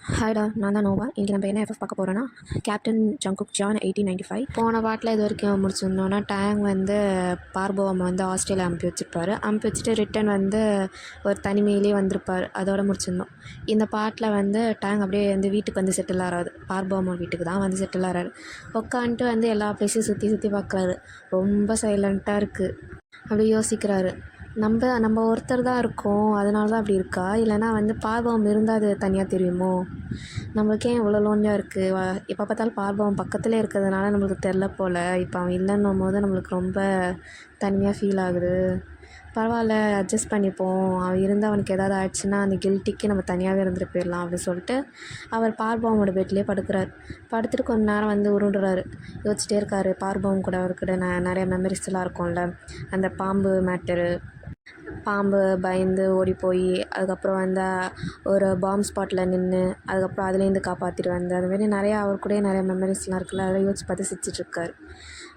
ஹாய்டா, நான் தான் நோவா. இன்றைக்கி நம்ம என்ன எஃப்எஃப் பார்க்க போகிறோன்னா, கேப்டன் ஜங்குக் ஜான் 1895. போன பாட்டில் இது வரைக்கும் முடிச்சிருந்தோன்னா, டேங் வந்து பார்போவம் வந்து ஆஸ்திரேலியா அனுப்பி வச்சுருப்பார். அனுப்பி வச்சுட்டு ரிட்டன் வந்து ஒரு தனிமையிலே வந்திருப்பார். அதோடு முடிச்சிருந்தோம். இந்த பாட்டில் வந்து டேங் அப்படியே வந்து வீட்டுக்கு வந்து செட்டில் ஆகிறாரு. பார்போவம் வீட்டுக்கு தான் வந்து செட்டில் ஆகிறாரு. உட்காந்துட்டு வந்து எல்லா பிளேஸையும் சுற்றி பார்க்குறாரு. ரொம்ப சைலண்ட்டாக இருக்குது. அப்படியே யோசிக்கிறாரு, நம்ம ஒருத்தர் தான் இருக்கோம், அதனால தான் அப்படி இருக்கா, இல்லைனா வந்து பார்பவம் இருந்தால் அது தனியாக தெரியுமோ, நம்மளுக்கு ஏன் இவ்வளோ லோன்லியாக இருக்குது, எப்போ பார்த்தாலும் பார்பவம் பக்கத்துலேயே இருக்கிறதுனால நம்மளுக்கு தெரில போல், இப்போ அவன் இல்லைன்னும் போது நம்மளுக்கு ரொம்ப தனியாக ஃபீல் ஆகுது. பரவாயில்ல, அட்ஜஸ்ட் பண்ணிப்போம், அவன் இருந்து அவனுக்கு ஏதாவது ஆயிடுச்சுன்னா அந்த கில்ட்டிக்கு நம்ம தனியாகவே இருந்துட்டு போயிடலாம் அப்படின்னு சொல்லிட்டு அவர் பார்பவமோட பெட்லேயே படுக்கிறார். படுத்துட்டு கொஞ்ச நேரம் வந்து உருண்டுறாரு. யோசிச்சிட்டே இருக்காரு. பார்பவம் கூட அவர்கிட்ட நிறைய மெமரிஸ்லாம் இருக்கும்ல, அந்த பாம்பு மேட்டரு, பாம்பு பயந்து ஓடி போய் அதுக்கப்புறம் வந்து ஒரு பாம்பு ஸ்பாட்டில் நின்று அதுக்கப்புறம் அதுலேருந்து காப்பாற்றிட்டு வந்து அதுமாரி நிறையா அவர் கூட நிறைய மெமரிஸ்லாம் இருக்குல்ல, அதை யோசிச்சு பார்த்து சிரிச்சிட்ருக்காரு.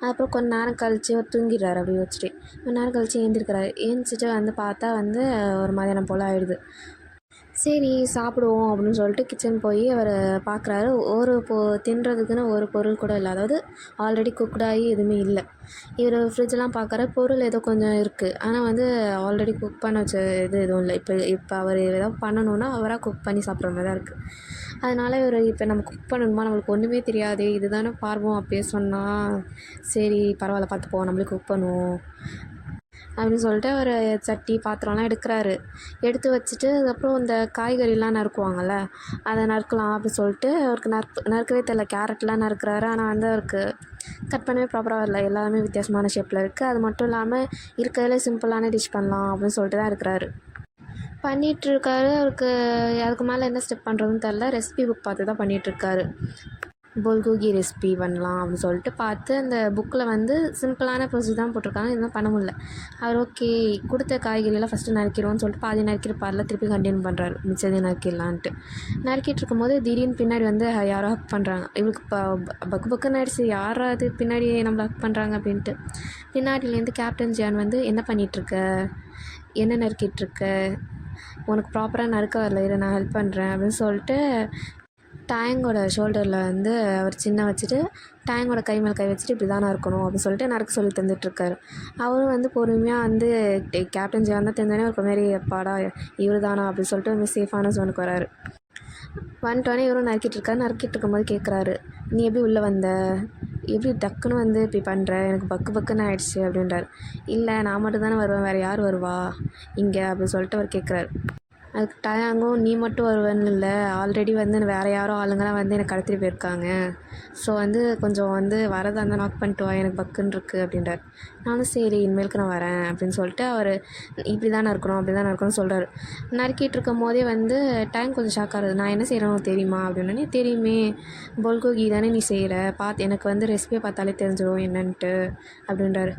அப்புறம் கொஞ்ச நேரம் கழித்து அவர் தூங்கிடுறாரு. அப்படி யோசிச்சுட்டு கொஞ்ச நேரம் கழித்து ஏந்திருக்கிறாரு. ஏந்திச்சிட்டு வந்து பார்த்தா வந்து ஒரு மதியானம் போல் ஆகிடுது. சரி சாப்பிடுவோம் அப்படின்னு சொல்லிட்டு கிச்சன் போய் அவர் பார்க்குறாரு. தின்றதுக்குன்னு ஒரு பொருள் கூட இல்லை, அதாவது ஆல்ரெடி குக்டாகி எதுவுமே இல்லை. இவர் ஃப்ரிட்ஜெலாம் பார்க்குற பொருள் ஏதோ கொஞ்சம் இருக்குது, ஆனால் வந்து ஆல்ரெடி குக் பண்ண வச்ச இது எதுவும் இல்லை. இப்போ அவர் ஏதாவது பண்ணணுன்னா அவராக குக் பண்ணி சாப்பிட்ற மாதிரி தான் இருக்குது. அதனால் இவர் இப்போ நம்ம குக் பண்ணணுமா, நம்மளுக்கு ஒன்றுமே தெரியாது, இது தானே பார்ப்போம் அப்பயே சொன்னால், சரி பரவாயில்ல பார்த்துப்போம், நம்மளே குக் பண்ணுவோம் அப்படின்னு சொல்லிட்டு அவர் சட்டி பாத்திரம்லாம் எடுக்கிறாரு. எடுத்து வச்சுட்டு அதுக்கப்புறம் இந்த காய்கறிலாம் நறுக்குவாங்கள்ல, அதை நறுக்கலாம் அப்படின்னு சொல்லிட்டு அவருக்கு நறுக்கவே தெரியல. கேரட்லாம் நறுக்கிறாரு, ஆனால் வந்து அவருக்கு கட் பண்ணவே ப்ராப்பராக இல்லை. எல்லாமே வித்தியாசமான ஷேப்பில் இருக்குது. அது மட்டும் இல்லாமல் இருக்கிறதுல சிம்பிளான டிஷ் பண்ணலாம் அப்படின்னு சொல்லிட்டு தான் இருக்கிறாரு. பண்ணிகிட்ருக்காரு. அவருக்கு அதுக்கு மேலே என்ன ஸ்டெப் பண்ணுறதுன்னு தெரில. ரெசிபி புக் பார்த்து தான் பண்ணிகிட்ருக்காரு. புல்கோகி ரெசிபி பண்ணலாம் அப்படின்னு சொல்லிட்டு பார்த்து அந்த புக்கில் வந்து சிம்பிளான ப்ரொசீஜர் தான் போட்டிருக்காங்க. இதுதான் பண்ண முடியல. அவர் ஓகே கொடுத்த காய்கறியெல்லாம் ஃபஸ்ட்டு நறுக்கிடுவோன்னு சொல்லிட்டு பாதி நறுக்கிருப்பாரில் திருப்பி கண்டினியூ பண்ணுறாரு, மிச்சதையும் நறுக்கிடலான்ட்டு. நறுக்கிட்டு இருக்கும்போது திடீர்னு பின்னாடி வந்து யாரோ ஹக் பண்ணுறாங்க. இவருக்கு இப்போ பக்குன்னு ஆயிடுச்சு, யாரோ அது பின்னாடி நம்மளை ஹக் பண்ணுறாங்க அப்படின்ட்டு. பின்னாடியிலேருந்து கேப்டன் ஜான் வந்து என்ன பண்ணிகிட்ருக்க, என்ன நறுக்கிட்டுருக்க, உனக்கு ப்ராப்பராக நறுக்க வரல, இதை நான் ஹெல்ப் பண்ணுறேன் அப்படின்னு சொல்லிட்டு டேங்கோட ஷோல்டரில் வந்து அவர் சின்ன வச்சுட்டு டேங்கோட கை மேலே கை வச்சுட்டு இப்படி தானே இருக்கணும் அப்படின்னு சொல்லிட்டு நறுக்க சொல்லி தந்துட்டுருக்காரு. அவரும் வந்து பொறுமையாக வந்து கேப்டன் ஜான் தான் தெரிஞ்சோடனே ஒரு மாரி எப்பாடா இவர் தானா அப்படின்னு சொல்லிட்டு சேஃபான ஜோனுக்கு வராரு. வந்துட்டோடனே இவரும் நறுக்கிட்டு இருக்கும்போது கேட்குறாரு, நீ எப்படி உள்ளே வந்த, எப்படி டக்குன்னு வந்து இப்படி பண்ணுற, எனக்கு பக்குன்னு ஆயிடுச்சு அப்படின்றாரு. இல்லை நான் மட்டும் தானே வருவேன், வேறு யார் வருவா இங்கே அப்படின்னு சொல்லிட்டு அவர் கேட்குறாரு. அதுக்கு டேங்கும் நீ மட்டும் வருவேன்னு இல்லை, ஆல்ரெடி வந்து வேறு யாரோ ஆளுங்களாம் வந்து என்னை கடத்திட்டு போயிருக்காங்க, ஸோ வந்து கொஞ்சம் வந்து வரதாக இருந்தால் நாக் பண்ணிட்டு வா, எனக்கு பக்குன்னு இருக்குது அப்படின்றார். நானும் சரி இனிமேலுக்கு நான் வரேன் அப்படின்னு சொல்லிட்டு அவர் இப்படி தானே இருக்கணும் அப்படி தானே இருக்கணும்னு சொல்கிறாரு. நறுக்கிட்டு இருக்கும் போதே வந்து டேங்க் கொஞ்சம் ஷாக் ஆகுது. நான் என்ன செய்கிறேன்னு தெரியுமா அப்படின்னே, தெரியுமே புல்கோகி தானே நீ செய்கிற, எனக்கு வந்து ரெசிபியை பார்த்தாலே தெரிஞ்சிடும் என்னன்ட்டு அப்படின்றாரு.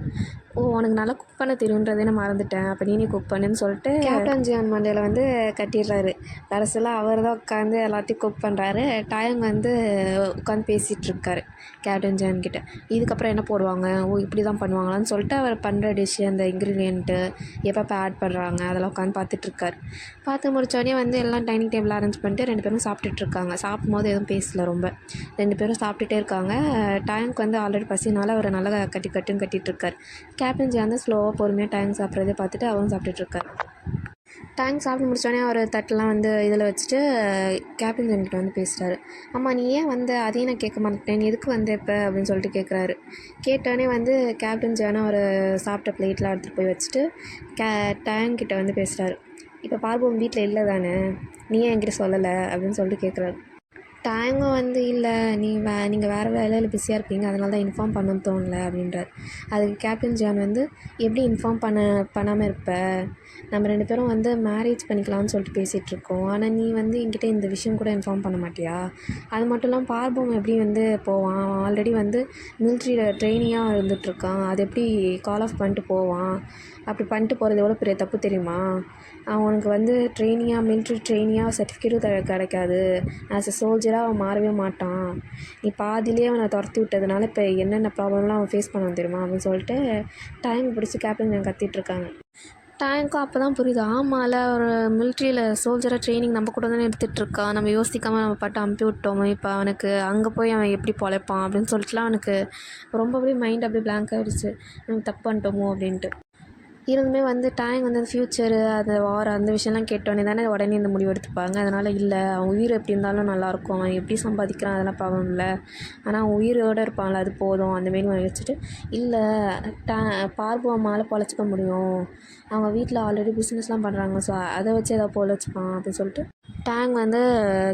ஓ உனக்கு நல்லா குக் பண்ண தெரியுன்றதே நான் மறந்துட்டேன், அப்போ நீனே குக் பண்ணுன்னு சொல்லிட்டு கேப்டன் ஜான் மண்டையில் வந்து கட்டிடுறாரு. கடைசியில் அவர் தான் உட்காந்து எல்லாத்தையும் குக் பண்ணுறாரு. டேங் வந்து உட்காந்து பேசிகிட்ருக்காரு கேப்டன் ஜான் கிட்ட. இதுக்கப்புறம் என்ன போடுவாங்க, ஓ இப்படி தான் பண்ணுவாங்களான்னு சொல்லிட்டு அவர் பண்ணுற டிஷ்ஷு அந்த இன்க்ரீடியண்ட்டு எப்போ ஆட் பண்ணுறாங்க அதெல்லாம் உட்காந்து பார்த்துட்ருக்காரு. பார்த்து முடித்தோடனே வந்து எல்லாம் டைனிங் டேபிள் அரேஞ்ச் பண்ணிட்டு 2 பேரும் சாப்பிட்டுட்ருக்காங்க. சாப்பிடும்போது எதுவும் பேசல, ரொம்ப 2 பேரும் சாப்பிட்டுட்டே இருக்காங்க. டேங்க் வந்து ஆல்ரெடி பசினால அவர் நல்லா கட்டுன்னு கட்டிகிட்ருக்காரு. கேப்டன் ஜான் வந்து ஸ்லோவாக பொறுமையாக டேங்க் சாப்பிட்றதே பார்த்துட்டு அவரும் சாப்பிட்டுட்ருக்காரு. டேங்க் சாப்பிட்டு முடிச்சோடனே அவர் தட்டெலாம் வந்து இதில் வச்சுட்டு கேப்டன் ஜான் கிட்ட வந்து பேசுகிறாரு. அம்மா நீ ஏன் வந்து அதையும் நான் கேட்க மாட்டேன், நீ எதுக்கு வந்து இப்போ அப்படின்னு சொல்லிட்டு கேட்குறாரு. கேட்டோடனே வந்து கேப்டன் ஜான் அவர் சாப்பிட்ட பிளேட்லாம் எடுத்துகிட்டு போய் வச்சுட்டு டேங்க் கிட்ட வந்து பேசுகிறாரு. இப்போ பார்போம் வீட்டில் இல்லை தானே, நீ ஏன் என்கிட்ட சொல்லலை அப்படின்னு சொல்லிட்டு கேட்குறாரு. டேங்கும் வந்து இல்லை நீங்கள் வேறு வேலையில் பிஸியாக இருப்பீங்க, அதனால தான் இன்ஃபார்ம் பண்ணணும்னு தோணலை அப்படின்றார். அதுக்கு கேப்டன் ஜான் வந்து எப்படி இன்ஃபார்ம் பண்ணாமல் இருப்ப, நம்ம 2 பேரும் வந்து மேரேஜ் பண்ணிக்கலாம்னு சொல்லிட்டு பேசிகிட்ருக்கோம், ஆனால் நீ வந்து என்கிட்ட இந்த விஷயம் கூட இன்ஃபார்ம் பண்ண மாட்டியா, அது மட்டும் இல்லாமல் பார்போம் எப்படி வந்து போவான், ஆல்ரெடி வந்து மிலிட்ரியில் ட்ரெயினியாக இருந்துகிட்ருக்கான், அது எப்படி கால் ஆஃப் பண்ணிட்டு போவான், அப்படி பண்ணிட்டு போகிறது எவ்வளோ பெரிய தப்பு தெரியுமா, அவனுக்கு வந்து மிலிட்ரி ட்ரெயினியாக சர்டிஃபிகேட்டும் கிடைக்காது, ஆஸ் எ சோல்ஜராக அவன் மாறவே மாட்டான், நீ பாதியிலே அவனை துரத்தி விட்டதுனால இப்போ என்னென்ன ப்ராப்ளம்லாம் அவன் ஃபேஸ் பண்ணுவான் தெரியுமா அப்படின்னு சொல்லிட்டு டைம் பிடிச்சி கேப்டன் ஜான் கத்திகிட்ருக்காங்க. டேங்க்கும் அப்போ தான் புரியுது, ஆமாம்ல ஒரு மிலிட்ரியில் சோல்ஜராக ட்ரைனிங் நம்ம கூட தானே எடுத்துகிட்ருக்கான், நம்ம யோசிக்காமல் நம்ம பாட்டு அனுப்பி விட்டோமே, இப்போ அவனுக்கு அங்கே போய் அவன் எப்படி பொழைப்பான் அப்படின்னு சொல்லிட்டுலாம் அவனுக்கு ரொம்ப அப்படியே மைண்ட் அப்படியே பிளாங்க் ஆகிடுச்சு, நம்ம தப்பு பண்ணிட்டோமோ அப்படின்ட்டு. இருந்துமே வந்து டேங் வந்து அந்த ஃப்யூச்சரு அந்த வார் அந்த விஷயம்லாம் கேட்டோன்னே தானே உடனே இந்த முடிவு எடுத்துப்பாங்க. அதனால் இல்லை, அவன் உயிர் எப்படி இருந்தாலும் நல்லாயிருக்கும், அவன் எப்படி சம்பாதிக்கிறான் அதெல்லாம் ப்ராப்ளம் இல்லை, ஆனால் அவன் உயிரோடு இருப்பான்ல அது போதும் அந்தமாரி வச்சுட்டு, இல்லை பார்பு அம்மாவால் பொழைச்சிக்க முடியும், அவங்க வீட்டில் ஆல்ரெடி பிஸ்னஸ்லாம் பண்ணுறாங்க, ஸோ அதை வச்சு ஏதாவது பொழைச்சிப்பான் அப்படின்னு சொல்லிட்டு டேங் வந்து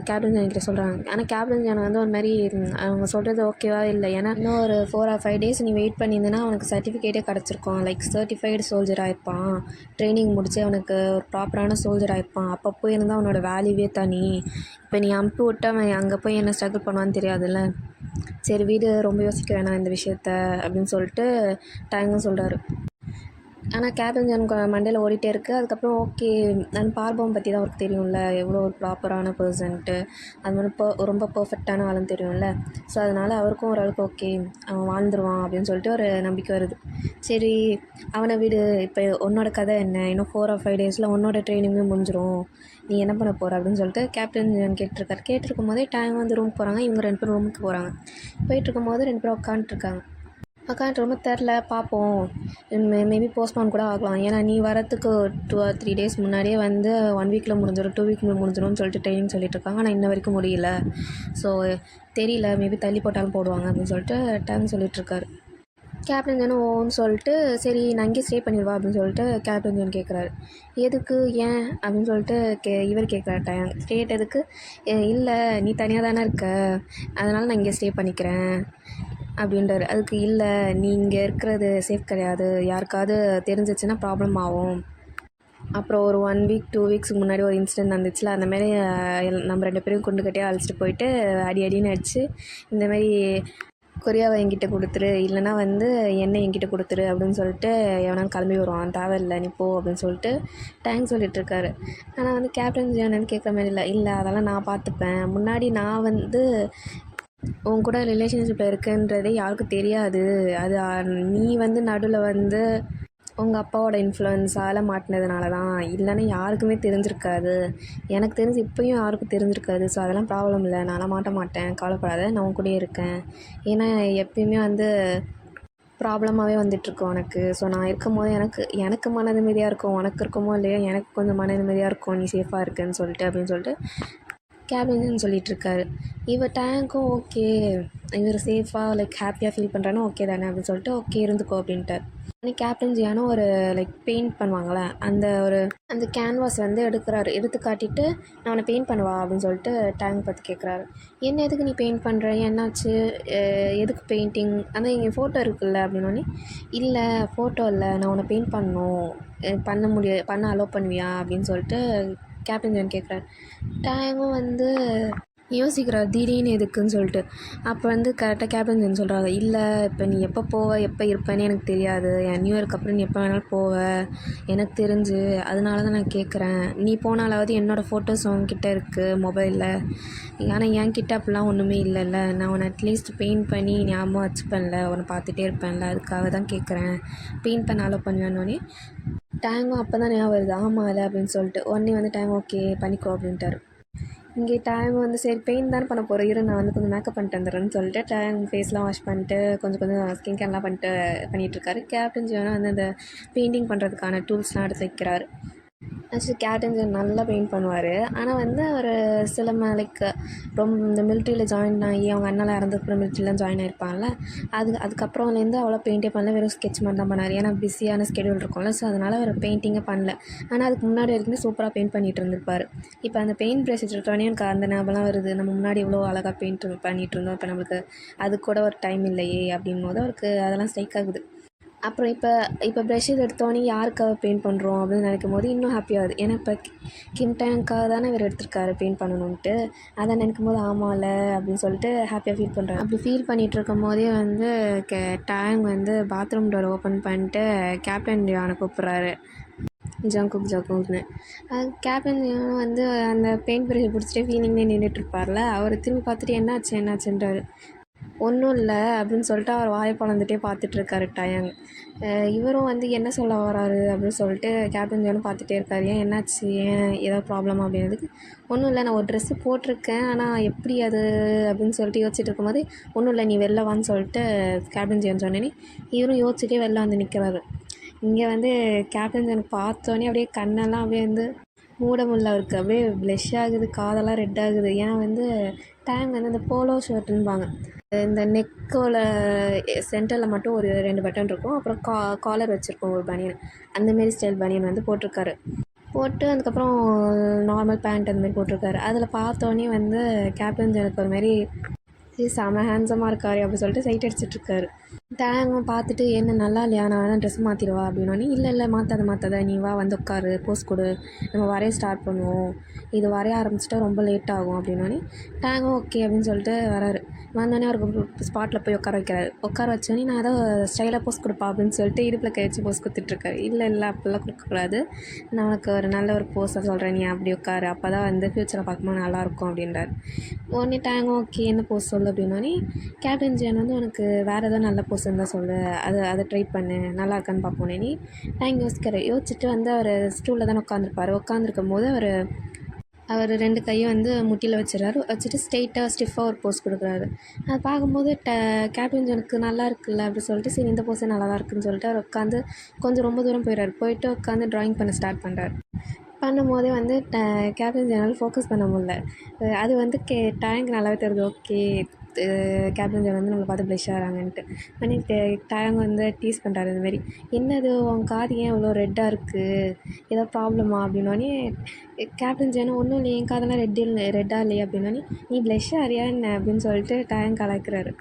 கேப்டன் ஜான் கிட்ட சொல்கிறாங்க. ஆனால் கேப்டன் ஜான் வந்து ஒரு மாதிரி அவங்க சொல்கிறது ஓகேவா இல்லை, ஏன்னா இன்னும் ஒரு 4 or 5 days நீ வெயிட் பண்ணியிருந்தேன்னா அவனுக்கு சர்டிஃபிகேட்டே கிடச்சிருக்கும், லைக் சர்டிஃபைடு சோல்ஜர் ஆகிருப்பான், ட்ரைனிங் முடிச்சு அவனுக்கு ஒரு ப்ராப்பரான சோல்ஜர் ஆகிருப்பான், அப்போ போய் இருந்தால் அவனோட வேல்யூவே தனி, இப்போ நீ அனுப்பி விட்டு அவன் அங்கே போய் என்ன ஸ்ட்ரகிள் பண்ணுவான்னு தெரியாதுல்ல, சரி வீடு ரொம்ப யோசிக்க வேணாம் இந்த விஷயத்த அப்படின்னு சொல்லிட்டு டேங்கும் சொல்கிறாரு. ஆனால் கேப்டன் ஜானுக்கு மண்டையில் ஓடிட்டே இருக்குது. அதுக்கப்புறம் ஓகே, நான் பார்பவம் பற்றி தான் அவருக்கு தெரியும்ல, எவ்வளோ ஒரு ப்ராப்பரான பர்சன்ட்டு, அது மாதிரி ரொம்ப பர்ஃபெக்டான ஆளுன்னு தெரியும்ல, ஸோ அதனால் அவருக்கும் ஓரளவுக்கு ஓகே அவன் வாழ்ந்துருவான் அப்படின்னு சொல்லிட்டு ஒரு நம்பிக்கை வருது. சரி அவனை விடு, இப்போ உன்னோட கதை என்ன, இன்னும் 4 or 5 days உன்னோட ட்ரைனிங்கும் முடிஞ்சிடும், நீ என்ன பண்ண போகிற அப்படின்னு சொல்லிட்டு கேப்டன் ஜான் கேட்டிருக்கும் போதே டேங் வந்து ரூமுக்கு போகிறாங்க, இவங்க 2 பேரும் ரூமுக்கு போகிறாங்க. போயிட்டுருக்கும் போது 2 பேரும் உட்காந்துட்ருக்காங்க. ரொம்ப தெரில பார்ப்போம், மேபி போஸ்ட்போன் கூட ஆகலாம், ஏன்னா நீ வரத்துக்கு 2 or 3 days முன்னாடியே வந்து 1 weekல முடிஞ்சிடும், 2 week முடிஞ்சிடும்னு சொல்லிட்டு ட்ரைனிங் சொல்லிட்டுருக்காங்க, ஆனால் இன்ன வரைக்கும் முடியல, ஸோ தெரியல மேபி தள்ளி போட்டாலும் போடுவாங்க அப்படின்னு சொல்லிட்டு டேங் சொல்லிட்டுருக்காரு. கேப்டன் ஜானும் ஓன்னு சொல்லிட்டு சரி நான் இங்கே ஸ்டே பண்ணிடுவா அப்படின்னு சொல்லிட்டு கேப்டன் ஜான் கேட்குறாரு. எதுக்கு ஏன் அப்படின்னு சொல்லிட்டு இவர் கேட்குறாரு டேங். கேட்டதுக்கு இல்லை நீ தனியாக தானே இருக்க, அதனால் நான் இங்கே ஸ்டே பண்ணிக்கிறேன் அப்படின்றாரு. அதுக்கு இல்லை நீ இங்கே இருக்கிறது சேஃப் கிடையாது, யாருக்காவது தெரிஞ்சிச்சுன்னா ப்ராப்ளம் ஆகும், அப்புறம் ஒரு 1 week 2 weeks முன்னாடி ஒரு இன்சிடென்ட் நடந்துச்சுல, அந்தமாரி நம்ம 2 பேரும் குண்டு கட்டியாக அழைச்சிட்டு போயிட்டு அடின்னு அடிச்சு இந்தமாரி கொரியாவை என்கிட்ட கொடுத்துரு, இல்லைனா வந்து எண்ணெய் என்கிட்ட கொடுத்துரு அப்படின்னு சொல்லிட்டு எவனாலும் கிளம்பி வருவான், தேவையில்லை நீ போ அப்படின்னு சொல்லிட்டு டேங்க் சொல்லிட்டுருக்காரு. ஆனால் வந்து கேப்டன் ஜான் கேட்குற மாதிரி இல்லை அதெல்லாம் நான் பார்த்துப்பேன், முன்னாடி நான் வந்து உன் கூட ரிலேஷன்ஷிப்பில் இருக்குன்றதே யாருக்கும் தெரியாது, அது நீ வந்து நடுவில் வந்து உங்கள் அப்பாவோட இன்ஃப்ளூயன்ஸால் மாட்டினதுனால தான், இல்லைன்னா யாருக்குமே தெரிஞ்சிருக்காது, எனக்கு தெரிஞ்சு இப்போயும் யாருக்கும் தெரிஞ்சிருக்காது, ஸோ அதெல்லாம் ப்ராப்ளம் இல்லை, நான்லாம் மாட்டேன் கவலைப்படாத, நான் உன் கூடயே இருக்கேன், ஏன்னா எப்பயுமே வந்து ப்ராப்ளமாகவே வந்துட்டுருக்கு உனக்கு, ஸோ நான் இருக்கும் போது எனக்கு மன நிம்மதியாக இருக்கும், உனக்கு இருக்குமோ இல்லையோ எனக்கு கொஞ்சம் மன நிம்மதியாக இருக்கும் நீ சேஃபாக இருக்குன்னு சொல்லிட்டு அப்படின்னு சொல்லிட்டு கேப்டன் சொல்லிகிட்ருக்காரு. இவர் டேங்க்கும் ஓகே இவர் சேஃபாக லைக் ஹாப்பியாக ஃபீல் பண்ணுறானோ ஓகே தானே அப்படின்னு சொல்லிட்டு ஓகே இருந்துக்கோ அப்படின்ட்டார். ஆனால் கேப்டன் ஜியானும் ஒரு லைக் பெயிண்ட் பண்ணுவாங்களே அந்த கேன்வாஸ் வந்து எடுத்து காட்டிட்டு நான் அவனை பெயிண்ட் பண்ணுவா அப்படின்னு சொல்லிட்டு டேங்க் பற்றி கேட்குறாரு. என்ன எதுக்கு நீ பெயிண்ட் பண்ணுற, என்னாச்சு, எதுக்கு பெயிண்டிங், ஆனால் இங்கே ஃபோட்டோ இருக்குல்ல அப்படின்னோடனே இல்லை ஃபோட்டோ இல்லை நான் உன்னை பெயிண்ட் பண்ண அலோவ் பண்ணுவியா அப்படின்னு சொல்லிட்டு கேப்டன் ஜான் கேட்குறாரு. டேங்கும் வந்து யோசிக்கிறார் திடீர்னு எதுக்குன்னு சொல்லிட்டு. அப்போ வந்து கரெக்டாக கேப்டன் ஜான் சொல்கிறாங்க, இல்லை இப்போ நீ எப்போ போவ எப்போ இருப்பேன்னு எனக்கு தெரியாது, என் நியூ இயர்க்கு அப்புறம் நீ எப்போ வேணாலும் போவ எனக்கு தெரிஞ்சு, அதனால தான் நான் கேட்குறேன், நீ போனாலாவது என்னோடய ஃபோட்டோஸ் உன்கிட்ட இருக்குது மொபைலில், ஆனால் என்கிட்ட அப்படிலாம் ஒன்றுமே இல்லைல்ல, நான் உன்னை அட்லீஸ்ட் பெயிண்ட் பண்ணி ஞாபகம் வச்சுப்பேன்ல, உன்னை பார்த்துட்டே இருப்பேன்ல, அதுக்காக தான் கேட்குறேன், பெயிண்ட் பண்ண அலோவ் பண்ணுவேன்னொடனே டேங்கும் அப்போ தான் ஞாபகம் வருது, ஆமாம் இல்லை அப்படின்னு சொல்லிட்டு உடனே வந்து டேங் ஓகே பண்ணிக்கோ அப்படின்ட்டாரு. இங்கே டேங் வந்து சரி பெயிண்ட் தானே பண்ண போகிறேன், இரு நான் வந்து கொஞ்சம் மேக்கப் பண்ணிட்டு வந்துடுறேன்னு சொல்லிட்டு டேங் ஃபேஸ்லாம் வாஷ் பண்ணிட்டு கொஞ்சம் ஸ்கின் கேர்லாம் பண்ணிகிட்ருக்காரு. கேப்டன் ஜியோனா வந்து அந்த பெயிண்டிங் பண்ணுறதுக்கான டூல்ஸ்லாம் எடுத்து வைக்கிறாரு. ஆக்சுவலி கேப்டன் ஜான் நல்லா பெயிண்ட் பண்ணுவார், ஆனால் வந்து அவர் சில லைக் ரொம்ப இந்த மிலிட்ரியில் ஜாயின் ஆகி அவங்க அண்ணாலாம் இறந்ததுக்கப்புறம் மிலிட்ரிலாம் ஜாயின் ஆகிருப்பாங்கல்ல, அதுக்கப்புறம்லேருந்து அவ்வளோ பெயிண்டே பண்ணல, வெறும் ஸ்கெட்ச் மாதிரி தான் பண்ணார், ஏன்னா பிஸியான ஸ்கெடியூல் இருக்கும்ல, ஸோ அதனால் அவர் பெயிண்டிங்கே பண்ணல. ஆனால் அதுக்கு முன்னாடி வரைக்குமே சூப்பராக பெயிண்ட் பண்ணிகிட்டு இருந்திருப்பார். இப்போ அந்த பெயிண்ட் ப்ரஷ் எடுத்தோடனே எனக்கு அந்த ஞாபகம்லாம் வருது, நம்ம முன்னாடி இவ்வளோ அழகாக பெயிண்ட் பண்ணிகிட்டு இருந்தோம், இப்போ நம்மளுக்கு அது கூட ஒரு டைம் இல்லையே அப்படின் போது அவருக்கு அதெல்லாம் ஸ்ட்ரைக் ஆகுது. அப்புறம் இப்போ ப்ரஷஸ் எடுத்தோன்னே யாருக்காக பெயிண்ட் பண்ணுறோம் அப்படின்னு நினைக்கும் போது இன்னும் ஹாப்பியாகுது, ஏன்னா இப்போ கிம் டேங்க்காக தானே இவர் எடுத்திருக்காரு பெயிண்ட் பண்ணணுன்ட்டு, அதை நினைக்கும் போது ஆமாம்ல அப்படின்னு சொல்லிட்டு ஹாப்பியாக ஃபீல் பண்ணுறாரு. அப்படி ஃபீல் பண்ணிகிட்டு இருக்கும் போதே வந்து டேங் வந்து பாத்ரூம் டோர் ஓப்பன் பண்ணிட்டு கேப்டன் ஜானை கூப்பிட்றாரு, ஜங்குக்னு. கேப்டன் வந்து அந்த பெயிண்ட் ப்ரஷ் பிடிச்சிட்டு ஃபீலிங்லேயே நின்றுட்டுருப்பார்ல, அவர் திரும்பி பார்த்துட்டு என்னாச்சுன்றாரு. ஒன்றும் இல்லை அப்படின்னு சொல்லிட்டு அவர் வாயை பொளந்துட்டே பார்த்துட்ருக்காரு டயங். இவரும் வந்து என்ன சொல்ல வராரு அப்படின்னு சொல்லிட்டு கேப்டன் ஜானும் பார்த்துட்டே இருக்காரு. ஏன் என்னாச்சு, ஏன் ஏதாவது ப்ராப்ளமா அப்படின்னதுக்கு, ஒன்றும் இல்லை நான் ஒரு ட்ரெஸ்ஸு போட்டிருக்கேன் ஆனால் எப்படி அது அப்படின்னு சொல்லிட்டு யோசிச்சுட்டு இருக்கும்போது, ஒன்றும் இல்லை நீ வெளில வான்னு சொல்லிட்டு கேப்டன் ஜான் சொன்னேனே இவரும் யோசிச்சுட்டே வெளில வந்து நிற்கிறாரு. இங்கே வந்து கேப்டன் ஜான் பார்த்தோன்னே அப்படியே கண்ணெல்லாம் அப்படியே வந்து மூட முடியல அவருக்கு. அப்படியே ப்ளஷ் ஆகுது, காதெல்லாம் ரெட் ஆகுது. ஏன்னா வந்து டேங் வந்து இந்த போலோ ஷர்ட்டுன்பாங்க, இந்த நெக்கோட சென்டரில் மட்டும் ஒரு 2 பட்டன் இருக்கும், அப்புறம் காலர் வச்சுருக்கோம் ஒரு பனியன், அந்தமாரி ஸ்டைல் பனியன் வந்து போட்டிருக்காரு. போட்டு அதுக்கப்புறம் நார்மல் பேண்ட் அந்தமாரி போட்டிருக்காரு. அதில் பார்த்தோன்னே வந்து கேப்டன் ஜானுக்கு ஒரு மாதிரி செம ஹேண்ட்ஸமாக இருக்காரு அப்படி சொல்லிட்டு சைட் அடிச்சிட்ருக்காரு. டேங்கும் பார்த்துட்டு என்ன நல்லா இல்லையா, நான் வேணால் ட்ரெஸ் மாற்றிடுவா அப்படின்னோடனே, இல்லை மாற்றாத நீ வா வந்து உட்காரு, போஸ் கொடு, நம்ம வரைய ஸ்டார்ட் பண்ணுவோம், இது வரைய ஆரம்பிச்சிட்டா ரொம்ப லேட் ஆகும் அப்படின்னோடனே டேங்கும் ஓகே அப்படின்னு சொல்லிட்டு வராரு. வந்தோடனே அவருக்கு ஸ்பாட்டில் போய் உட்கார வைக்கிறாரு. உட்கார வச்சோடனே நான் ஏதோ ஸ்டைலாக போஸ் கொடுப்பா அப்படின்னு சொல்லிட்டு இடுப்பில் கை வச்சு போஸ் கொடுத்துட்ருக்காரு. இல்லை அப்படிலாம் கொடுக்கக்கூடாது, நான் உனக்கு ஒரு நல்ல ஒரு போஸாக சொல்கிறேன், நீ அப்படி உட்காரு, அப்போ தான் வந்து ஃப்யூச்சரை பார்க்கும்போது நல்லாயிருக்கும் அப்படின்றார். உடனே டேங்கும் ஓகே என்ன போஸ் சொல்லு அப்படின்னோடனே கேப்டன் ஜான் வந்து உனக்கு வேறு ஏதாவது நல்ல போஸ் இருந்தால் சொல்லு, அதை ட்ரை பண்ணு, நல்லா இருக்கான்னு பார்ப்போனே. டேங் யோசிச்சுட்டு வந்து அவர் ஸ்டூலில் தானே உட்காந்துருப்பார். உட்காந்துருக்கும் போது அவர் 2 கையும் வந்து முட்டியில் வச்சுட்டு ஸ்டிஃபாக ஒரு போஸ் கொடுக்குறாரு. அதை பார்க்கும்போது கேப்டன் ஜானுக்கு நல்லா இருக்குல்ல அப்படி சொல்லிட்டு, சரி இந்த போஸே நல்லா தான் இருக்குன்னு சொல்லிட்டு அவர் உட்காந்து கொஞ்சம் ரொம்ப தூரம் போயிட்டு உட்காந்து ட்ராயிங் பண்ண ஸ்டார்ட் பண்ணுறாரு. பண்ணும்போதே வந்து கேப்டன் ஜானால் ஃபோக்கஸ் பண்ண முடியல. அது வந்து டேங்க் நல்லாவே தெரியுது. ஓகே கேப்டன் ஜான் வந்து நம்மளை பார்த்து ப்ளஷ் ஆகிறாங்கன்ட்டு பண்ணி டேங் வந்து டீஸ் பண்ணுறாரு. இந்தமாரி என்னது உன் காது ஏன் இவ்வளோ ரெட்டாக இருக்குது, ஏதோ ப்ராப்ளமா அப்படின்னோடனே கேப்டன் ஜானும் ஒன்றும் இல்லை என் காதெல்லாம் ரெட்டாக இல்லையா அப்படின்னோடனே நீ ப்ளஷ் ஆறியா என்ன அப்படின்னு சொல்லிட்டு டேங் கலாய்க்கிறாரு.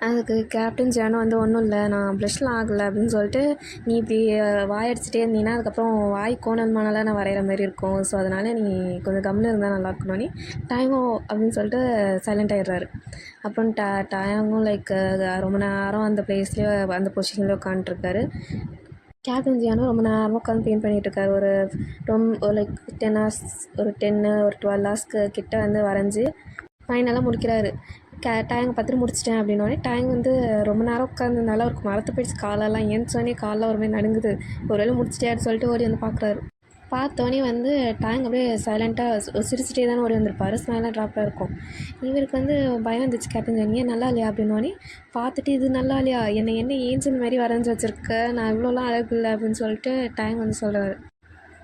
அதுக்கு கேப்டன் ஜானும் வந்து ஒன்றும் இல்லை நான் ப்ளஷ்லாம் ஆகலை அப்படின்னு சொல்லிட்டு, நீ இப்படி வாயடிச்சிட்டே இருந்தீங்கன்னா அதுக்கப்புறம் வாய் கோணல் மானலாம் நான் வரைகிற மாதிரி இருக்கும், ஸோ அதனால் நீ கொஞ்சம் கம்முன்னு இருந்தால் நல்லா இருக்கணும்னு டயங்கோ அப்படின்னு சொல்லிட்டு சைலண்ட் ஆகிடுறாரு. அப்புறம் டயங்கும் லைக் ரொம்ப நேரம் அந்த பிளேஸ்லேயே அந்த பொசிஷன்லேயே உட்காந்துட்ருக்காரு. கேப்டன் ஜியானும் ரொம்ப நேரமாக உட்காந்து பெயிண்ட் பண்ணிகிட்ருக்காரு. ரொம்ப லைக் 10 hours, ஒரு 12 hours கிட்ட வந்து வரைஞ்சி ஃபைனலாக முடிக்கிறாரு. டேங்க் பார்த்துட்டு முடிச்சிட்டேன் அப்படின்னோடனே டேங்க் வந்து ரொம்ப நேரம் உட்காந்துருந்தாலும் அவருக்கு மரத்து போயிடுச்சு காலெல்லாம். ஏன்ச்சோடனே காலெலாம் ஒரு மாதிரி நடுங்குது. ஒரு வேளை முடிச்சிட்டியான்னு சொல்லிட்டு ஓடி வந்து பார்க்குறாரு. பார்த்தோன்னே வந்து டேங்க் அப்படியே சைலண்ட்டாக சிரிச்சிட்டே தானே ஓடி வந்திருப்பார். ஸ்மைலாக ட்ராப்பில் இருக்கும். இவருக்கு வந்து பயம் வந்துச்சு. கேப்டன் ஜான் ஏன் நல்லா இல்லையா அப்படின்னோடனே பார்த்துட்டு இது நல்லா இல்லையா, என்ன ஏஞ்சல் மாதிரி வரைஞ்சி வச்சுருக்க, நான் இவ்வளோலாம் அழகு இல்லை அப்படின்னு சொல்லிட்டு டேங்க் வந்து சொல்கிறாரு.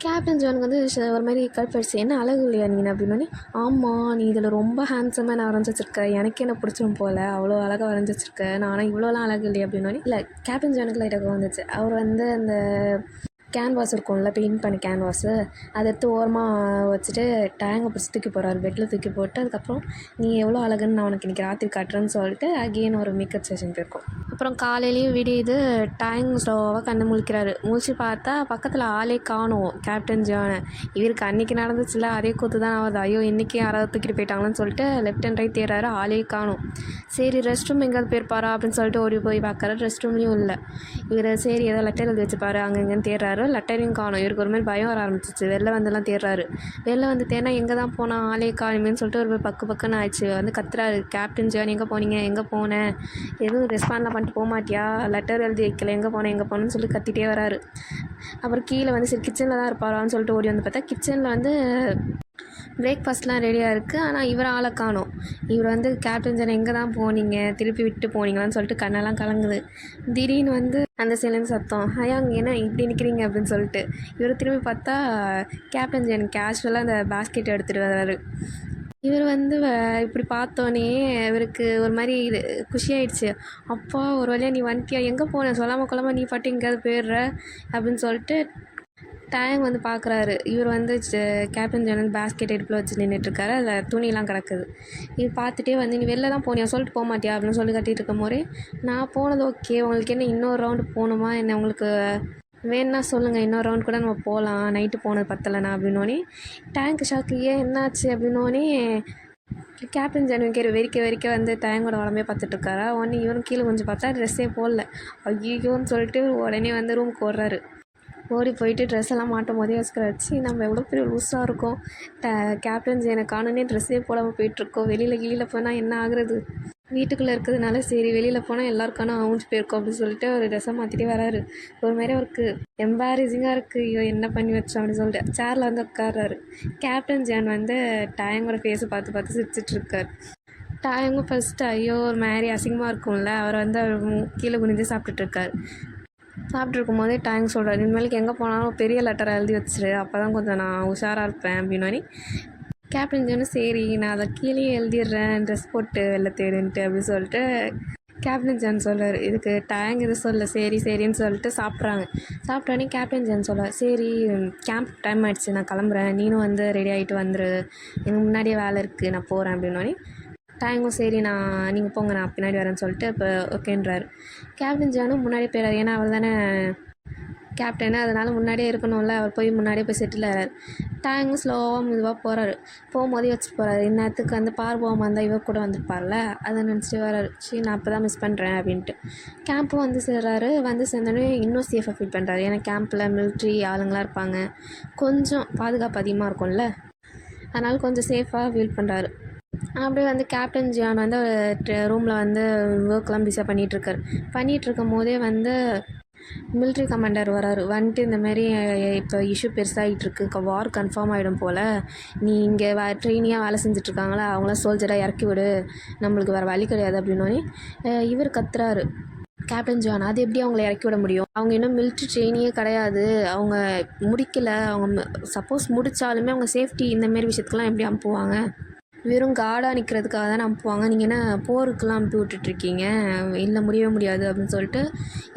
கேப்டன் ஜானுக்கு வந்து ஒரு மாதிரி கடுப்பாயிடுச்சு. என்ன அழகு இல்லையா நீ அப்படின்னோடனே, ஆமாம் நீ இதில் ரொம்ப ஹேண்ட்ஸமாக நான் வரைஞ்சி வச்சுருக்க, எனக்கு என்ன பிடிச்சிரும் போல், அவ்வளோ அழகாக வரைஞ்சி வச்சுருக்க, நான் ஆனால் இவ்வளோலாம் அழகு இல்லையா அப்படின்னோடனே இல்லை கேப்டன் ஜானுக்கு லைட்டாக வந்துச்சு. அவர் வந்து அந்த கேன்வாஸ் இருக்கும்ல, பெயிண்ட் பண்ண கேன்வாஸு, அதை எடுத்து ஓரமாக வச்சுட்டு டேங்கை பிடிச்சி தூக்கி போகிறாரு. பெட்டில் தூக்கி போட்டு அதுக்கப்புறம் நீ எவ்வளோ அழகுன்னு நான் உனக்கு இன்றைக்கி ராத்திரி காட்டுறேன்னு சொல்லிட்டு அகெயின் ஒரு மேக்கப் செஷன் போயிருக்கோம். அப்புறம் காலையிலையும் விடியுது. டேங் ஸ்லோவாக கண்ணு முழிக்கிறாரு. முழிச்சு பார்த்தா பக்கத்தில் ஆளே காணும் கேப்டன் ஜானை. இவருக்கு அன்றைக்கி நடந்துச்சுல அதே கூத்து தான் ஆகுது. ஐயோ இன்றைக்கி யாராவது தூக்கிட்டு போயிட்டாங்கன்னு சொல்லிட்டு லெஃப்ட் அண்ட் ரைட் தேடுறாரு, ஆளே காணும். சரி ரெஸ்ட் ரூம் எங்கேயாவது போயிருப்பாரா அப்படின்னு சொல்லிட்டு ஓடி போய் பார்க்குறாரு. ரெஸ்ட் ரூம்லேயும் இல்லை. இவர் சரி ஏதோ லெட்டர் எழுதி வச்சுப்பாரு அங்கே இங்கேன்னு தேடுறாரு. லெட்டரையும் காணும். இவருக்கு ஒரு மாதிரி பயம் வர ஆரம்பிச்சிச்சு. வெளில வந்துலாம் தேடுறாரு. வெளில வந்து தேடினா எங்கே தான் போனால் ஆளே காணுமேன்னு சொல்லிட்டு ஒரு பக்குன்னு ஆயிடுச்சு. வந்து கத்துறாரு, கேப்டன் ஜான் எங்கே போனீங்க, எங்கே போனேன், எதுவும் ரெஸ்பாண்ட்லாம் பண்ணிட்டு போக மாட்டியா, லெட்டர் எழுதி வைக்கல, எங்கே போனேன்னு சொல்லி கத்திட்டே வராரு. அப்புறம் கீழே வந்து சரி கிச்சனில் தான் இருப்பாரான்னு சொல்லிட்டு ஓடி வந்து பார்த்தா கிச்சனில் வந்து பிரேக்ஃபாஸ்ட்லாம் ரெடியாக இருக்குது. ஆனால் இவர் ஆளை காணும். இவர் வந்து கேப்டன் ஜான் எங்கே தான் போனீங்க, திருப்பி விட்டு போனீங்களான்னு சொல்லிட்டு கண்ணெல்லாம் கலங்குது. திடீர்னு வந்து அந்த சைலன்ஸ் சத்தம், அங்க என்ன இப்படி நிற்கிறீங்க அப்படின்னு சொல்லிட்டு இவர் திரும்பி பார்த்தா கேப்டன் ஜான் கேஷுவலாக அந்த பேஸ்கெட் எடுத்துகிட்டு வர்றாரு. இவர் வந்து இப்படி பார்த்தோன்னே இவருக்கு ஒரு மாதிரி குஷியாயிடுச்சு. அப்பா ஒரு வழியாக நீ வந்துட்டியா, எங்கே போன சொல்லாமல் கொள்ளாமல் நீ பாட்டு எங்கேயாவது போயிடுற அப்படின்னு சொல்லிட்டு டேங் வந்து பார்க்குறாரு. இவர் வந்து கேப்டன் ஜான் வந்து பேஸ்கெட் எடுப்பில் வச்சு நின்றுட்டுருக்காரு. அதில் துணியெல்லாம் கிடக்குது. இது பார்த்துட்டே வந்து நீ வெளில தான் போனியா, சொல்லிட்டு போக மாட்டியா அப்படின்னு சொல்லி கட்டிகிட்டு இருக்கும் போதே நான் போனது ஓகே, உங்களுக்கு என்ன இன்னொரு ரவுண்டு போகணுமா என்ன, உங்களுக்கு வேணுன்னா சொல்லுங்கள், இன்னொரு ரவுண்ட் கூட நம்ம போகலாம், நைட்டு போனது பத்தலைண்ணா அப்படின்னோடனே டேங்க் ஷாக்கு ஏன் என்னாச்சு அப்படின்னோடனே கேப்டன் ஜான் வெறிக்க வந்து டேங்கோட உடம்பே பார்த்துட்ருக்காரா. உடனே இவரும் கீழே கொஞ்சம் பார்த்தா ட்ரெஸ்ஸே போடல. ஐயோன்னு சொல்லிட்டு உடனே வந்து ரூமுக்கு ஓடுறாரு. ஓடி போயிட்டு ட்ரெஸ் எல்லாம் மாட்டும் போதே யோசிக்கிறாச்சு, நம்ம எவ்வளோ பெரிய லூஸாக இருக்கோம், கேப்டன் ஜானை காணுன்னே ட்ரெஸ்ஸே போடாமல் போயிட்டுருக்கோம், வெளியில் கீழே போனால் என்ன ஆகுறது வீட்டுக்குள்ளே இருக்கிறதுனால சரி வெளியில் போனால் எல்லாருக்கான அவுஞ்சு போயிருக்கோம் அப்படின்னு சொல்லிட்டு ஒரு ட்ரெஸ்ஸை மாற்றிட்டே வராரு. ஒரு மாதிரி அவருக்கு எம்பாரசிங்காக இருக்குது. ஐயோ என்ன பண்ணி வச்சோம் அப்படின்னு சொல்லிட்டு சேரில் வந்து உட்கார்றாரு. கேப்டன் ஜான் வந்து டயங்கோட ஃபேஸை பார்த்து பார்த்து சிரிச்சிட்ருக்கார். டயங்கும் ஃபஸ்ட்டு ஐயோ ஒரு மாதிரி அசிங்கமாக இருக்கும்ல, அவர் வந்து கீழே குனிஞ்சு சாப்பிட்டுட்ருக்கார். சாப்பிட்ருக்கும் போதே டயங் சொல்கிறார், இனிமேலுக்கு எங்கே போனாலும் பெரிய லெட்டரை எழுதி வச்சிரு, அப்போ தான் கொஞ்சம் நான் உஷாராக இருப்பேன் அப்படின்னு. கேப்டன் ஜானும் சரி நான் அதை கீழே எழுதிடுறேன் ட்ரெஸ் போட்டு வெளில தேடுன்ட்டு அப்படின்னு சொல்லிட்டு கேப்டன் ஜான் சொல்கிறார். இதுக்கு டயங் இது சொல்ல சரி சரின்னு சொல்லிட்டு சாப்பிட்றாங்க. சாப்பிட்டோன்னே கேப்டன் ஜான் சொல்கிறார், சரி கேம்ப் டைம் ஆகிடுச்சு நான் கிளம்புறேன், நீனும் வந்து ரெடி ஆகிட்டு வந்துரு, எனக்கு முன்னாடியே வேலை இருக்குது நான் போகிறேன் அப்படின்னோடனே டயங்கும் சரி நீங்கள் போங்க நான் பின்னாடி வரேன்னு சொல்லிட்டு இப்போ ஓகேன்றாரு. கேப்டன் ஜானும் முன்னாடியே போயிடாரு, ஏன்னா அவர் தானே கேப்டனு, அதனால் முன்னாடியே இருக்கணும்ல, அவர் போய் முன்னாடியே போய் செட்டில் ஆகிறார். டயங்கும் ஸ்லோவாக மெதுவாக போகிறாரு. போகும்போதே வச்சுட்டு போகிறாரு, இந்நேரத்துக்கு வந்து பார்போம் வந்தால் இவர் கூட வந்துருப்பார்ல, அதை நினச்சிட்டு வர்றாரு. சரி நான் அப்போ தான் மிஸ் பண்ணுறேன் அப்படின்ட்டு. கேம்ப்பும் வந்து சேர்றாரு. வந்து சேர்ந்தோடனே இன்னும் சேஃபாக ஃபீல் பண்ணுறாரு. ஏன்னா கேம்பில் மிலிட்ரி ஆளுங்களாம் இருப்பாங்க, கொஞ்சம் பாதுகாப்பு அதிகமாக இருக்கும்ல, அதனால் கொஞ்சம் சேஃபாக ஃபீல் பண்ணுறாரு. அப்படியே வந்து கேப்டன் ஜியான் வந்து ரூமில் வந்து ஒர்க்லாம் பிஸியாக பண்ணிகிட்ருக்கும் போதே வந்து மிலிட்ரி கமாண்டர் வராரு. வந்துட்டு இந்த மாதிரி இப்போ இஷ்யூ பெருசாகிட்டுருக்கு, வார் கன்ஃபார்ம் ஆகிடும் போல், நீ இங்கே ட்ரெயினியாக வேலை செஞ்சிட்ருக்காங்களா அவங்களாம் சோல்ஜராக இறக்கி விடு, நம்மளுக்கு வேறு வழி கிடையாது அப்படின்னோடனே இவர் கத்துறாரு கேப்டன் ஜான், அது எப்படி அவங்கள இறக்கி விட முடியும், அவங்க இன்னும் மிலிட்ரி ட்ரெயினியே கிடையாது, அவங்க முடிக்கலை, அவங்க சப்போஸ் முடித்தாலுமே அவங்க சேஃப்டி இந்தமாரி விஷயத்துக்கெலாம் எப்படி அனுப்புவாங்க, வெறும் கார்டாக நிற்கிறதுக்காக தான் அனுப்புவாங்க, நீங்கள் என்ன போருக்கெலாம் அனுப்பி விட்டுட்ருக்கீங்க, இல்லை முடியவே முடியாது அப்படின்னு சொல்லிட்டு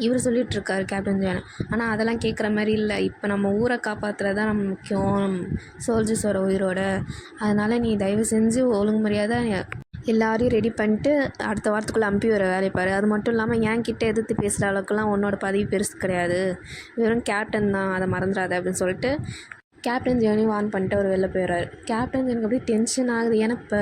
இவர் சொல்லிகிட்ருக்காரு கேப்டன் ஜான். ஆனால் அதெல்லாம் கேட்குற மாதிரி இல்லை, இப்போ நம்ம ஊரை காப்பாற்றுறது தான் நம்ம முக்கியம், சோல்ஜர்ஸோட உயிரோட, அதனால் நீ தயவு செஞ்சு ஒழுங்கு மரியாதை எல்லாரையும் ரெடி பண்ணிட்டு அடுத்த வாரத்துக்குள்ளே அனுப்பி வர வேலையை பாரு, அது மட்டும் இல்லாமல் என்கிட்ட எதிர்த்து பேசுகிற அளவுக்குலாம் உன்னோட பதவி பெருசு கிடையாது, வெறும் கேப்டன் தான், அதை மறந்துடாத அப்படின்னு சொல்லிட்டு கேப்டன் ஜானையும் வார்ன் பண்ணிட்டு அவர் வெளில போயிடுறாரு. கேப்டன் ஜானுக்கு அப்படியே டென்ஷன் ஆகுது. ஏன்னா இப்போ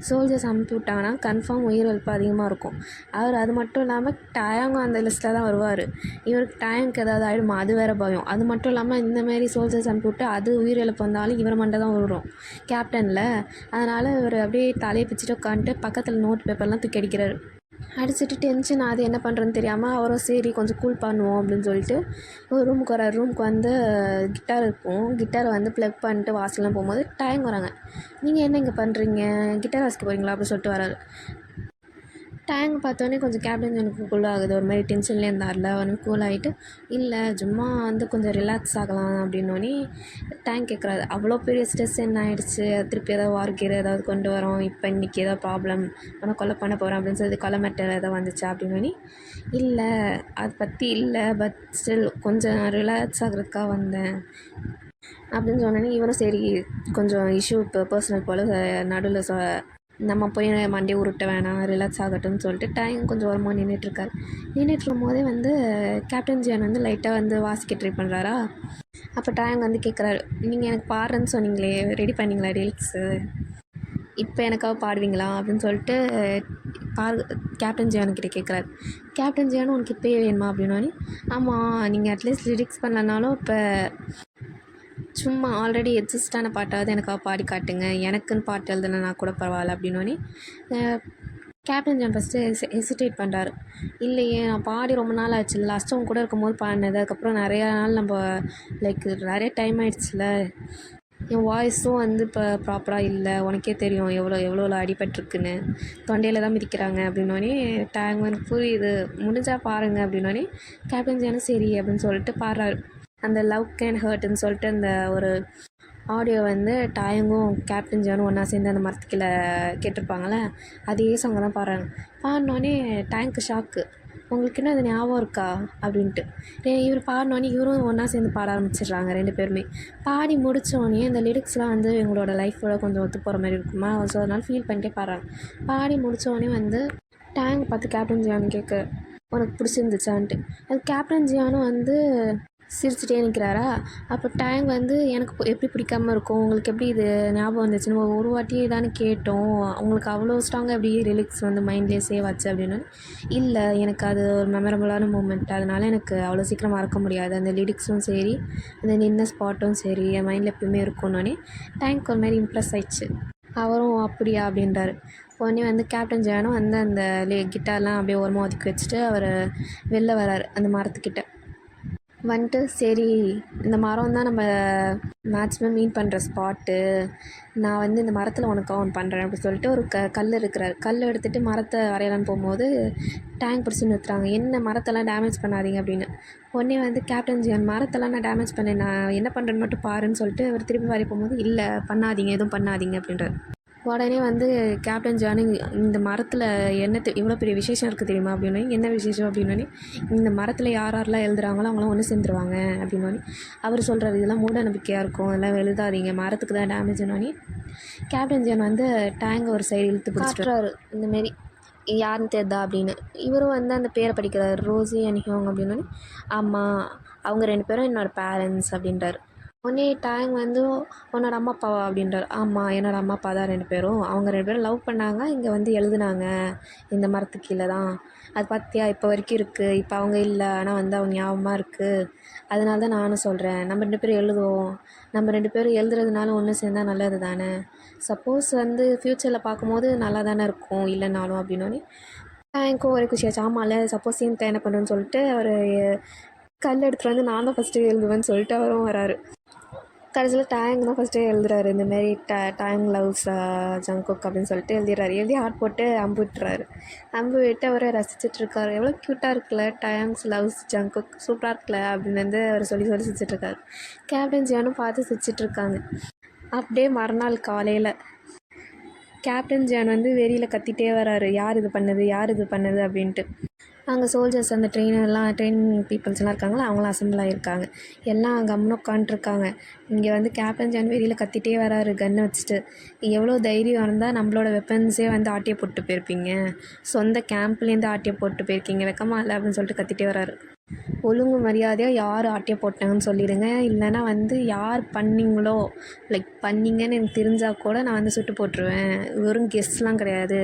சோல்ஜர்ஸ் அனுப்பி விட்டாங்கன்னா கன்ஃபார்ம் உயிரிழப்பு அதிகமாக இருக்கும். அவர் அது மட்டும் இல்லாமல் டயங்கும் அந்த லிஸ்ட்டில் தான் வருவார். இவருக்கு டயங்க்கு ஏதாவது ஆகிடுமா அது வேறு பயம். அது மட்டும் இல்லாமல் இந்தமாரி சோல்ஜர்ஸ் அனுப்பி விட்டு அது உயிரிழப்பு வந்தாலும் இவர் மண்டை தான் வரும் கேப்டனில். அதனால் இவர் அப்படியே தலையை பிச்சுட்டு உட்காந்துட்டு பக்கத்தில் நோட் பேப்பர்லாம் தூக்கி அடிக்கிறாரு. அடிச்சுட்டு டென்ஷன் ஆகுது, என்ன பண்ணுறதுன்னு தெரியாமல் அவரும் சரி கொஞ்சம் கூல் பண்ணுவோம் அப்படின்னு சொல்லிட்டு ஒரு ரூமுக்கு வர. ரூமுக்கு வந்து கிட்டார் இருக்கும், கிட்டாரை வந்து ப்ளக் பண்ணிட்டு வாசல்லாம் போகும்போது டைம் வராங்க. நீங்கள் என்ன இங்கே பண்ணுறீங்க, கிட்டார் வாசிக்க போகிறீங்களா அப்படின்னு சொல்லிட்டு வராரு. டேங்க் பார்த்தோன்னே கொஞ்சம் கேப்டன் எனக்கு கூல் ஆகுது, ஒரு மாதிரி டென்ஷன்லேயே இருந்தார்ல, அவனுக்கு கூல் ஆகிட்டு இல்லை சும்மா வந்து கொஞ்சம் ரிலாக்ஸ் ஆகலாம் அப்படின்னோடனே டேங்க் கேட்குறாரு, அவ்வளோ பெரிய ஸ்ட்ரெஸ் என்ன ஆகிடுச்சு, திருப்பி ஏதாவது வார்க்கீர் ஏதாவது கொண்டு வரோம், இப்போ இன்றைக்கி ஏதாவது ப்ராப்ளம் உன்னை கொலை பண்ண போகிறோம் அப்படின்னு சொல்லி கொலை மெட்டர் ஏதாவது வந்துச்சா அப்படின்னோடனே இல்லை அதை பற்றி இல்லை, பட் ஸ்டில் கொஞ்சம் ரிலாக்ஸ் ஆகிறதுக்காக வந்தேன் அப்படின்னு சொன்னோன்னே இவரும் சரி கொஞ்சம் இஷ்யூ இப்போ பர்சனல் போல் நடுவில் நம்ம போய் மண்டே உருட்ட வேணாம், ரிலாக்ஸ் ஆகட்டும்னு சொல்லிட்டு டைம் கொஞ்சம் ஓரமாக நின்றுட்டுருக்கார். நின்றுட்டுருக்கும் போதே வந்து கேப்டன் ஜியான் வந்து லைட்டாக வந்து வாசிக்க ட்ரை பண்ணுறாரா. அப்போ டைம் வந்து கேட்குறாரு, நீங்கள் எனக்கு பாடுறேன்னு சொன்னீங்களே, ரெடி பண்ணிங்களா லிரிக்ஸு, இப்போ எனக்காக பாடுவீங்களா அப்படின்னு சொல்லிட்டு கேப்டன் ஜியானுக்கிட்ட கேட்குறாரு. கேப்டன் ஜியானு உனக்கு இப்போயே வேணுமா அப்படின்னோடனே ஆமாம் நீங்கள் அட்லீஸ்ட் லிரிக்ஸ் பண்ணலனாலும் இப்போ சும்மா ஆல்ரெடி எக்ஸிஸ்டான பாட்டாவது எனக்காக பாடி காட்டுங்க, எனக்குன்னு பாட்டு எழுதுனா கூட பரவாயில்ல அப்படின்னோடனே கேப்டன் ஜான் ஃபஸ்ட்டு ஹெசிடேட் பண்ணுறாரு. இல்லையே நான் பாடி ரொம்ப நாள் ஆச்சு, லாஸ்ட்டு அவங்க கூட இருக்கும்போது பாடினது, அதுக்கப்புறம் நிறையா நாள் நம்ம லைக் நிறைய டைம் ஆகிடுச்சுல, என் வாய்ஸும் வந்து இப்போ ப்ராப்பராக இல்லை, உனக்கே தெரியும் எவ்வளோ அடிபட்டிருக்குன்னு, தொண்டையில் தான் மிதிக்கிறாங்க அப்படின்னோடனே டேங் எனக்கு புரியுது, முடிஞ்சால் பாருங்கள் அப்படின்னோடனே கேப்டன் ஜானும் சரி அப்படின்னு சொல்லிட்டு பாடுறாரு. அந்த லவ் கேன் ஹர்ட்னு சொல்லிட்டு அந்த ஒரு ஆடியோ வந்து டாயங்கும் கேப்டன் ஜானும் ஒன்றா சேர்ந்து அந்த மரத்துக்கில் கேட்டிருப்பாங்களே, அதே சாங்கை தான் பாடுறாங்க. பாடினோடனே டேங்க்கு ஷாக்கு, உங்களுக்கு என்ன அது ஞாபகம் இருக்கா அப்படின்ட்டு. இவர் பாடினோடனே இவரும் ஒன்றா சேர்ந்து பாட ஆரம்பிச்சிடுறாங்க ரெண்டு பேருமே. பாடி முடித்தோடனே இந்த லிரிக்ஸ்லாம் வந்து எங்களோட லைஃபோட கொஞ்சம் ஒத்து போகிற மாதிரி இருக்குமா, ஸோ அதனால் ஃபீல் பண்ணிட்டே பாடுறாங்க. பாடி முடித்தோடனே வந்து டேங்க் பார்த்து கேப்டன் ஜியானு கேட்க உனக்கு பிடிச்சிருந்துச்சான்ட்டு. அது கேப்டன் ஜியானும் வந்து சிரிச்சுட்டே நிற்கிறாரா. அப்போ டேங்க் வந்து எனக்கு எப்படி பிடிக்காமல் இருக்கும், உங்களுக்கு எப்படி இது ஞாபகம் வந்துச்சுன்னு ஒரு வாட்டி தானே கேட்டோம், உங்களுக்கு அவ்வளோ ஸ்ட்ராங்காக எப்படி லிரிக்ஸ் வந்து மைண்ட்லேயே சேவ் ஆச்சு அப்படின்னு. இல்லை எனக்கு அது ஒரு மெமரபுளான மூமெண்ட், அதனால் எனக்கு அவ்வளோ சீக்கிரம் மறக்க முடியாது, அந்த லிரிக்ஸும் சரி அந்த நின்ன ஸ்பாட்டும் சரி என் மைண்டில் எப்பயுமே இருக்கும்னோடனே டேங்க் ஒரு மாதிரி இம்ப்ரெஸ் ஆயிடுச்சு. அவரும் அப்படியா அப்படின்றாரு. உடனே வந்து கேப்டன் ஜானும் வந்து அந்த கிட்டார்லாம் அப்படியே ஓரமாக ஒதுக்கி வச்சுட்டு அவர் வெளில வராரு அந்த மரத்துக்கிட்ட வந்துட்டு. சரி, இந்த மரம் தான் நம்ம மேக்ஸிமம் மீட் பண்ணுற ஸ்பாட்டு, நான் வந்து இந்த மரத்தில் உனக்கு ஒன்று பண்ணுறேன் அப்படின்னு சொல்லிட்டு ஒரு கல் இருக்கிறார். கல் எடுத்துகிட்டு மரத்தை வரையலான்னு போகும்போது டேங்க் பிடிச்சி நிறுத்துறாங்க. என்ன மரத்தெல்லாம் டேமேஜ் பண்ணாதீங்க அப்படின்னு. உடனே வந்து கேப்டன் ஜியான் மரத்தெல்லாம் நான் டேமேஜ் பண்ணேன், நான் என்ன பண்ணுறேன்னு மட்டும் பாருன்னு சொல்லிட்டு அவர் திருப்பி வரைய போகும்போது இல்லை பண்ணாதீங்க, எதுவும் பண்ணாதீங்க அப்படின்றார். உடனே வந்து கேப்டன் ஜானு இந்த மரத்தில் என்ன இவ்வளோ பெரிய விசேஷம் இருக்குது தெரியுமா அப்படின்னு. என்ன விசேஷம் அப்படின்னோடனே இந்த மரத்தில் யார் யாரெல்லாம் எழுதுறாங்களோ அவங்களாம் ஒன்று சேர்ந்துருவாங்க அப்படின்னோடனே அவர் சொல்கிறார் இதெல்லாம் மூட நம்பிக்கையாக இருக்கும், எல்லாம் எழுதாதீங்க, மரத்துக்கு தான் டேமேஜ்னோடனே கேப்டன் ஜான் வந்து டேங்கை ஒரு சைடு இழுத்து பிடிச்சிட்டாரு. இந்தமாரி யாருன்னு தெரிதா அப்படின்னு. இவரும் வந்து அந்த பேரை படிக்கிறார், ரோசி அண்ட் ஹியோங் அப்படின்னோடனே ஆமாம் அவங்க 2 பேரும் என்னோடய பேரண்ட்ஸ் அப்படின்றார். உடனே டேங் வந்து உன்னோட அம்மா அப்பாவா அப்படின்றார். ஆமாம் என்னோடய அம்மா அப்பா தான் 2 பேரும், அவங்க 2 பேரும் லவ் பண்ணாங்க, இங்கே வந்து எழுதுனாங்க இந்த மரத்துக்கு கீழே தான், அது பார்த்தியா இப்போ வரைக்கும் இருக்குது, இப்போ அவங்க இல்லை ஆனால் வந்து அவங்க ஞாபகமாக இருக்குது, அதனால தான் நானும் சொல்கிறேன் நம்ம 2 பேரும் எழுதுவோம், நம்ம 2 பேரும் எழுதுறதுனால ஒன்று சேர்ந்தால் நல்லது தானே, சப்போஸ் வந்து ஃப்யூச்சரில் பார்க்கும்போது நல்லா தானே இருக்கும் இல்லைனாலும் அப்படின்னோடனே டேங்க்கும் ஒரே குஷியாச்சு. ஆமாம்ல சப்போஸ் சேர்ந்து என்ன பண்ணுறோன்னு சொல்லிட்டு அவர் கல் எடுத்துகிட்டு வந்து நான் தான் ஃபஸ்ட்டு எழுதுவேன்னு சொல்லிட்டு அவரும் வராரு. கடைசியில் டேங் தான் ஃபஸ்ட்டே எழுதுறாரு, இந்தமாரி டேங் லவ்ஸ் ஜங்குக் அப்படின்னு சொல்லிட்டு எழுதிடுறாரு. எழுதி ஹார்ட் போட்டு அம்பு விட்டுறாரு. அம்பு விட்டு அவரை ரசிச்சிட்ருக்காரு. எவ்வளோ க்யூட்டாக இருக்குல்ல டேங்ஸ் லவ்ஸ் ஜங்குக், சூப்பராக இருக்குல்ல அப்படின்னு வந்து அவர் சொல்லி சிரிச்சிட்ருக்காரு. கேப்டன் ஜியானும் பார்த்து சிரிச்சிட்ருக்காங்க. அப்படியே மறுநாள் காலையில் கேப்டன் ஜியான் வந்து வெளியில் கத்திகிட்டே வராரு, யார் இது பண்ணது யார் இது பண்ணது அப்படின்ட்டு. அங்கே சோல்ஜர்ஸ் அந்த ட்ரெயினிங் பீப்புள்ஸ்லாம் இருக்காங்களா, அவங்களாம் அசம்பிள் ஆகியிருக்காங்க. எல்லாம் கம்முன்னு உட்காண்ட்ருக்காங்க. இங்கே வந்து கேப்டன் ஜான் வெளியில் கத்திகிட்டே வராரு கன்னை வச்சுட்டு. எவ்வளோ தைரியம் இருந்தால் நம்மளோட வெப்பன்ஸே வந்து ஆட்டியை போட்டு போயிருப்பீங்க, சொந்த கேம்ப்லேருந்து ஆட்டியை போட்டு போயிருக்கீங்க, வெக்கமா இல்லை அப்படின்னு சொல்லிட்டு கத்திகிட்டே வராரு. ஒழுங்கு மரியாதையாக யார் ஆட்டியை போட்டாங்கன்னு சொல்லிடுங்க, இல்லைனா வந்து யார் பண்ணிங்களோ பண்ணிங்கன்னு எனக்கு தெரிஞ்சால் கூட நான் வந்து சுட்டு போட்டுருவேன், வெறும் கெஸ்ட்லாம் கிடையாது,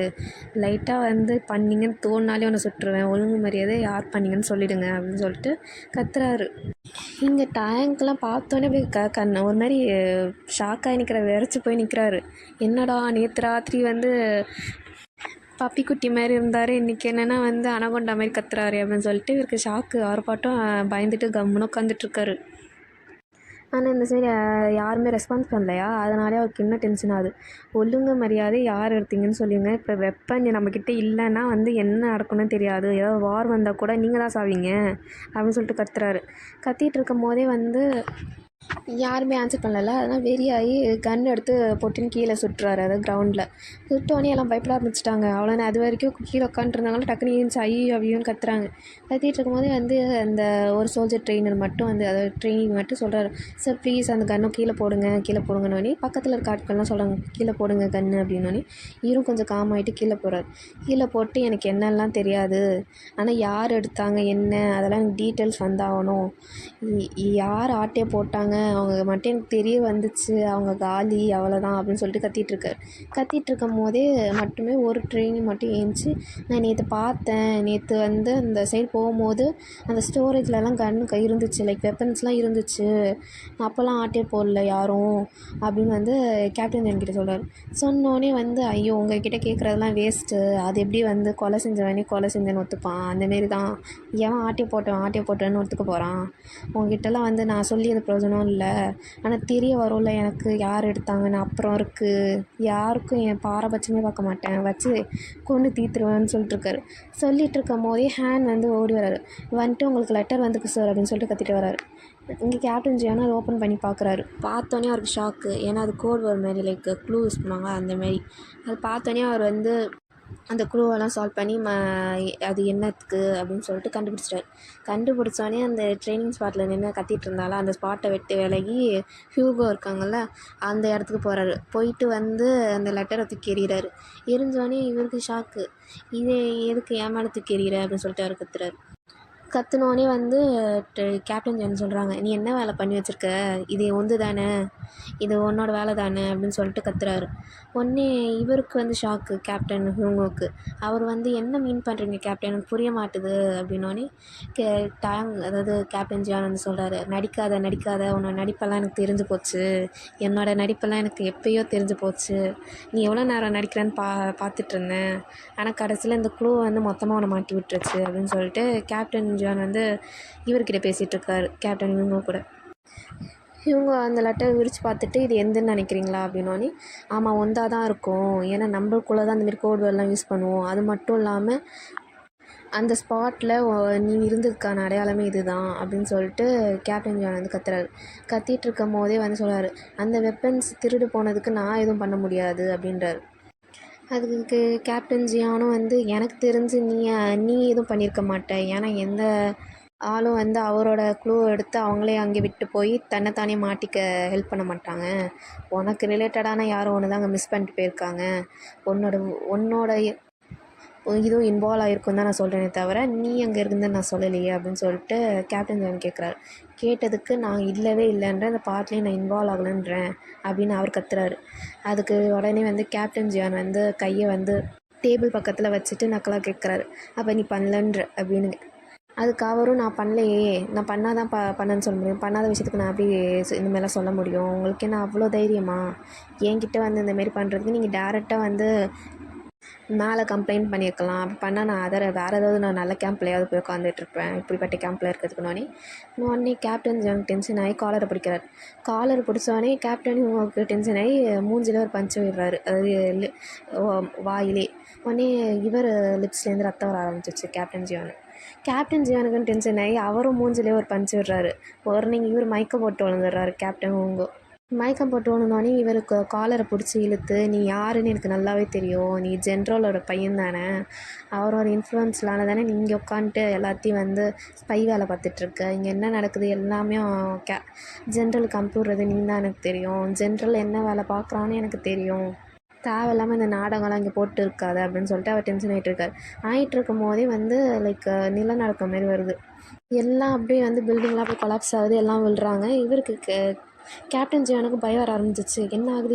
லைட்டாக வந்து பண்ணிங்கன்னு தோணுனாலே ஒன்று சுட்டுருவேன், ஒழுங்கு மரியாதை யார் பண்ணிங்கன்னு சொல்லிவிடுங்க அப்படின்னு சொல்லிட்டு கத்துறாரு. இங்கே டேங்க்லாம் பார்த்தோன்னே அப்படியே ஒரு மாதிரி ஷாக்காகி விரைச்சி போய் நிற்கிறாரு. என்னடா நேற்று ராத்திரி வந்து பப்பி குட்டி மாதிரி இருந்தார், இன்றைக்கி என்னென்னா வந்து அனகொண்டா மாதிரி கத்துறாரு அப்படின்னு சொல்லிட்டு இவருக்கு ஷாக்கு, ஆர்ப்பாட்டம், பயந்துட்டு கம்முன்னு உட்காந்துட்ருக்காரு. ஆனால் இந்த சைடு யாருமே ரெஸ்பான்ஸ் பண்ணலையா, அதனாலே அவருக்கு இன்னும் டென்ஷன் ஆகுது. ஒழுங்கு மரியாதை யார் எடுத்தீங்கன்னு சொல்லுங்க, இப்போ வெப்பன் நம்மக்கிட்ட இல்லைன்னா வந்து என்ன நடக்கணும்னு தெரியாது, ஏதாவது வார் வந்தால் கூட நீங்கள் தான் சாவீங்க அப்படின்னு சொல்லிட்டு கத்துறாரு. கத்திகிட்டு இருக்கும் போதே வந்து யாருமே ஆன்சர் பண்ணல, அதனால் வெறியாகி கன் எடுத்து பொட்டுன்னு கீழே சுட்டுறாரு. அதாவது கிரவுண்டில் சுட்டோன்னே எல்லாம் பயப்பட ஆரம்பிச்சிட்டாங்க. அவ்வளோதான், அது வரைக்கும் கீழே உட்காந்துருந்தாங்களும் டக்குனு ஏஞ்சி ஐயோ அவையோன்னு கத்துறாங்க. கத்திகிட்டு இருக்கும்போதே வந்து அந்த ஒரு சோல்ஜர் ட்ரெயினர் மட்டும் வந்து அதாவது ட்ரெயினிங் மட்டும் சொல்கிறாரு, சார் ப்ளீஸ் அந்த கன்னும் கீழே போடுங்க கீழே போடுங்கன்னொன்னே பக்கத்தில் இருக்க ஆட்கள்லாம் சொல்கிறாங்க கீழே போடுங்க கன்று அப்படின்னோடனே இவரும் கொஞ்சம் காமாயிட்டு கீழே போகிறார். கீழே போட்டு எனக்கு என்னெல்லாம் தெரியாது, ஆனால் யார் எடுத்தாங்க என்ன அதெல்லாம் எனக்கு டீட்டெயில்ஸ் வந்தாகணும், யார் ஆட்டையை போட்டாங்க அவங்க மட்டும் எனக்கு தெரிய வந்துச்சு, அவங்க காலி அவ்வளோதான் அப்படின்னு சொல்லிட்டு கத்திகிட்ருக்காரு. கத்திகிட்ருக்கும் போதே மட்டுமே ஒரு ட்ரெயினிங் மட்டும் ஏஞ்சி நான் நேற்று பார்த்தேன், நேற்று வந்து அந்த சைடு போகும்போது அந்த ஸ்டோரேஜ்லலாம் கன்று இருந்துச்சு, வெப்பன்ஸ்லாம் இருந்துச்சு, அப்போல்லாம் ஆட்டே போடல யாரும் அப்படின்னு வந்து கேப்டன் என்கிட்ட சொல்கிறார். சொன்னோடனே வந்து ஐயோ உங்ககிட்ட கேட்குறதெல்லாம் வேஸ்ட்டு, அது எப்படி வந்து கொலை செஞ்சவனே கொலை செஞ்சேன்னு ஒத்துப்பான், அந்தமாரி தான் ஏன் ஆட்டே போட்டேன்னு ஒத்துக்க போகிறான், உங்ககிட்டலாம் வந்து நான் சொல்லி அது பிரயோஜனம் இல்லை, ஆனால் தெரிய வரும்ல எனக்கு யார் எடுத்தாங்கன்னு, அப்புறம் இருக்குது யாருக்கும் என் பாரபட்சமே பார்க்க மாட்டேன், வச்சு கொண்டு தீத்துருவேன்னு சொல்லிட்டுருக்காரு. சொல்லிகிட்டு இருக்கும் போதே ஹேண்ட் வந்து ஓடி வராரு. வந்துட்டு உங்களுக்கு லெட்டர் வந்துருக்கு சார் அப்படின்னு சொல்லிட்டு கத்திட்டு வராரு. இங்கே கேப்டன் ஜியானா அதை ஓப்பன் பண்ணி பார்க்குறாரு. பார்த்தோன்னே அவருக்கு ஷாக்கு, ஏன்னா அது கோட் வேர்ட் மாதிரி க்ளூ யூஸ் பண்ணுவாங்க அந்தமாரி. அது பார்த்தோன்னே அவர் வந்து அந்த க்ளூவெல்லாம் சால்வ் பண்ணி அது என்னத்துக்கு அப்படின்னு சொல்லிட்டு கண்டுபிடிச்சோடனே அந்த ட்ரைனிங் ஸ்பாட்டில் நின்று கத்திகிட்டு இருந்தாலும் அந்த ஸ்பாட்டை விட்டு விலகி ஹியூகோ இருக்காங்கள்ல அந்த இடத்துக்கு போகிறாரு. போயிட்டு வந்து அந்த லெட்டரை தூக்கி எறிகிறாரு. எரிஞ்சோடனே இவருக்கு ஷாக்கு, இது எதுக்கு ஏமால தூக்கி எறிகிற அப்படின்னு சொல்லிட்டு அவர் கத்துறாரு. கத்துனோடனே வந்து கேப்டன் ஜான் சொல்கிறாங்க, நீ என்ன வேலை பண்ணி வச்சுருக்க, இது உந்து தானே, இது உன்னோட வேலை தானே அப்படின்னு சொல்லிட்டு கத்துறாரு. உடனே இவருக்கு வந்து ஷாக்கு கேப்டன் ஹியூங்கோக்கு. அவர் வந்து என்ன மீன் பண்ணுறீங்க கேப்டன், எனக்கு புரிய மாட்டுது அப்படின்னோடனே அதாவது கேப்டன் ஜான் வந்து சொல்கிறாரு, நடிக்காத உன்னோட நடிப்பெல்லாம் எனக்கு தெரிஞ்சு போச்சு, என்னோடய நடிப்பெல்லாம் எனக்கு எப்பயோ தெரிஞ்சு போச்சு, நீ எவ்வளோ நேரம் நடிக்கிறேன்னு பார்த்துட்டு இருந்தேன், ஆனால் கடைசியில் இந்த க்ளூ வந்து மொத்தமாக உன்னை மாட்டி விட்டுருச்சு அப்படின்னு சொல்லிட்டு கேப்டன் ஜான் வந்து இவர்கிட்ட பேசிகிட்டு இருக்காரு, கேப்டன் இவங்க கூட. இவங்க அந்த லெட்டர் விரித்து பார்த்துட்டு, இது எந்துன்னு நினைக்கிறீங்களா அப்படின்னோடனே, ஆமாம் ஒன்றா தான் இருக்கும், ஏன்னா நம்மளுக்குள்ளே தான் அந்தமாரி கோட் வேர்ட்லாம் யூஸ் பண்ணுவோம், அது மட்டும் இல்லாமல் அந்த ஸ்பாட்டில் நீ இருந்ததுக்கான அடையாளமே இது தான் அப்படின்னு சொல்லிட்டு கேப்டன் ஜான் வந்து கத்துறாரு. கத்திட்டு இருக்கும் போதே வந்து சொல்கிறாரு, அந்த வெப்பன்ஸ் திருடு போனதுக்கு நான் எதுவும் பண்ண முடியாது அப்படின்றாரு. அதுக்கு கேப்டன் ஜியானும் வந்து, எனக்கு தெரிஞ்சு நீ எதுவும் பண்ணியிருக்க மாட்ட, ஏன்னா எந்த ஆளும் வந்து அவரோட க்ளூவை எடுத்து அவங்களே அங்கே விட்டு போய் தன்னைத்தானே மாட்டிக்க ஹெல்ப் பண்ண மாட்டாங்க, உனக்கு ரிலேட்டடான யாரும் ஒன்று தான் அங்கே மிஸ் பண்ணிட்டு போயிருக்காங்க, உன்னோட இதுவும் இன்வால்வ் ஆகிருக்கும் தான் நான் சொல்கிறேனே தவிர நீ அங்கே இருந்தேன்னு நான் சொல்லலையே அப்படின்னு சொல்லிட்டு கேப்டன் ஜான் கேட்குறாரு. கேட்டதுக்கு நான் இல்லவே இல்லைன்ற, அந்த பாட்டிலையும் நான் இன்வால்வ் ஆகலைன்றேன் அப்படின்னு அவர் கத்துறாரு. அதுக்கு உடனே வந்து கேப்டன் ஜான் வந்து கையை வந்து டேபிள் பக்கத்தில் வச்சுட்டு நக்கலாக கேட்குறாரு, அப்போ நீ பண்ணலன்ற அப்படின்னு. அதுக்கு அவரும், நான் பண்ணலையே, நான் பண்ணாதான் பண்ணேன்னு சொல்ல முடியும், பண்ணாத விஷயத்துக்கு நான் அப்படி இந்தமாரிலாம் சொல்ல முடியும், உங்களுக்கு என்ன அவ்வளோ தைரியமா, என்கிட்ட வந்து இந்தமாரி பண்ணுறதுக்கு நீங்கள் டேரெக்டாக வந்து மேலே கம்ப்ளைண்ட் பண்ணியிருக்கலாம், அப்படி பண்ணால் நான் வேறு ஏதாவது நான் நல்ல கேம்ப்லையாவது போய் உட்காந்துட்ருப்பேன், இப்படிப்பட்ட கேம்பில் இருக்கிறதுக்குனோடனே உடனே கேப்டன் ஜான் டென்ஷன் ஆகி காலரை பிடிக்கிறார். காலரை பிடிச்சோடனே கேப்டன் இவங்களுக்கு டென்ஷன் ஆகி மூஞ்சில் ஒரு பஞ்சு விடுறாரு, அதாவது வாயிலே. உடனே இவர் லிப்ஸ்லேருந்து ரத்தம் வர ஆரம்பிச்சிச்சு கேப்டன் ஜியானுக்குன்னு டென்ஷன் ஆகி அவரும் மூஞ்சிலே ஒரு பஞ்சு விடுறாரு. உடனே இவர் மயக்கம் போட்டு விழுந்துடுறாரு கேப்டன் ஹூங்கோ. மயக்கம் போட்டு விழுந்தோடனே இவருக்கு காலரை பிடிச்சி இழுத்து, நீ யாருன்னு எனக்கு நல்லாவே தெரியும், நீ ஜென்ரலோட பையன் தானே, அவரோட இன்ஃப்ளூயன்ஸ்லான தானே நீ இங்கே உட்காந்துட்டு எல்லாத்தையும் வந்து ஸ்பை வேலை பார்த்துட்ருக்க, இங்கே என்ன நடக்குது எல்லாமே ஜென்ரலுக்கு அனுப்பிவிடுறது நீ தான் எனக்கு தெரியும், ஜென்ரல் என்ன வேலை பார்க்குறான்னு எனக்கு தெரியும், தேவையில்லாமல் இந்த நாடகம்லாம் இங்கே போட்டு இருக்காது அப்படின்னு சொல்லிட்டு அவர் டென்ஷன் ஆகிட்டு இருக்கும் போதே வந்து லைக் நிலநடுக்கம் மாரி வருது. எல்லாம் அப்படியே வந்து பில்டிங்லாம் அப்படியே கொலாப்ஸ் ஆகுது, எல்லாம் விழுறாங்க. இவருக்கு கேப்டன் ஜியானுக்கு பயம் வர ஆரம்பிச்சிச்சு, என்ன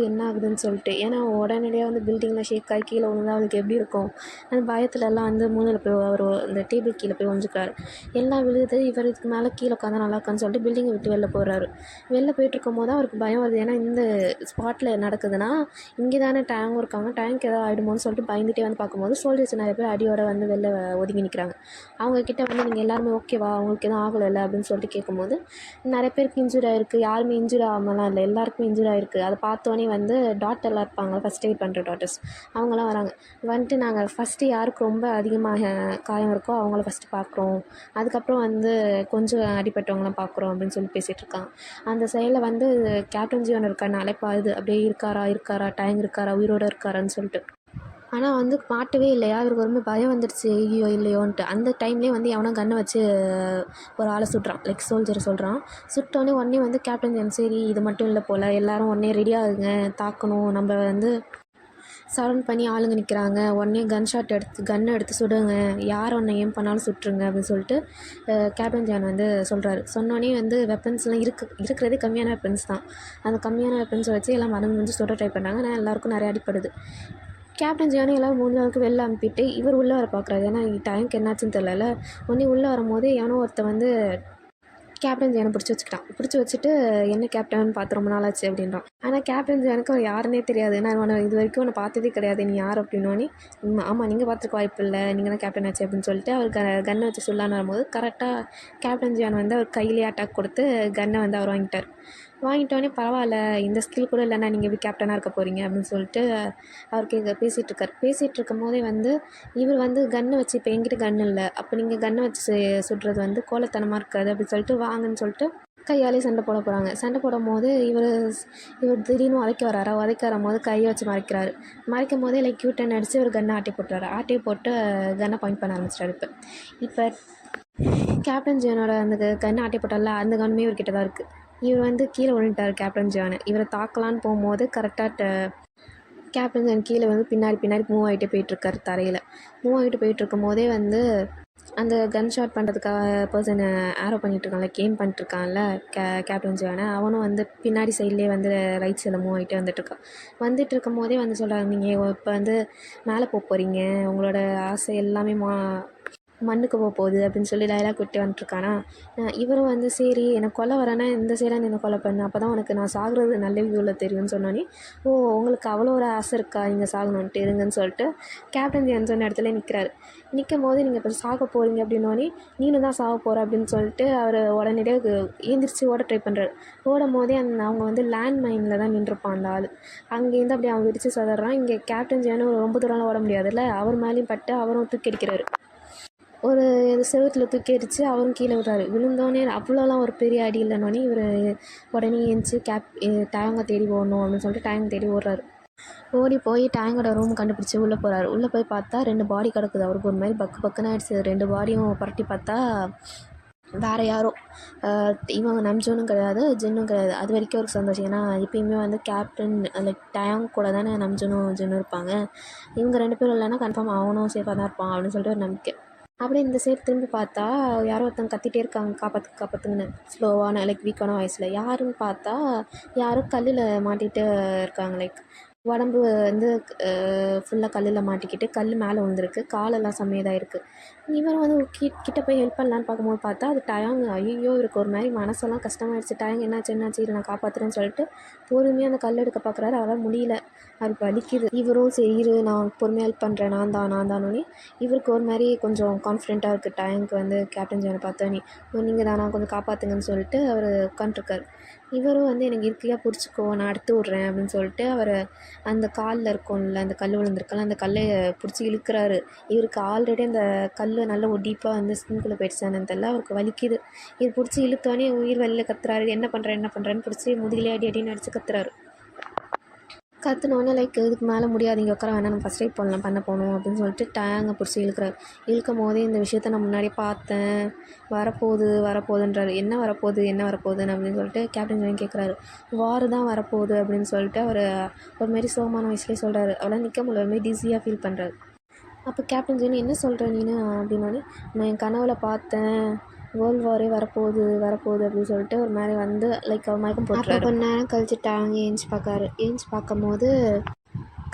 ஆகுதுன்னு சொல்லிட்டு. ஏன்னா உடனடியாக வந்து பில்டிங்கில் ஷேக் ஆகி கீழே விழுந்தா அவளுக்கு எப்படி இருக்கும், அந்த பயத்தில் எல்லாம் வந்து மூலையில் போய் அவர் இந்த டேபிள் கீழே போய் ஒழிஞ்சுக்கிறாரு. எல்லாம் விழுது, இவர் இதுக்கு மேலே கீழே உட்காந்தா நல்லா இருக்கான்னு சொல்லிட்டு பில்டிங்கை விட்டு வெளில போகிறாரு. வெளில போயிட்டுருக்கும் போது அவருக்கு பயம் வருது, ஏன்னா இந்த ஸ்பாட்டில் நடக்குதுன்னா இங்கே தானே டேங்கும் இருக்காங்க, டேங்க் ஏதாவது ஆகிடுமோன்னு சொல்லிட்டு பயந்துகிட்டே வந்து பார்க்கும்போது சோல்ஜர்ஸ் நிறைய பேர் அடியோட வந்து வெளில ஒதுங்கி நிற்கிறாங்க. அவங்கக்கிட்ட வந்து நீங்கள் எல்லாருமே ஓகேவா, அவங்களுக்கு எதுவும் ஆகலைல்ல அப்படின்னு சொல்லிட்டு கேட்கும்போது, நிறைய பேருக்கு இன்ஜூரி ஆகிருக்கு, யாருமே இன்ஜூரி ஆகாமலாம் இல்லை, எல்லாருக்குமே இன்ஜூரி ஆகிருக்கு. அதை பார்த்தோன்னே வந்து டாக்டர்லாம் இருப்பாங்க, ஃபஸ்ட் எய்ட் பண்ணுற டாக்டர்ஸ், அவங்களாம் வராங்க. வந்துட்டு நாங்கள் ஃபஸ்ட்டு யாருக்கு ரொம்ப அதிகமாக காயம் இருக்கோ அவங்கள ஃபஸ்ட்டு பார்க்குறோம், அதுக்கப்புறம் வந்து கொஞ்சம் அடிப்பட்டவங்களாம் பார்க்குறோம் அப்படின்னு சொல்லி பேசிகிட்ருக்காங்க. அந்த சைடில் வந்து கேப்டன் ஜியோன் இருக்கான்னு அழைப்பாது, அப்படியே இருக்காரா டேங்க் இருக்காரா, உயிரோடு இருக்காரான்னு சொல்லிட்டு. ஆனால் வந்து மாட்டவே இல்லையா, இவருக்கு ரொம்ப பயம் வந்துடுச்சு, ஐயோ இல்லையோன்ட்டு. அந்த டைம்லேயே வந்து எவனோ கன்னை வச்சு ஒரு ஆளை சுடுறான், லைக் சோல்ஜரை சொல்கிறான். உடனே வந்து கேப்டன் ஜான், சரி இது மட்டும் இல்லை போல், எல்லோரும் உடனே ரெடியாகுங்க, தாக்கணும், நம்ம வந்து சரவுண்ட் பண்ணி ஆளுங்க நிற்கிறாங்க, உடனே கன்னை எடுத்து சுடுங்க, யார் ஒன்றை ஏம் பண்ணாலும் சுட்டுருங்க அப்படின்னு சொல்லிட்டு கேப்டன் ஜான் வந்து சொல்கிறாரு. சொன்னோடனே வந்து வெப்பன்ஸ்லாம் இருக்கிறதே கம்மியான வெப்பன்ஸ் தான், அந்த கம்மியான வெப்பன்ஸை வச்சு எல்லாம் மறந்து சுட ட்ரை பண்ணாங்க. ஆனால் எல்லாருக்கும் நிறைய அடிப்படுது. கேப்டன் ஜியானு எல்லாம் 3 நாளுக்கு வெளில அனுப்பிட்டு இவர் உள்ளே வர பார்க்குறாரு, ஏன்னா டைமுக்கு என்னாச்சுன்னு தெரியல. உடனே உள்ளே வரும்போது எவனோ ஒருத்தன் வந்து கேப்டன் ஜியானை பிடிச்சி வச்சுட்டு என்ன கேப்டன் பார்த்து ரொம்ப நாளாச்சு அப்படின்றான். ஆனால் கேப்டன் ஜியானுக்கு அவர் யாருன்னே தெரியாது, நான் இது வரைக்கும் உன்னை பார்த்ததே கிடையாது, நீ யார் அப்படின்னோடனே, ஆமாம் நீங்கள் பார்த்துருக்க வாய்ப்பு இல்லை, நீங்கள் தான் கேப்டன் ஆச்சு அப்படின்னு சொல்லிட்டு அவர் கன்னை வச்சு சொல்லான்னு வரும்போது கரெக்டாக கேப்டன் ஜியான் வந்து அவர் கையிலே அட்டாக் கொடுத்து கன்னை வந்து அவர் வாங்கிட்டோடனே, பரவாயில்ல இந்த ஸ்கில் கூட இல்லைன்னா நீங்கள் எப்படி கேப்டனாக இருக்க போகிறீங்க அப்படின்னு சொல்லிட்டு அவர் பேசிகிட்டு இருக்கும் போதே வந்து இவர் வந்து கன்னை வச்சு, இப்போ என்கிட்ட கன் இல்லை, அப்போ நீங்கள் கன்னை வச்சு சுடுறது வந்து கோலத்தனமாக இருக்காது அப்படின்னு சொல்லிட்டு வாங்கன்னு சொல்லிட்டு கையாலே சண்டை போகிறாங்க. சண்டை போடும் போது இவர் திடீர்னு உதைக்க வரும்போது கையை வச்சு மறைக்கும் போதே லைக் கியூட்டன் அடித்து ஒரு கன்னை ஆட்டி போட்டு கன்னை பாயிண்ட் பண்ண ஆரம்பிச்சிட்டாரு. இப்போ கேப்டன் ஜியானோட அந்த கன்னை ஆட்டி போட்டால, அந்த கன்னுமே இவர்கிட்ட தான் இருக்குது. இவர் வந்து கீழே விழுந்துட்டார் கேப்டன் ஜியான். இவரை தாக்கலான்னு போகும்போது கரெக்டாக கேப்டன் ஜியான் கீழே வந்து பின்னாடி மூவ் ஆகிட்டே போயிட்டுருக்காரு தரையில். மூவ் ஆகிட்டு போயிட்டுருக்கும் போதே வந்து அந்த கன் ஷாட் பண்ணுறதுக்காக பர்சன் ஆரோ பண்ணிகிட்ருக்கான்ல, கேம் பண்ணிட்டுருக்கான்ல கேப்டன் ஜானை, அவனும் வந்து பின்னாடி சைட்லேயே வந்து ரைட் சைடில் மூவ் ஆகிட்டே வந்துட்டுருக்கான். வந்துட்டுருக்கும் போதே வந்து சொல்கிறாங்க, நீங்கள் இப்போ வந்து மேலே போகிறீங்க, உங்களோட ஆசை எல்லாமே மண்ணுக்கு போகுது அப்படின்னு சொல்லி டைலாக் விட்டு வந்துட்டுருக்கானா. இவரும் வந்து சரி எனக்கு கொல்ல வரேன்னா இந்த சைடாக நின்று கொலை பண்ணு, அப்போ தான் உனக்கு நான் சாகுறது நல்ல வியூவில் தெரியும்னு சொன்னோன்னே, ஓ உங்களுக்கு அவ்வளோ ஒரு ஆசை இருக்கா நீங்கள் சாகணுன்ட்டு இருங்கன்னு சொல்லிட்டு கேப்டன் ஜான் சொன்ன இடத்துல நிற்கிறாரு. நிற்கும் போது நீங்கள் இப்போ சாக போகிறீங்க அப்படின்னோடனே நீனும் தான் சாக போகிற அப்படின்னு சொல்லிட்டு அவர் உடனடியாக ஏந்திரிச்சு ஓட ட்ரை பண்ணுறாரு. ஓடும் போதே அவங்க வந்து லேண்ட் மைனில் தான் நின்றுப்பான் அந்த ஆள். அங்கேருந்து அப்படியே அவன் வெடிச்சு சதறான். இங்கே கேப்டன் ஜானும் ரொம்ப தூரம்லாம் ஓட முடியாதுல்ல, அவர் மேலேயும் பட்டு அவரும் தூக்கி அடிக்கிறாரு. ஒரு செவுத்தில் தூக்கி அடித்து அவரும் கீழே விடுறாரு. விழுந்தோடனே அவ்வளோலாம் ஒரு பெரிய அடி இல்லைன்னொடனே இவர் உடனே ஏந்திச்சு டேங்கை தேடி ஓடணும் அப்படின்னு சொல்லிட்டு டேங்க் தேடி ஓடுறாரு. ஓடி போய் டேங்கோட ரூம் கண்டுபிடிச்சி உள்ளே போகிறாரு. உள்ளே போய் பார்த்தா 2 பாடி கிடக்குது. அவருக்கு ஒரு மாதிரி பக்கு பக்குன்னு ஆகிடுச்சு. 2 பாடியும் புரட்டி பார்த்தா வேறு யாரோ. இவங்க நம்ஜூனும் கிடையாது, ஜின்னும் கிடையாது. அது வரைக்கும் ஒரு சந்தோஷம். ஏன்னா எப்பயுமே வந்து கேப்டன் லைக் டேங் கூட தானே நம்ஜூனும் ஜின்னும் இருப்பாங்க. இவங்க 2 பேரும் இல்லைன்னா கன்ஃபார்ம் அவனும் சேஃபாக தான் இருப்பான் அப்படின்னு சொல்லிட்டு ஒரு நம்பிக்கை. அப்படியே இந்த சைடு திரும்பி பார்த்தா யாரோ ஒருத்தவங்க கத்திகிட்டே இருக்காங்க, காப்பாற்று காப்பாற்றுங்கன்னு ஸ்லோவான லைக் வீக்கான வாய்ஸில். யாருன்னு பார்த்தா யாரும் கல்லில் மாட்டிகிட்டு இருக்காங்க. லைக் உடம்பு வந்து ஃபுல்லாக கல்லில் மாட்டிக்கிட்டு கல் மேலே விழுந்திருக்கு, காலெல்லாம் செம்மையாக இருக்குது. இவரும் வந்து கிட்ட போய் ஹெல்ப் பண்ணலான்னு பார்க்கும்போது பார்த்தா அது டயாங். ஐயோ இவருக்கு ஒரு மாதிரி மனசெல்லாம் கஷ்டமாயிடுச்சு. டயாங் என்னாச்சு இல்லை நான் காப்பாற்றுறேன்னு சொல்லிட்டு பொறுமையாக அந்த கல் எடுக்க பார்க்குறாரு. அவரால் முடியல, அவருக்கு வலிக்குது. இவரும் சரி இரு நான் பொறுமையாக ஹெல்ப் பண்ணுறேன், நான் தானோன்னே இவருக்கு ஒரு மாதிரி கொஞ்சம் கான்ஃபிடென்ட்டாக இருக்குது. டயாங்க்கு வந்து கேப்டன் ஜானை பார்த்தோன்னே நீங்கள் தானா கொஞ்சம் காப்பாற்றுங்கன்னு சொல்லிட்டு அவர் உட்காண்ட்ருக்கார். இவரும் வந்து எனக்கு இருக்கையாக பிடிச்சிக்கோ நான் அடுத்து விட்றேன் அப்படின்னு சொல்லிட்டு அவர் அந்த காலில் இருக்கும்ல அந்த கல் விழுந்திருக்கல அந்த கல்லை பிடிச்சி இழுக்கிறாரு. இவருக்கு ஆல்ரெடி அந்த கல் நல்ல டீப்பாக வந்து ஸ்கின்குள்ளே போயிடுச்சானு தெரியல, அவருக்கு வலிக்குது. இது பிடிச்சி இழுத்தோடனே உயிர் வெளியில் கத்துறாரு. என்ன பண்ணுறேன்னு பிடிச்சி முதுகிலே அடி அடிச்சு கத்துறாரு. கத்துனோடனே லைக் இதுக்கு மேலே முடியாது, இங்கே உட்கார வேணாம், நம்ம ஃபஸ்ட் எய்ட் பண்ண போகணும் அப்படின்னு சொல்லிட்டு டேங்கை பிடிச்சி இழுக்கிறாரு. இழுக்கும் போதே இந்த விஷயத்த நான் முன்னாடியே பார்த்தேன், வரப்போகுதுன்றாரு. என்ன வரப்போகுதுன்னு அப்படின்னு சொல்லிட்டு கேப்டன் ஜான் கேட்குறாரு. வார் தான் வரப்போகுது அப்படின்னு சொல்லிட்டு அவர் ஒரு மாதிரி சோகமான வயசுலேயே சொல்கிறாரு. அவளால் நிற்க முடியல, ஒரு மாதிரி டிஸியாக ஃபீல் பண்ணுறாரு. அப்போ கேப்டன் ஜான் என்ன சொல்கிற நீனு அப்படின்னோடனே நான் என் கனவுல பார்த்தேன் வேர்ல்டு வாரே வரப்போகுது அப்படின்னு சொல்லிட்டு ஒரு மாதிரி வந்து லைக் அவர் மயக்கம் போட்டுறாரு. கொஞ்ச நேரம் கழிச்சுட்டாங்க. ஏஞ்சி பார்க்கும்போது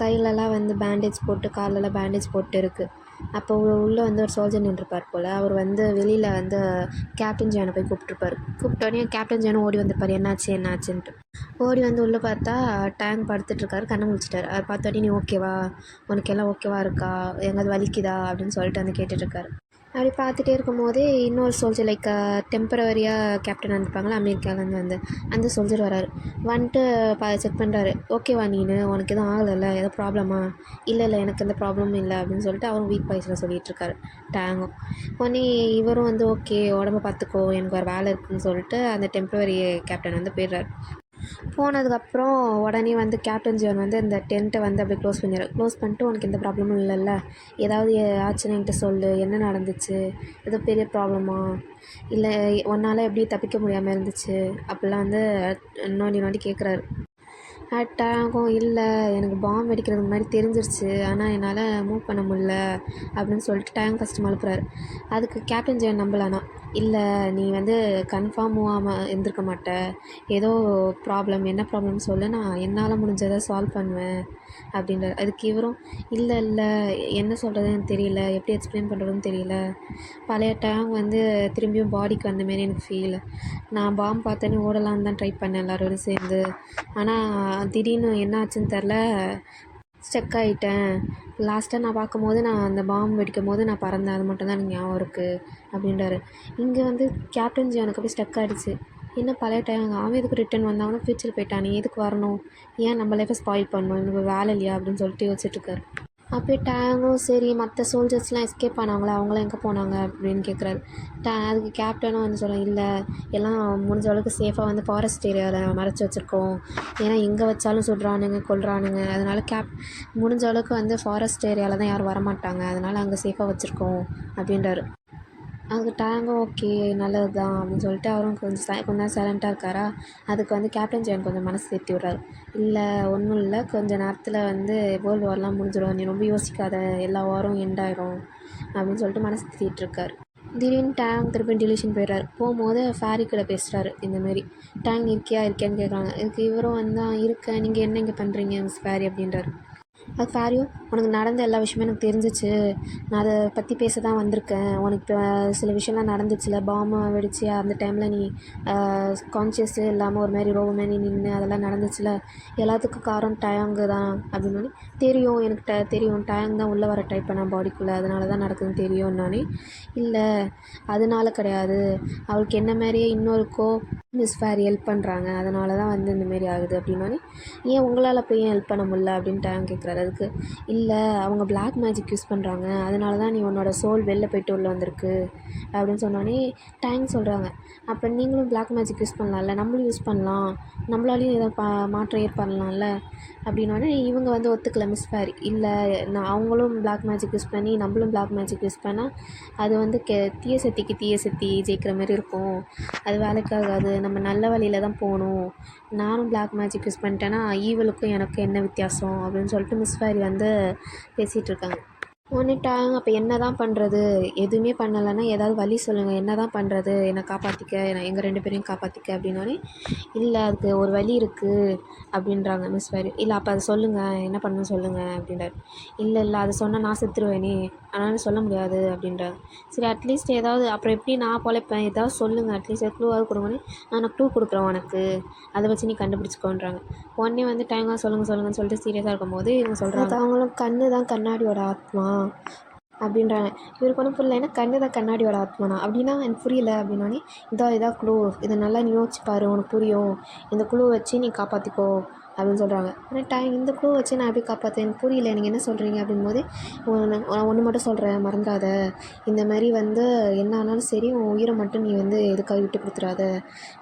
கையிலலாம் வந்து பேண்டேஜ் போட்டு காலெல்லாம் பேண்டேஜ் போட்டு இருக்குது. அப்போ உள்ளே வந்து ஒரு சோல்ஜர் நின்றுப்பார் போல். அவர் வந்து வெளியில் வந்து கேப்டன் ஜானை போய் கூப்பிட்டோடனே கேப்டன் ஜானும் ஓடி வந்திருப்பார் என்னாச்சுன்ட்டு. ஓடி வந்து உள்ளே பார்த்தா டேங்க் படுத்துட்ருக்காரு, கண்ணை முடிச்சிட்டாரு. அவர் பார்த்தோன்னே நீ ஓகேவா, உனக்கு எல்லாம் ஓகேவா இருக்கா, எங்காவது வலிக்குதா அப்படின்னு சொல்லிட்டு வந்து கேட்டுட்ருக்காரு. அப்படி பார்த்துட்டே இருக்கும் போதே இன்னொரு சோல்ஜர் லைக் டெம்பரவரியாக கேப்டன் வந்திருப்பாங்களா அமெரிக்காவிலேருந்து வந்து அந்த சோல்ஜர் வராரு. வந்துட்டு செக் பண்ணுறாரு. ஓகேவா உனக்கு எதுவும் ஆகலைல்ல, ஏதோ ப்ராப்ளமா? இல்லை எனக்கு எந்த ப்ராப்ளமும் இல்லை அப்படின்னு சொல்லிட்டு அவரும் வீக் வாய்ஸில் சொல்லிகிட்ருக்காரு டேங்கும். உடனே இவரும் வந்து ஓகே உடம்ப பார்த்துக்கோ எனக்கு வேறு வேலை இருக்குதுன்னு சொல்லிட்டு அந்த டெம்பரவரி கேப்டன் வந்து போயிடுறாரு. போனதுக்கப்புறம் உடனே வந்து கேப்டன் ஜான் வந்து அந்த டென்ட்டை வந்து அப்படியே க்ளோஸ் பண்ணிட்டு உனக்கு எந்த ப்ராப்ளமும் இல்லைல்ல, ஏதாவது ஆச்சுன்னா என்கிட்ட சொல்லு, என்ன நடந்துச்சு, ஏதோ பெரிய ப்ராப்ளமா, இல்லை உன்னால் எப்படி தப்பிக்க முடியாமல் இருந்துச்சு அப்படிலாம் வந்து நோண்டி கேட்குறாரு. டேங்கும் இல்லை எனக்கு பாம்பு வெடிக்கிறது மாதிரி தெரிஞ்சிருச்சு, ஆனால் என்னால் மூவ் பண்ண முடியல அப்படின்னு சொல்லிட்டு டேங்க் ஃபஸ்ட்டு மழுப்புறாரு. அதுக்கு கேப்டன் ஜான் நம்பலானா இல்லை நீ வந்து கன்ஃபார்ம் மூவ் ஆகாமல் இருந்திருக்க மாட்ட, ஏதோ ப்ராப்ளம், என்ன ப்ராப்ளம்னு சொல்லு, நான் என்னால் முடிஞ்சதை சால்வ் பண்ணுவேன் அப்படின்றார். அதுக்கு இவரும் இல்லை என்ன சொல்கிறதுன்னு தெரியல, எப்படி எக்ஸ்பிளைன் பண்ணுறதுன்னு தெரியல, பழைய டேங்க் வந்து திரும்பியும் பாடிக்கு வந்த மாரி எனக்கு ஃபீல், நான் பாம்பு பார்த்தோன்னே ஓடலான்னு தான் ட்ரை பண்ணேன் எல்லோரோட சேர்ந்து, ஆனால் திடீர்னு என்ன ஆச்சுன்னு தெரில ஸ்டக் ஆகிட்டேன், லாஸ்ட்டாக நான் பார்க்கும்போது நான் அந்த பாம்பு வெடிக்கும் போது நான் பறந்தேன், அது மட்டும் தான் எனக்கு ஞாபகம் இருக்குது அப்படின்றாரு. இங்கே வந்து கேப்டன் ஜானுக்கு போய் ஸ்டக் ஆகிடுச்சு. என்ன பழைய டைம் அவன் எதுக்கு ரிட்டன் வந்தாலும் ஃபியூச்சர் போயிட்டானே, எதுக்கு வரணும், ஏன் நம்ம லைஃப்பை ஸ்பாயில் பண்ணணும், எனக்கு வேலை இல்லையா அப்படின்னு சொல்லிட்டு யோசிச்சுட்ருக்காரு. அப்படியே டேங்கும் சரி மற்ற சோல்ஜர்ஸ்லாம் எஸ்கேப் ஆனாங்களா, அவங்களாம் எங்கே போனாங்க அப்படின்னு கேட்குறாரு. அதுக்கு கேப்டனும் வந்து சொல்கிறேன் இல்லை எல்லாம் முடிஞ்ச அளவுக்கு சேஃபாக வந்து ஃபாரஸ்ட் ஏரியாவில் மறைச்சி வச்சுருக்கோம், ஏன்னா எங்கே வச்சாலும் சுடுறானுங்க கொல்றானுங்க, அதனால் முடிஞ்ச அளவுக்கு வந்து ஃபாரஸ்ட் ஏரியாவில் தான் யாரும் வரமாட்டாங்க, அதனால் அங்கே சேஃபாக வச்சுருக்கோம் அப்படின்றாரு. அதுக்கு டேங்கும் ஓகே நல்லது தான் அப்படின்னு சொல்லிட்டு அவரும் கொஞ்ச நேரம் சைலண்ட்டாக இருக்காரா. அதுக்கு வந்து கேப்டன் ஜான் கொஞ்சம் மனசு தேற்றி விட்றாரு. இல்லை ஒன்றும் இல்லை, கொஞ்சம் நேரத்தில் வந்து வேர்ல்டு வார்லாம் முடிஞ்சிடும், நீ ரொம்ப யோசிக்காத, எல்லா வாரும் எண்ட் ஆயிரும் அப்படின்னு சொல்லிட்டு மனசு தேற்றிட்டுருக்காரு. திடீர்னு டேங் திருப்பி டிலிஷன் போயிடுறாரு. போகும்போது ஃபேரி கிட்ட பேசுகிறாரு. இந்தமாரி டேங் இருக்கியான்னு கேட்குறாங்க. இதுக்கு இவரும் வந்து இருக்கேன், நீங்கள் என்ன இங்கே பண்ணுறீங்க மிஸ் ஃபேரி அப்படின்றாரு. அது ஃபேரியும் உனக்கு நடந்த எல்லா விஷயமும் எனக்கு தெரிஞ்சிச்சு, நான் அதை பற்றி பேச தான் வந்திருக்கேன். உனக்கு இப்போ சில விஷயம்லாம் நடந்துச்சுல, பாம்பு வெடிச்சு அந்த டைமில் நீ கான்ஷியஸே இல்லாமல் ஒரு மாதிரி ரோபோ மாதிரி நின்று அதெல்லாம் நடந்துச்சுல, எல்லாத்துக்கும் காரணம் டேங்கு தான் அப்படின்னு. தெரியும் எனக்கு தெரியும், டேங் தான் உள்ளே வர ட்ரை பண்ணேன் பாடிக்குள்ளே, அதனால தான் நடக்குதுன்னு தெரியும்னானே. இல்லை அதனால கிடையாது, அவளுக்கு என்ன மாதிரியே இன்னொருக்கோ மிஸ் ஃபேரி ஹெல்ப் பண்ணுறாங்க, அதனால தான் வந்து இந்தமாரி ஆகுது அப்படின்னோடனே. ஏன் உங்களால் போய் ஹெல்ப் பண்ண முடியல அப்படின்னு டேங் கேட்குறாரு. அதுக்கு இல்லை அவங்க பிளாக் மேஜிக் யூஸ் பண்ணுறாங்க, அதனால தான் நீ உன்னோட சோல் வெளில போய்ட்டு உள்ளே வந்திருக்கு அப்படின்னு சொன்னோடனே டேங் சொல்கிறாங்க, அப்போ நீங்களும் பிளாக் மேஜிக் யூஸ் பண்ணலாம்ல, நம்மளும் யூஸ் பண்ணலாம், நம்மளாலையும் ஏதாவது மாற்றம் ஏற்படலாம்ல அப்படின்னோடனே இவங்க வந்து ஒத்துக்கல மிஸ் ஃபேரி. இல்லை நான் அவங்களும் பிளாக் மேஜிக் யூஸ் பண்ணி நம்மளும் பிளாக் மேஜிக் யூஸ் பண்ணால் அது வந்து தீய சக்தி ஜெயிக்கிற மாதிரி இருக்கும், அது வேலைக்காகாது, நம்ம நல்ல வழியில் தான் போகணும், நானும் பிளாக் மேஜிக் யூஸ் பண்ணிட்டேன்னா ஈவலுக்கும் எனக்கும் என்ன வித்தியாசம் அப்படின்னு சொல்லிட்டு மிஸ் ஃபேரி வந்து பேசிகிட்ருக்காங்க. ஒன்றுட்டாங்க. அப்போ என்ன தான் பண்ணுறது, எதுவுமே பண்ணலைன்னா ஏதாவது வழி சொல்லுங்கள், என்ன தான் பண்ணுறது என்னை காப்பாற்றிக்க, எங்கள் 2 பேரையும் காப்பாற்றிக்க அப்படின்னோடனே. இல்லை அதுக்கு ஒரு வழி இருக்குது அப்படின்றாங்க மிஸ் ஃபேரி. இல்லை அப்போ அதை சொல்லுங்கள், என்ன பண்ணணும் சொல்லுங்கள் அப்படின்றாரு. இல்லை அதை சொன்னால் நான் செத்துருவேனே, அதனால் சொல்ல முடியாது அப்படின்றாங்க. சரி அட்லீஸ்ட் ஏதாவது அப்புறம் எப்படி நான் பொழைப்பேன், ஏதாவது சொல்லுங்கள், அட்லீஸ்ட் க்ளூவாவது கொடுங்கன்னு. நான் க்ளூ கொடுக்குறேன் உனக்கு, அதை வச்சு நீ கண்டுபிடிச்சிக்கோன்றாங்க. உடனே வந்து டைமாக சொல்லுங்கன்னு சொல்லிட்டு சீரியஸாக இருக்கும்போது இவங்க சொல்கிறாங்க, அவங்களும் கண்ணு தான் கண்ணாடியோட ஆத்மா அப்படின்றாங்க. இவருக்கு ஒன்றும் புரியல, ஏன்னா கண்ணு தான் கண்ணாடியோட ஆத்மானா அப்படின்னா எனக்கு புரியல அப்படின்னோடனே. இதான் க்ளூ, இதை நல்லா நீ யோசிச்சு பாரு உனக்கு புரியும், இந்த க்ளூ வச்சு நீ காப்பாற்றிக்கோ அப்படின்னு சொல்கிறாங்க. ஆனால் இந்த க்ளூ வச்சு நான் எப்படி காப்பாற்றேன், எனக்கு புரியல, நீங்கள் என்ன சொல்கிறீங்க அப்படின்போது, ஒன்று மட்டும் சொல்கிறேன் மறந்துடாத, இந்த மாதிரி வந்து என்ன ஆனாலும் சரி உன் உயிரை மட்டும் நீ வந்து எதுக்காக விட்டு கொடுத்துடாத,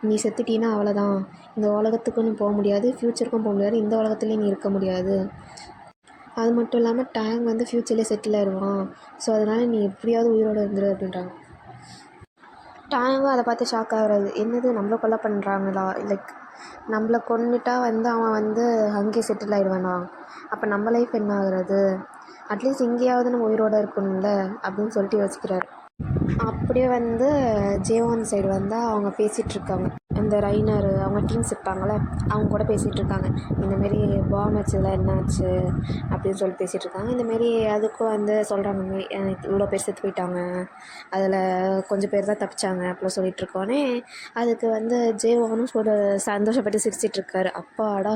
நீ செத்துட்டீன்னா அவ்வளோதான், இந்த உலகத்துக்கும் நீ போக முடியாது, ஃப்யூச்சருக்கும் போக முடியாது, இந்த உலகத்துலேயும் நீ இருக்க முடியாது, அது மட்டும் இல்லாமல் டேங் வந்து ஃப்யூச்சர்லேயே செட்டில் ஆயிடுவான், ஸோ அதனால் நீ எப்படியாவது உயிரோடு இருந்துரு அப்படின்றாங்க. டேங்கும் அதை பார்த்து ஷாக் ஆகுறது, என்னது நம்மளை கொலை பண்ணுறாங்களா, லைக் நம்மளை கொன்னுட்டா வந்து அவன் வந்து அங்கேயே செட்டில் ஆகிடுவானா, அப்போ நம்ம லைஃப் என்ன ஆகுறது, அட்லீஸ்ட் இங்கேயாவது நம்ம உயிரோடு இருக்கணும்ல அப்படின்னு சொல்லிட்டு யோசிக்கிறார். அப்படியே வந்து ஜேவான் சைடு வந்தால் அவங்க பேசிகிட்ருக்காங்க, அந்த ரைனர் அவங்க டீம்ஸ் இருப்பாங்களே அவங்க கூட பேசிகிட்ருக்காங்க. இந்தமாரி பாம் வச்சதில் என்ன ஆச்சு அப்படின்னு சொல்லி பேசிகிட்ருக்காங்க. இந்தமாரி அதுக்கும் வந்து சொல்கிறாங்க, இந்தமாரி இவ்வளோ பேர் செத்து போயிட்டாங்க, அதில் கொஞ்சம் பேர் தான் தப்பிச்சாங்க அப்படிலாம் சொல்லிகிட்ருக்கோன்னே. அதுக்கு வந்து ஜேவானும் சந்தோஷப்பட்டு சிரிச்சிட்ருக்காரு. அப்பாடா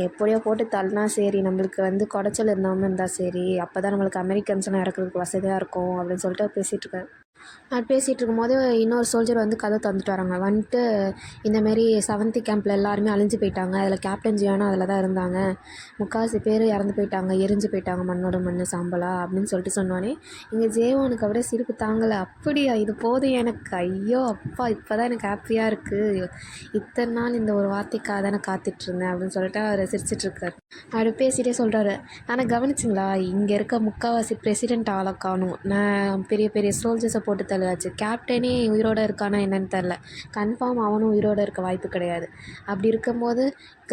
எப்படியோ போட்டு தள்ளினா சரி, நம்மளுக்கு வந்து குடைச்சல் இருந்தாமல் இருந்தால் சரி, அப்போ தான் நம்மளுக்கு அமெரிக்கன்ஸ்லாம் இறக்குறதுக்கு வசதியாக இருக்கும் அப்படின்னு சொல்லிட்டு பேசிகிட்ருக்காரு. அது பேசிகிட்டு இருக்கும்போது இன்னொரு சோல்ஜர் வந்து கதை தந்துட்டு வராங்க. வந்துட்டு இந்தமாரி 7th கேம்பில் எல்லாருமே அழிஞ்சு போயிட்டாங்க, அதில் கேப்டன் ஜியானும் அதில் தான் இருந்தாங்க, முக்கால்வாசி பேர் இறந்து போயிட்டாங்க, எரிஞ்சு போயிட்டாங்க மண்ணோட மண் சாம்பலா அப்படின்னு சொல்லிட்டு சொன்னோன்னே இங்கே ஜேவானுக்கு அப்படியே சிரிப்பு தாங்கலை. அப்படியா, இது போதும் எனக்கு, ஐயோ அப்பா இப்போ தான் எனக்கு ஹாப்பியாக இருக்குது, இத்தனை நாள் இந்த ஒரு வார்த்தைக்காக தானே காத்துட்ருந்தேன் அப்படின்னு சொல்லிட்டு அவர் சிரிச்சிட்ருக்கார். அப்படி பேசிகிட்டே சொல்கிறாரு, ஆனால் கவனிச்சிங்களா இங்கே இருக்க முக்கால்வாசி பிரசிடெண்ட் ஆளை காணும், நான் பெரிய பெரிய சோல்ஜர்ஸை போட்டு தள்ளாச்சு, கேப்டனே உயிரோடு இருக்கானா என்னன்னு தெரில, கன்ஃபார்ம் அவனும் உயிரோடு இருக்க வாய்ப்பு கிடையாது. அப்படி இருக்கும்போது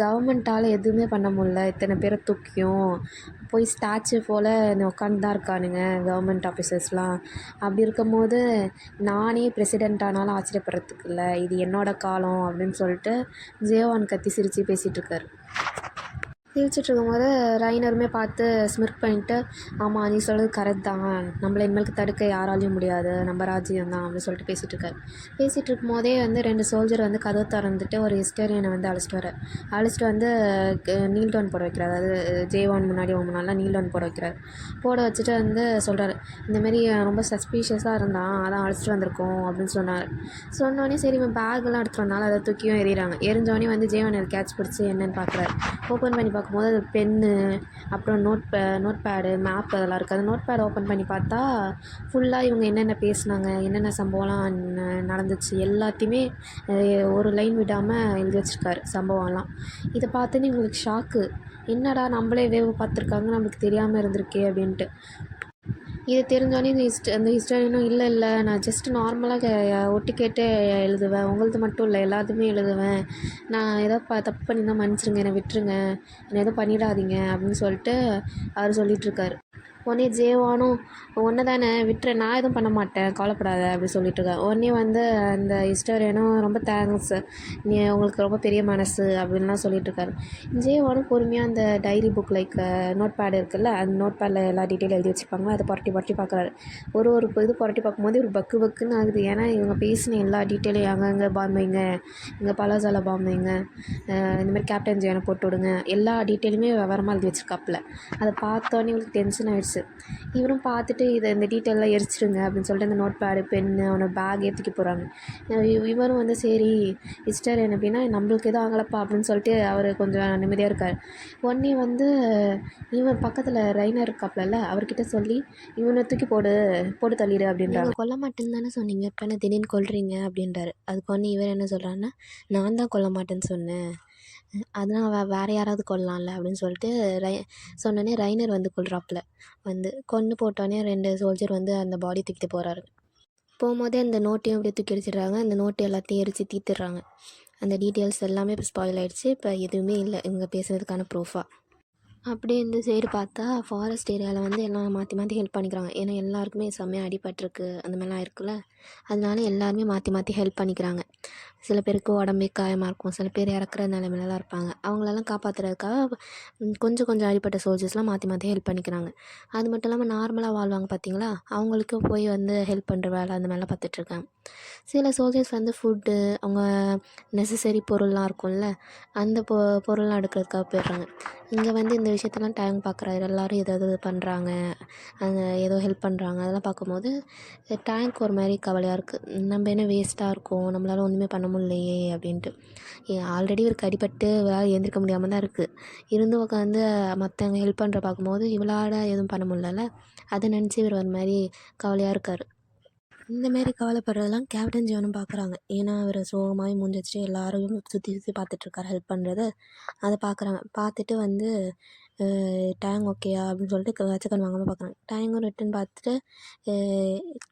கவர்மெண்ட்டால் எதுவுமே பண்ண முடியல, இத்தனை பேரை தூக்கியும் போய் ஸ்டாச்சு போல் உட்காந்து தான் இருக்கானுங்க கவர்மெண்ட் ஆஃபீஸர்ஸ்லாம். அப்படி இருக்கும்போது நானே பிரசிடெண்ட் ஆனாலும் ஆச்சரியப்படுறதுக்கு இல்லை, இது என்னோடய காலம் அப்படின்னு சொல்லிட்டு ஜேவான் கத்தி சிரித்து பேசிகிட்ருக்காரு. சிரிச்சிட்ருக்கும்போது ரைனருமே பார்த்து ஸ்மிர்க் பண்ணிட்டு, ஆமாம் நீ சொல்கிறது கரெக்ட் தான், நம்மளை இனிமேலுக்கு தடுக்க யாராலையும் முடியாது, நம்ம ராஜ்யம் தான் அப்படின்னு சொல்லிட்டு பேசிகிட்ருக்காரு. பேசிகிட்டு இருக்கும்போதே வந்து 2 சோல்ஜர் வந்து கதவை திறந்துட்டு ஒரு ஹிஸ்டோரியனை வந்து அழைச்சிட்டு வந்து நீல் டவுன் போட வைக்கிறார். அதாவது ஜேவான் முன்னாடி முன்னாடிலாம் நீல் டவுன் போட வைக்கிறார். போட வச்சுட்டு வந்து சொல்கிறார், இந்தமாரி ரொம்ப சஸ்பீஷியஸாக இருந்தான், அதான் அழைச்சிட்டு வந்திருக்கோம் அப்படின்னு சொன்னார். சொன்னோடனே சரி இவன் பேக்கெலாம் எடுத்துகிட்டு வந்தாலும் அதை தூக்கியும் எறிகிறாங்க. எரிஞ்சோடனே வந்து ஜேவான் அதை கேட்ச் பிடிச்சி என்னென்னு பார்க்குறாரு. ஓப்பன் பண்ணி பார்க்கும்போது அது பென்னு, அப்புறம் நோட் பேடு, மேப் அதெல்லாம் இருக்குது. அந்த நோட் பேட் ஓப்பன் பண்ணி பார்த்தா ஃபுல்லாக இவங்க என்னென்ன பேசுனாங்க, என்னென்ன சம்பவம்லாம் நடந்துச்சு எல்லாத்தையுமே ஒரு லைன் விடாமல் எழுதி வச்சுருக்காரு சம்பவம்லாம். இதை பார்த்துன்னு இவங்களுக்கு ஷாக்கு, என்னடா நம்மளே வேவு பார்த்துருக்காங்க நம்மளுக்கு தெரியாமல் இருந்திருக்கே அப்படின்ட்டு. இது தெரிஞ்சோடனே அந்த ஹிஸ்டரியனும் இல்லை நான் ஜஸ்ட்டு நார்மலாக ஒட்டு கேட்டு எழுதுவேன், உங்களது மட்டும் இல்லை எல்லாத்துமே எழுதுவேன், நான் ஏதோ தப்பு பண்ணியிருந்தா மன்னிச்சிருங்க, என்னை விட்டுருங்க, என்னை எதுவும் பண்ணிடாதீங்க அப்படின்னு சொல்லிட்டு அவர் சொல்லிகிட்ருக்காரு. உடனே ஜேவானும் ஒன்று தானே விட்டுற, நான் எதுவும் பண்ண மாட்டேன் கவலைப்படாத அப்படி சொல்லிட்டு இருக்கேன். உடனே வந்து அந்த ஹிஸ்டோரியனும் ரொம்ப தேங்க்ஸ், நீ உங்களுக்கு ரொம்ப பெரிய மனசு அப்படின்லாம் சொல்லிட்டு இருக்காரு. ஜேவானும் பொறுமையாக அந்த diary book like notepad இருக்குல்ல, அந்த நோட் பேடில் எல்லா டீட்டெயில் எழுதி வச்சுப்பாங்க, அதை புரட்டி புரட்டி பார்க்குறாரு. ஒரு ஒரு இது புரட்டி பார்க்கும்போது ஒரு பக்கு பக்குன்னு ஆகுது. ஏன்னா இவங்க பேசின எல்லா டீட்டெயிலையும் அங்கங்கே பாம்பைங்க, இங்கே பலாசால பாம்பைங்க, இந்தமாதிரி கேப்டன் ஜேனை போட்டு விடுங்க, எல்லா டீட்டெயிலுமே விவரமாக எழுதி வச்சுருக்காப்புல. அதை பார்த்தோன்னே இவங்களுக்கு டென்ஷன் ஆகிடுச்சு. இவரும் பார்த்துட்டு இந்த டீட்டெயிலெலாம் எரிச்சிடுங்க அப்படின்னு சொல்லிட்டு அந்த நோட் பேடு பென்னு அவனை பேக் ஏற்றிக்க போகிறாங்க. இவரும் வந்து சரி ஹிஸ்டரியன் அப்படின்னா நம்மளுக்கு எதுவும் ஆகலப்பா அப்படின்னு சொல்லிட்டு அவர் கொஞ்சம் நிம்மதியாக இருக்கார். உடனே வந்து இவன் பக்கத்தில் ரைனர் இருக்காப்புல, அவர்கிட்ட சொல்லி இவனை தூக்கி போட்டு தள்ளிடு அப்படின்றாங்க. கொல்ல மாட்டேன்னு தானே சொன்னீங்க, இப்போ என்ன திடீர்னு கொல்றீங்க அப்படின்றாரு. அதுக்கு ஒன்று இவர் என்ன சொல்கிறாருன்னா, நான் தான் கொல்ல மாட்டேன்னு சொன்னேன், அதனால் வேறு யாராவது கொல்லலாம்ல அப்படின்னு சொல்லிட்டு சொன்னோன்னே ரைனர் வந்து கொல்றாப்புல. வந்து கொன்று போட்டோன்னே 2 சோல்ஜர் வந்து அந்த பாடி தூக்கிட்டு போகிறாரு. போகும்போதே அந்த நோட்டையும் அப்படியே தூக்கி எரிச்சிடுறாங்க. அந்த நோட்டு எல்லாத்தையும் எரித்து தீர்த்துடுறாங்க. அந்த டீட்டெயில்ஸ் எல்லாமே இப்போ ஸ்பாயில் ஆகிடுச்சு. இப்போ எதுவுமே இல்லை இவங்க பேசுகிறதுக்கான ப்ரூஃபாக. அப்படியே இந்த சைடு பார்த்தா ஃபாரஸ்ட் ஏரியாவில் வந்து எல்லாம் மாற்றி மாற்றி ஹெல்ப் பண்ணிக்கிறாங்க. ஏன்னா எல்லாருக்குமே செம்மையாக அடிபட்டிருக்கு அந்த மாதிரிலாம் இருக்குல்ல, அதனால எல்லாருமே மாற்றி மாற்றி ஹெல்ப் பண்ணிக்கிறாங்க. சில பேருக்கு உடம்பே காயமாக இருக்கும், சில பேர் இறக்குற நிலைமையிலலாம் இருப்பாங்க. அவங்களெல்லாம் காப்பாற்றுறதுக்காக கொஞ்சம் கொஞ்சம் அடிப்பட்ட சோல்ஜர்ஸ்லாம் மாற்றி மாற்றி ஹெல்ப் பண்ணிக்கிறாங்க. அது மட்டும் இல்லாமல் நார்மலாக வாழ்வாங்க பார்த்தீங்களா, அவங்களுக்கும் போய் வந்து ஹெல்ப் பண்ணுற வேலை அந்த மாதிரிலாம் பார்த்துட்ருக்காங்க. சில சோல்ஜர்ஸ் வந்து ஃபுட்டு, அவங்க நெசசரி பொருள்லாம் இருக்கும்ல, அந்த பொருள்லாம் எடுக்கிறதுக்காக போயிடுறாங்க. இங்கே வந்து இந்த விஷயத்தெல்லாம் டேங்க் பார்க்குறாரு. எல்லோரும் ஏதாவது பண்ணுறாங்க, அந்த ஏதோ ஹெல்ப் பண்ணுறாங்க, அதெல்லாம் பார்க்கும்போது டேங்க் ஒரு மாதிரி கவலையாக இருக்குது. நம்ம என்ன வேஸ்ட்டாக இருக்கோம், நம்மளால் ஒன்றுமே பண்ண முடியலையே அப்படின்ட்டு. ஆல்ரெடி இவருக்கு அடிபட்டு இவரால் எழுந்திரிக்க முடியாமல் தான் இருக்குது. இருந்தும் உட்காந்து மற்றவங்க ஹெல்ப் பண்ணுற பார்க்கும்போது இவளால் எதுவும் பண்ண முடியல, அதை நினச்சி இவர் ஒரு மாதிரி கவலையாக இருக்கார். இந்தமாரி கவலைப்படுறதெல்லாம் கேப்டன் ஜானும் பார்க்குறாங்க. ஏன்னா அவர் சோகமாகவே மூஞ்சி வச்சுட்டு எல்லாரையும் சுற்றி சுற்றி பார்த்துட்ருக்காரு ஹெல்ப் பண்ணுறது. அதை பார்க்குறாங்க. பார்த்துட்டு வந்து டேங் ஓகேயா அப்படின்னு சொல்லிட்டு வச்சக்கன் வாங்காமல் பார்க்குறாங்க. டேங்கும் ரிட்டன் பார்த்துட்டு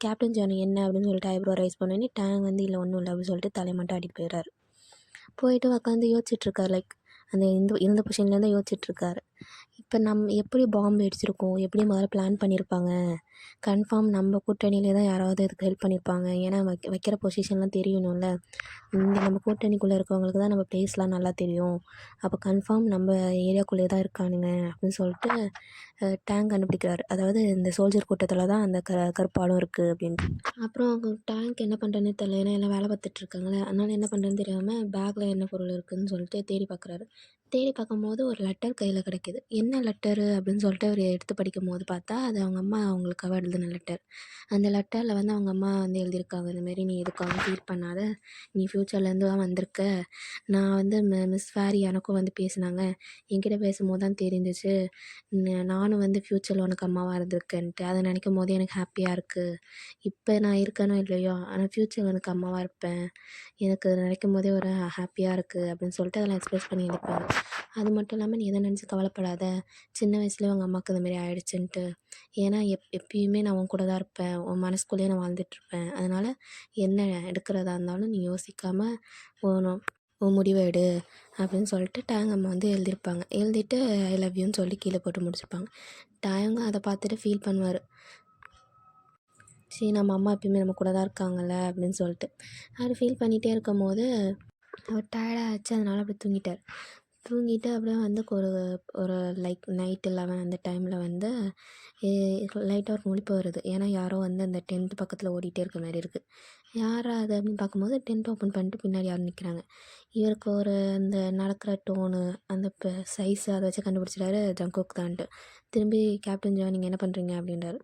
கேப்டன் ஜானு என்ன அப்படின்னு சொல்லிட்டு ஐப்ரோ ரைஸ் பண்ணோன்னே டேங் வந்து இல்லை ஒன்றும் இல்லை அப்படின்னு சொல்லிட்டு தலையை மட்டும் ஆடிட்டு போயிடுறாரு. போயிட்டு உட்காந்து யோசிச்சுட்ருக்காரு. லைக் அந்த இருந்த பொசிஷன்லேருந்து யோசிச்சுட்ருக்காரு. இப்போ எப்படி பாம்பு வெடிச்சிருக்கோம், எப்படி முதல்ல பிளான் பண்ணியிருப்பாங்க, கன்ஃபார்ம் நம்ம கூட்டணியிலே தான் யாராவது இதுக்கு ஹெல்ப் பண்ணியிருப்பாங்க. ஏன்னா வைக்கிற பொசிஷன்லாம் தெரியணும்ல, இங்கே நம்ம கூட்டணிக்குள்ளே இருக்கவங்களுக்கு தான் நம்ம பிளேஸ்லாம் நல்லா தெரியும். அப்போ கன்ஃபார்ம் நம்ம ஏரியாக்குள்ளே தான் இருக்கானுங்க அப்படின்னு சொல்லிட்டு டேங்க் கண்டுபிடிக்கிறாரு. அதாவது இந்த சோல்ஜர் கூட்டத்தில் தான் அந்த கருப்பாடும் இருக்குது அப்படின்ட்டு. அப்புறம் டேங்க் என்ன பண்ணுறேன்னு தெரியல, ஏன்னா எல்லாம் வேலை பார்த்துட்ருக்காங்களே, அதனால் என்ன பண்ணுறேன்னு தெரியாமல் பேக்கில் என்ன பொருள் இருக்குதுன்னு சொல்லிட்டு தேடி பார்க்குறாரு. தேடி பார்க்கும்போது ஒரு லெட்டர் கையில் கிடைக்கிது. என்ன லெட்டரு அப்படின்னு சொல்லிட்டு அவர் எடுத்து படிக்கும்போது பார்த்தா அது அவங்க அம்மா அவங்களுக்காக எழுதின லெட்டர். அந்த லெட்டரில் வந்து அவங்க அம்மா வந்து எழுதியிருக்காங்க, இந்தமாரி நீ எதுக்காகவும் ஃபீல் பண்ணாத, நீ ஃப்யூச்சர்லேருந்து தான் வந்திருக்க, நான் வந்து மிஸ் ஃபேரி எனக்கும் வந்து பேசினாங்க, என்கிட்ட பேசும்போது தான் தெரிஞ்சிச்சு நானும் வந்து ஃப்யூச்சரில் உனக்கு அம்மாவாக இருந்திருக்கேன்ட்டு. அதை நினைக்கும் போது எனக்கு ஹாப்பியாக இருக்குது. இப்போ நான் இருக்கேனோ இல்லையோ, ஆனால் ஃப்யூச்சர் உனக்கு அம்மாவாக இருப்பேன், எனக்கு அதை நினைக்கும் போதே ஒரு ஹாப்பியாக இருக்குது அப்படின்னு சொல்லிட்டு அதெல்லாம் எக்ஸ்ப்ரெஸ் பண்ணி எழுதியிருப்பாங்க. அது மட்டும் இல்லாமல் நீ எதை நினச்சி கவலைப்படாத, சின்ன வயசுலேயே உங்கள் அம்மாவுக்கு இந்தமாரி ஆயிடுச்சுன்ட்டு. ஏன்னா எப்பயுமே நான் உன் கூட தான் இருப்பேன், உன் மனசுக்குள்ளேயே நான் வாழ்ந்துட்டுருப்பேன். அதனால் என்ன எடுக்கிறதா இருந்தாலும் நீ யோசிக்காமல் உன் முடிவை எடு அப்படின்னு சொல்லிட்டு டேங் அம்மா வந்து எழுதியிருப்பாங்க. எழுதிட்டு ஐ லவ் யூன்னு சொல்லி கீழே போட்டு முடிச்சிருப்பாங்க. டேங்கு அதை பார்த்துட்டு ஃபீல் பண்ணுவார். சரி நம்ம அம்மா எப்பயுமே நம்ம கூட தான் இருக்காங்கல்ல அப்படின்னு சொல்லிட்டு அவர் ஃபீல் பண்ணிகிட்டே இருக்கும்போது அவர் டயர்டாகிடுச்சு, அதனால் அப்படியே தூங்கிட்டார். தூங்கிட்டு அப்படியே வந்து ஒரு ஒரு லைக் நைட் 11 அந்த டைமில் வந்து லைட்டாக ஒரு முழிப்பு வருது. ஏன்னா யாரோ வந்து அந்த டென்ட் பக்கத்தில் ஓடிட்டே இருக்க மாதிரி இருக்குது. யாரா அது அப்படின்னு பார்க்கும்போது டென்ட் ஓப்பன் பண்ணிட்டு பின்னாடி யாரும் நிற்கிறாங்க. இவருக்கு ஒரு அந்த நடக்கிற டோனு, அந்த சைஸு அதை வச்சு கண்டுபிடிச்சிட்டாரு ஜங்குக் தான்ட்டு. திரும்பி கேப்டன் ஜான் நீங்கள் என்ன பண்ணுறீங்க அப்படின்றாரு.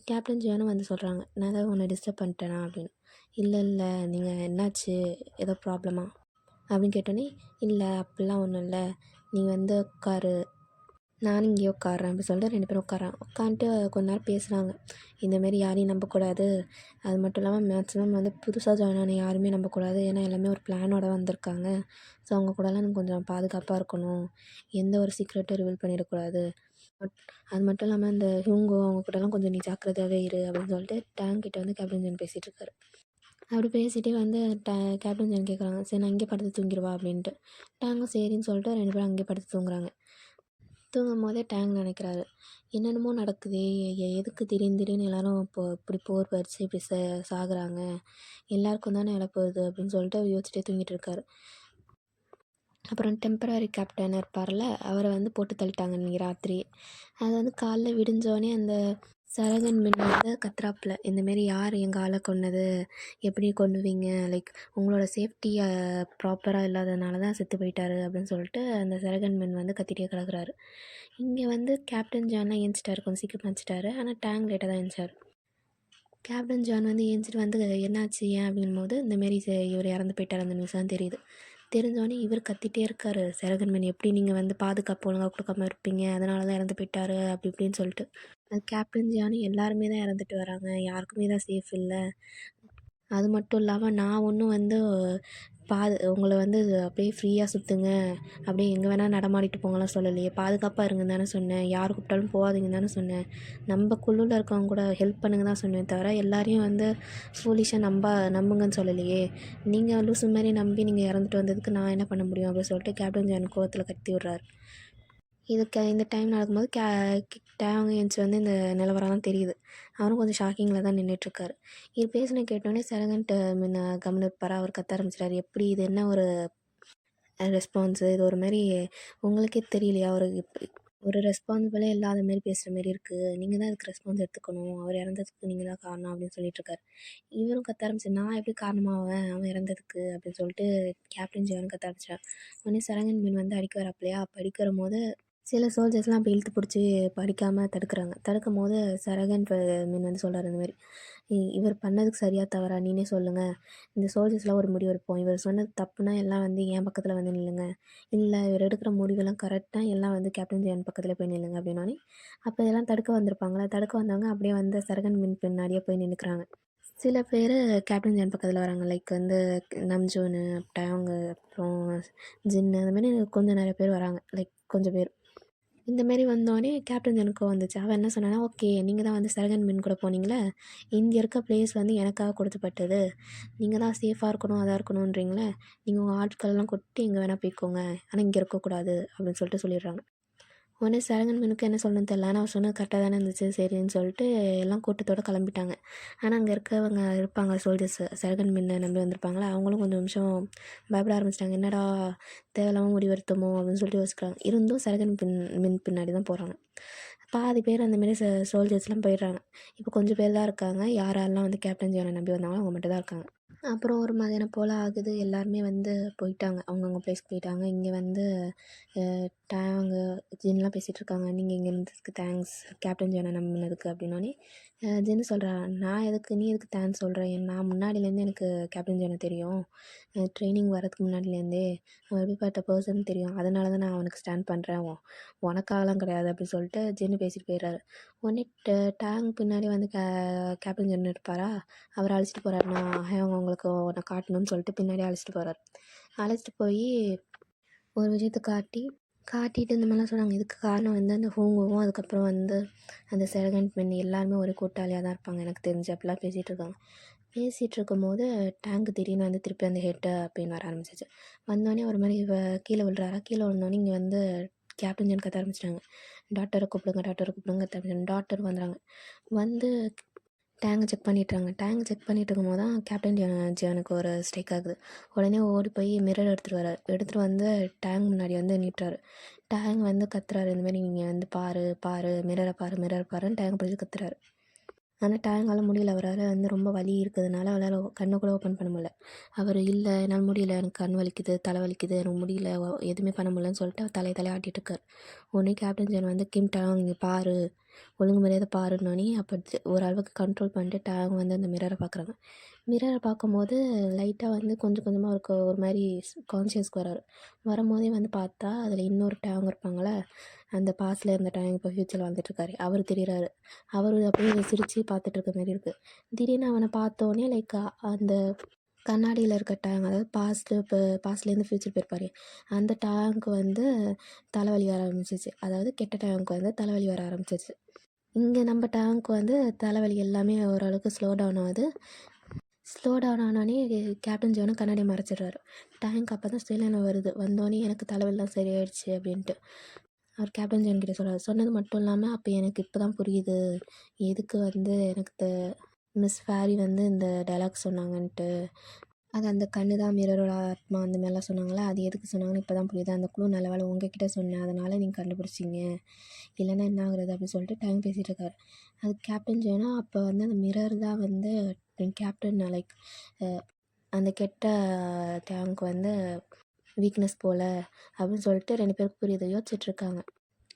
கேப்டன் ஜானும் வந்து சொல்கிறாங்க, நான் ஏதாவது உன்னை டிஸ்டர்ப் பண்ணிட்டேனா அப்படின்னு. இல்லை நீங்கள் என்னாச்சு, ஏதோ ப்ராப்ளமா அப்படின்னு கேட்டோன்னே, இல்லை அப்படிலாம் ஒன்றும் இல்லை, நீ வந்து உட்காரு, நானும் இங்கேயே உட்காறேன் அப்படி சொல்லிட்டு 2 பேரும் உட்காந்துட்டு கொஞ்ச நேரம் பேசுகிறாங்க. இந்தமாரி யாரையும் நம்பக்கூடாது, அது மட்டும் இல்லாமல் மேக்ஸிமம் வந்து புதுசாக ஜாயின் ஆன யாருமே நம்பக்கூடாது, ஏன்னா எல்லாமே ஒரு பிளானோட வந்திருக்காங்க. ஸோ அவங்க கூடலாம் நம்ம கொஞ்சம் பாதுகாப்பாக இருக்கணும், எந்த ஒரு சீக்ரெட்டும் ரிவீல் பண்ணிடக்கூடாது, அது மட்டும் இல்லாமல் இந்த ஹியூங்கோ அவங்க கூடலாம் கொஞ்சம் நீ ஜாக்கிரதையாகவே இரு அப்படின்னு சொல்லிட்டு டேங்க் கிட்ட வந்து கேப்டன் ஜான் பேசிகிட்டு இருக்காரு. அப்படி பேசிகிட்டே வந்து கேப்டன் ஜான் கேட்குறாங்க, சரி நான் இங்கே படுத்து தூங்கிடுவா அப்படின்ட்டு. டேங்கும் சரின்னு சொல்லிட்டு 2 பேரும் அங்கேயே படுத்து தூங்குறாங்க. தூங்கும் போதே டேங் நினைக்கிறாரு, என்னென்னமோ நடக்குதே, எதுக்கு திடீர்னு திடீர்னு எல்லாரும் இப்போ இப்படி போர் வரிச்சு இப்படி சாகுறாங்க, எல்லாருக்கும் தானே இழப்பு வருது அப்படின்னு சொல்லிட்டு அவர் யோசிச்சுட்டே தூங்கிட்டு இருக்காரு. அப்புறம் டெம்பரரி கேப்டன் இருப்பார்ல, அவரை வந்து போட்டு தள்ளிட்டாங்க அன்றைக்கி ராத்திரி. அது வந்து காலைல விடிஞ்சோடனே அந்த சரகன் மின் வந்து கத்துறாப்புல, இந்தமாரி யார் எங்கள் ஆளை கொன்னது, எப்படி கொன்னுவீங்க, லைக் உங்களோட சேஃப்டி ப்ராப்பராக இல்லாததுனால தான் செத்து போயிட்டாரு அப்படின்னு சொல்லிட்டு அந்த சரகன் மின் வந்து கத்திட்டே கிடக்குறாரு. இங்கே வந்து கேப்டன் ஜான்லாம் ஏஞ்சிட்டாரு, கொஞ்சம் சீக்கிரம் ஏஞ்சிட்டாரு. ஆனால் டேங் லேட்டாக தான் ஏஞ்சார். கேப்டன் ஜான் வந்து ஏஞ்சிட்டு வந்து என்னாச்சு ஏன் அப்படிங்கும்போது இந்தமாரி இவர் இறந்து போயிட்டார் அந்த நியூஸ் தான் தெரியுது. தெரிஞ்சோடனே இவர் கத்திட்டே இருக்காரு, சரகன்மேன் எப்படி நீங்கள் வந்து பாதுகாப்பு ஒழுங்காக கொடுக்காம இருப்பீங்க, அதனால தான் இறந்து போயிட்டாரு அப்படி இப்படின்னு சொல்லிட்டு. அது கேப்டன் ஜானு எல்லாருமே தான் இறந்துட்டு வராங்க, யாருக்குமே தான் சேஃப் இல்லை. அது மட்டும் இல்லாமல் நான் ஒன்றும் வந்து உங்களை வந்து அப்படியே ஃப்ரீயாக சுற்றுங்க, அப்படியே எங்கே வேணால் நடமாடிட்டு போங்கலாம் சொல்லலையே, பாதுகாப்பாக இருங்கன்னு தானே சொன்னேன், யார் கூப்பிட்டாலும் போகாதீங்கன்னு தானே சொன்னேன், நம்ம குழுவில் இருக்கவங்க கூட ஹெல்ப் பண்ணுங்க தான் சொன்னேன் தவிர எல்லாரையும் வந்து ஃபூலிஷாக நம்புங்கன்னு சொல்லலையே. நீங்கள் லூசு மாதிரி நம்பி நீங்கள் இறந்துட்டு வந்ததுக்கு நான் என்ன பண்ண முடியும் அப்படின்னு சொல்லிட்டு கேப்டன் ஜான் கோவத்தில் கத்தி விட்றாரு. இந்த டைம் நடக்கும்போது டேங் ஏஞ்சி வந்து இந்த நிலவரம்லாம் தெரியுது. அவரும் கொஞ்சம் ஷாக்கிங்கில் தான் நின்றுட்டுருக்காரு. இது பேசின கேட்டோடனே சரகன்ட்டு முன்ன கம்முனு இருப்பாரா, அவர் கத்த ஆரம்பிச்சிட்டாரு, எப்படி இது என்ன ஒரு ரெஸ்பான்ஸு, இது ஒரு மாதிரி உங்களுக்கே தெரியலையா, ஒரு ஒரு ரெஸ்பான்சிபிளே இல்லாத மாரி பேசுகிற மாரி இருக்குது, நீங்கள் தான் இதுக்கு ரெஸ்பான்ஸ் எடுத்துக்கணும், அவர் இறந்ததுக்கு நீங்கள் தான் காரணம் அப்படின்னு சொல்லிட்டுருக்காரு. இவரும் கத்த ஆரம்பிச்சு, நான் எப்படி காரணமாவேன் அவன் இறந்ததுக்கு அப்படின்னு சொல்லிட்டு கேப்டன் ஜியான்னு கத்த ஆரம்பிச்சிட்டார். உடனே சரங்கன் மீன் வந்து அடிக்க வரப்பலையா, அப்போ அடிக்கிற போது சில சோல்ஜர்ஸ்லாம் அப்போ இழுத்து பிடிச்சி படிக்காமல் தடுக்கிறாங்க. தடுக்கும் போது சரகன் மீன் வந்து சொல்கிறார், இந்த மாதிரி இவர் பண்ணதுக்கு சரியாக தவறா நீனே சொல்லுங்கள், இந்த சோல்ஜர்ஸ்லாம் ஒரு முடிவு எடுப்போம், இவர் சொன்னது தப்புனா எல்லாம் வந்து என் பக்கத்தில் வந்து நில்லுங்க, இல்லை இவர் எடுக்கிற முடிவெல்லாம் கரெக்டாக எல்லாம் வந்து கேப்டன் ஜியான் பக்கத்தில் போய் நில்லுங்க அப்படின்னோடனே அப்போ இதெல்லாம் தடுக்க வந்திருப்பாங்களா, தடுக்க வந்தவங்க அப்படியே வந்து சரகன் மின் பின்னாடியே போய் நின்றுக்கிறாங்க. சில பேர் கேப்டன் ஜான் பக்கத்தில் வராங்க, லைக் வந்து நம்ஜோனு டேங்கு அப்புறம் ஜின்னு அந்த மாதிரி கொஞ்சம் நிறைய பேர் வராங்க, லைக் கொஞ்சம் பேர். இந்தமாரி வந்தோடனே கேப்டன் ஜானுக்கு வந்துச்சு. அவன் என்ன சொன்னான்னா, ஓகே நீங்கள் தான் வந்து சரகன் மின் கூட போனீங்களே, இங்கே இருக்க பிளேஸ் வந்து எனக்காக கொடுத்துப்பட்டது, நீங்கள் தான் சேஃபாக இருக்கணும் அதாக இருக்கணுன்றீங்களே, நீங்கள் உங்கள் ஆட்களெல்லாம் கொட்டி எங்கே வேணால் போய்க்கோங்க, ஆனால் இங்கே இருக்கக்கூடாது அப்படின்னு சொல்லிட்டு சொல்லிடுறாங்க. உடனே சரகன் மீனுக்கு என்ன சொல்லணும்னு தெரியல, ஆனால் அவர் சொன்னது கரெக்டாக தானே இருந்துச்சு, சரின்னு சொல்லிட்டு எல்லாம் கூட்டத்தோடு கிளம்பிட்டாங்க. ஆனால் அங்கே இருக்கவங்க இருப்பாங்க சோல்ஜர்ஸ், சரகன் மீனை நம்பி வந்திருப்பாங்களே, அவங்களும் கொஞ்சம் நிமிஷம் பயப்பட ஆரம்பிச்சிட்டாங்க, என்னடா தேவையில்லாமல் முடிவெடுத்தோமோ அப்படின்னு சொல்லிட்டு யோசிக்கிறாங்க. இருந்தும் சரகன் மின் பின்னாடி தான் போகிறாங்க. பாதி பேர் அந்தமாரி சோல்ஜர்ஸ்லாம் போயிடுறாங்க. இப்போ கொஞ்சம் பேர் தான் இருக்காங்க, யாரெல்லாம் வந்து கேப்டன் ஜியானை நம்பி வந்தாங்களோ அவங்க மட்டும் தான் இருக்காங்க. அப்புறம் ஒரு மதியானம் போல் ஆகுது, எல்லாருமே வந்து போயிட்டாங்க, அவங்கவுங்க ப்ளேஸ்க்கு போயிட்டாங்க. இங்கே வந்து டேங்கு ஜின்லாம் பேசிகிட்டு இருக்காங்க, நீங்கள் இங்கே இருந்ததுக்கு தேங்க்ஸ் கேப்டன் ஜானை நம்பினதுக்கு அப்படின்னோடனே ஜின்னு சொல்கிறா, நான் எதுக்கு நீ எதுக்கு தேங்க்ஸ் சொல்கிறேன், நான் முன்னாடிலேருந்தே எனக்கு கேப்டன் ஜானை தெரியும், ட்ரைனிங் வரதுக்கு முன்னாடிலேருந்தே அவன் எப்படிப்பட்ட பர்சன் தெரியும், அதனால தான் நான் அவனுக்கு ஸ்டாண்ட் பண்ணுறேன், உனக்காகலாம் கிடையாது அப்படின்னு சொல்லிட்டு ஜின்னு பேசிட்டு போயிடுறாரு. உடனே டேங்க் பின்னாடி வந்து கேப்டன் ஜான் இருப்பாரா, அவர் அழைச்சிட்டு போகிறாரு, நான் உங்களுக்கு உன்னை காட்டணும்னு சொல்லிட்டு பின்னாடி அழைச்சிட்டு போகிறார். அழைச்சிட்டு போய் ஒரு விஷயத்தை காட்டிட்டு இந்த மாதிரிலாம் சொன்னாங்க. இதுக்கு காரணம் வந்து அந்த ஹோங்கோவும் அதுக்கப்புறம் வந்து அந்த செரகன்ட் மென் எல்லாருமே ஒரு கூட்டாளியாக தான் இருப்பாங்க எனக்கு தெரிஞ்சு, அப்படிலாம் பேசிகிட்டு இருக்காங்க. பேசிகிட்டு இருக்கும்போது டேங்க் திடீர்னு வந்து திருப்பி அந்த ஹெட்டு அப்படின்னு வர ஆரம்பிச்சிச்சு. வந்தோடனே ஒரு மாதிரி கீழே விழுறாரா, கீழே விழுந்தோடனே இங்கே வந்து கேப்டன் ஜான் கத்த ஆரம்பிச்சிட்டாங்க, டாக்டரை கூப்பிடுங்க டாக்டரை கூப்பிடுங்க கத்த ஆரம்பிச்சாங்க. டாக்டர் வந்துடுறாங்க, வந்து டேங்கை செக் பண்ணிகிட்டு இருக்கும்போது தான் கேப்டன் ஜியானுக்கு ஒரு ஸ்ட்ரைக் ஆகுது. உடனே ஓடி போய் மிரர் எடுத்துகிட்டு வந்து டேங்க் முன்னாடி வந்து நிற்றாரு. டேங் வந்து கத்துறாரு, இந்தமாரி நீங்கள் வந்து பாரு மிரரை பாருன்னு டேங்கை பிடிச்சி கத்துறாரு. ஆனால் டேங்கால் முடியல, அவரால் வந்து ரொம்ப வலி இருக்கிறதுனால அவரால் கண்ணை கூட ஓப்பன் பண்ண முடியல. அவர் இல்லை என்னால் முடியல, எனக்கு கண் வலிக்குது, தலை வலிக்குது, எனக்கு முடியல, எதுவுமே பண்ண முடியலன்னு சொல்லிட்டு அவர் தலையை ஆட்டிகிட்டு இருக்கார். உடனே கேப்டன் ஜான் வந்து கிம் டேங் இங்கே பாரு, ஒழுங்கு மரியாதை பாருன்னோடனே அப்போ ஓரளவுக்கு கண்ட்ரோல் பண்ணிட்டு டேங் வந்து அந்த மிரரை பார்க்குறாங்க. மிரரை பார்க்கும்போது லைட்டாக வந்து கொஞ்சம் கொஞ்சமாக ஒரு மாதிரி கான்ஷியஸ்க்கு வரும்போதே வந்து பார்த்தா அதில் இன்னொரு டேங் இருப்பாங்களே, அந்த பாஸ்டில் இருந்த டேங் இப்போ ஃப்யூச்சரில் வந்துட்டுருக்காரு, அவர் தெரிகிறாரு. அவர் அப்படியே சிரித்து பார்த்துட்டு இருக்க மாதிரி இருக்குது. திடீர்னு அவனை பார்த்தோன்னே லைக் அந்த கண்ணாடியில் இருக்க டேங்க், அதாவது பாஸ்ட்லேருந்து ஃப்யூச்சர் போயிருப்பார், அந்த டேங்க் வந்து தலைவலி வர ஆரம்பிச்சிச்சு, அதாவது கெட்ட டேங்க் வந்து தலைவலி வர ஆரம்பிச்சிச்சு. இங்கே நம்ம டேங்க் வந்து தலைவலி எல்லாமே ஓரளவுக்கு ஸ்லோ டவுன் ஆனோடனே கேப்டன் ஜானும் கண்ணாடியை மறைச்சிடுறாரு. டேங்க் அப்போ தான் ஸ்டேலான வருது, வந்தோடனே எனக்கு தலைவலிலாம் சரியாயிடுச்சு அப்படின்ட்டு. அவர் கேப்டன் ஜான் கிட்ட சொல்கிறார். சொன்னது மட்டும் இல்லாமல் அப்போ எனக்கு இப்போ தான் புரியுது எதுக்கு வந்து எனக்கு மிஸ் ஃபேரி வந்து இந்த டைலாக் சொன்னாங்கன்ட்டு. அது அந்த கண்ணு தான் மிரரோட ஆத்மா அந்த மாதிரிலாம் சொன்னாங்களே, அது எதுக்கு சொன்னாங்கன்னு இப்போ தான் புரியுது. அந்த க்ளூ நல்ல வேளை உங்ககிட்ட சொன்னேன், அதனால் நீங்கள் கண்டுபிடிச்சிங்க, இல்லைன்னா என்ன ஆகுறது அப்படின்னு சொல்லிட்டு டைம் பேசிகிட்டு இருக்காரு. அது கேப்டன் ஜானா அப்போ வந்து அந்த மிரர் தான் வந்து கேப்டன் லைக் அந்த கெட்ட டேங்க் வந்து வீக்னஸ் போல் அப்படின்னு சொல்லிட்டு 2 பேருக்கு புரியுது. யோசிச்சுட்ருக்காங்க.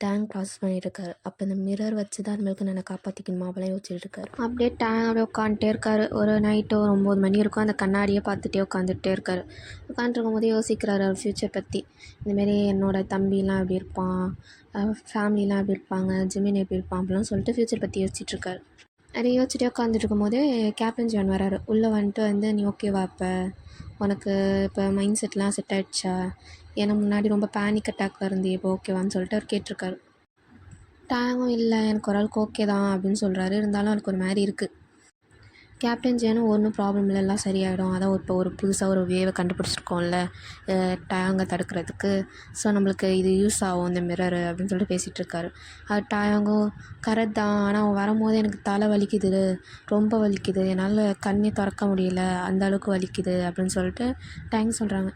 டேங்க் ப்ராசஸ் பண்ணிகிட்ருக்காரு. அப்போ இந்த மிரர் வச்சு தான் இனிமேலுக்கு நான் காப்பாற்றிக்கணுமா அப்படிலாம் யோசிச்சுட்ருக்காரு. அப்படியே டேங்க் அப்படியே உட்காந்துட்டே இருக்காரு. ஒரு நைட்டு ஒரு 9 மணி இருக்கும். அந்த கண்ணாடியை பார்த்துட்டே உட்காந்துட்டே இருக்காரு. உட்காந்துருக்கும் போதே யோசிக்கிறாரு அவர் ஃப்யூச்சர் பற்றி. இந்தமாரி என்னோடய தம்பிலாம் எப்படி இருப்பான், ஃபேமிலிலாம் எப்படி இருப்பாங்க, ஜிமின் எப்படி இருப்பான் அப்படிலாம் சொல்லிட்டு ஃப்யூச்சர் பற்றி யோசிச்சுட்ருக்காரு. அதை யோசிச்சுட்டே உட்காந்துட்டு இருக்கும்போதே கேப்டன் ஜான் வராரு. உள்ளே வந்துட்டு வந்து நீ ஓகேவா இப்போ உனக்கு இப்போ மைண்ட் செட்லாம் செட் ஆகிடுச்சா, ஏன்னா முன்னாடி ரொம்ப பேனிக் அட்டாக்ல இருந்து இப்போ ஓகேவான்னு சொல்லிட்டு அவர் கேட்டிருக்காரு. டேங்கும் இல்லை எனக்கு ஓரளவுக்கு ஓகே தான் அப்படின்னு சொல்கிறாரு. இருந்தாலும் அவருக்கு ஒரு மாதிரி இருக்குது. கேப்டன் ஜானும் ஒன்றும் ப்ராப்ளம் இல்லை, எல்லாம் சரியாயிடும், அதான் இப்போ ஒரு புதுசாக ஒரு வேவை கண்டுபிடிச்சிருக்கோம்ல டயாங்கை தடுக்கிறதுக்கு, ஸோ நம்மளுக்கு இது யூஸ் ஆகும் இந்த மிரரு அப்படின்னு சொல்லிட்டு பேசிகிட்டு இருக்காரு. அது டயாங்கும் கரெக்ட் தான், ஆனால் அவன் வரும்போது எனக்கு தலை வலிக்குது, ரொம்ப வலிக்குது, என்னால் கண்ணே திறக்க முடியல, அந்த அளவுக்கு வலிக்குது அப்படின்னு சொல்லிட்டு டயாங் சொல்கிறாங்க.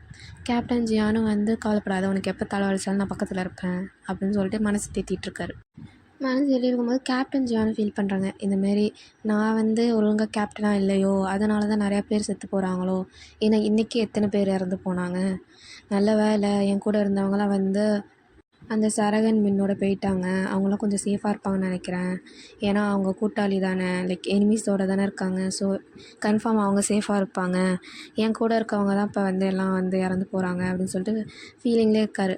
கேப்டன் ஜியானும் வந்து கவலைப்படாத, உனக்கு எப்போ தலை வலிச்சாலும் நான் பக்கத்தில் இருப்பேன் அப்படின்னு சொல்லிட்டு மனசு தேத்திட்டுருக்காரு. மனசு இருக்கும்போது கேப்டன் ஜியான் ஃபீல் பண்ணுறாங்க. இந்தமாரி நான் வந்து ஒழுங்காக கேப்டனாக இல்லையோ, அதனால தான் நிறையா பேர் செத்து போகிறாங்களோ, ஏன்னா இன்றைக்கி எத்தனை பேர் இறந்து போனாங்க, நல்ல வேளை என் கூட இருந்தவங்களாம் வந்து அந்த சரகன் மின்னோட போயிட்டாங்க, அவங்களாம் கொஞ்சம் சேஃபாக இருப்பாங்கன்னு நினைக்கிறேன், ஏன்னா அவங்க கூட்டாளி தானே, லைக் எனிமீஸோடு தானே இருக்காங்க, ஸோ கன்ஃபார்ம் அவங்க சேஃபாக இருப்பாங்க, என் கூட இருக்கவங்க தான் இப்போ வந்து எல்லாம் வந்து இறந்து போகிறாங்க அப்படின்னு சொல்லிட்டு ஃபீலிங்லேயே இருக்கார்.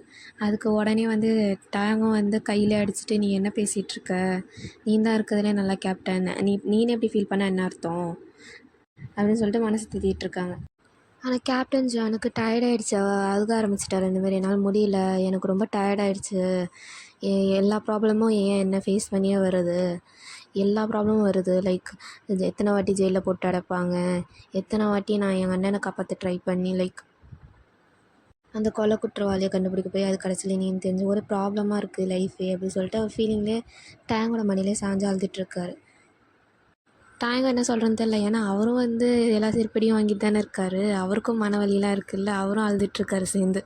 அதுக்கு உடனே வந்து டயங்கும் வந்து கையில் அடிச்சுட்டு நீ என்ன பேசிகிட்ருக்க, நீ தான் இருக்கிறதுலே நல்லா கேப்டன், நீனே எப்படி ஃபீல் பண்ண என்ன அர்த்தம் அப்படின்னு சொல்லிட்டு மனசு திட்டிகிட்டு இருக்காங்க. ஆனால் கேப்டன் ஜானுக்கு டயர்டாயிடுச்சு. அழுக ஆரம்பிச்சிட்டாரு. இந்தமாரி என்னால் முடியல, எனக்கு ரொம்ப டயர்டாயிடுச்சு, எல்லா ப்ராப்ளமும் ஏன் என்ன ஃபேஸ் பண்ணியே வருது, எல்லா ப்ராப்ளமும் வருது, லைக் எத்தனை வாட்டி ஜெயிலில் போட்டு அடைப்பாங்க, எத்தனை வாட்டி நான் என் அண்ணனை காப்பாற்ற ட்ரை பண்ணி லைக் அந்த கொலை குற்றவாளியை கண்டுபிடிக்க போய் அது கடைசியில் நீன்னு தெரிஞ்சு ஒரு ப்ராப்ளமாக இருக்குது லைஃபே அப்படின்னு சொல்லிட்டு அவர் ஃபீலிங்லேயே டேங்கோட மணிலே சாஞ்சு அழுதுட்டுருக்காரு. டேங்க் என்ன சொல்கிறேன்னு தெரில, ஏன்னா அவரும் வந்து எல்லா செருப்படியும் வாங்கிட்டு தானே இருக்கார், அவருக்கும் மன வலிலாம் இருக்குல்ல, அவரும் அழுதுட்டுருக்காரு சேர்ந்து.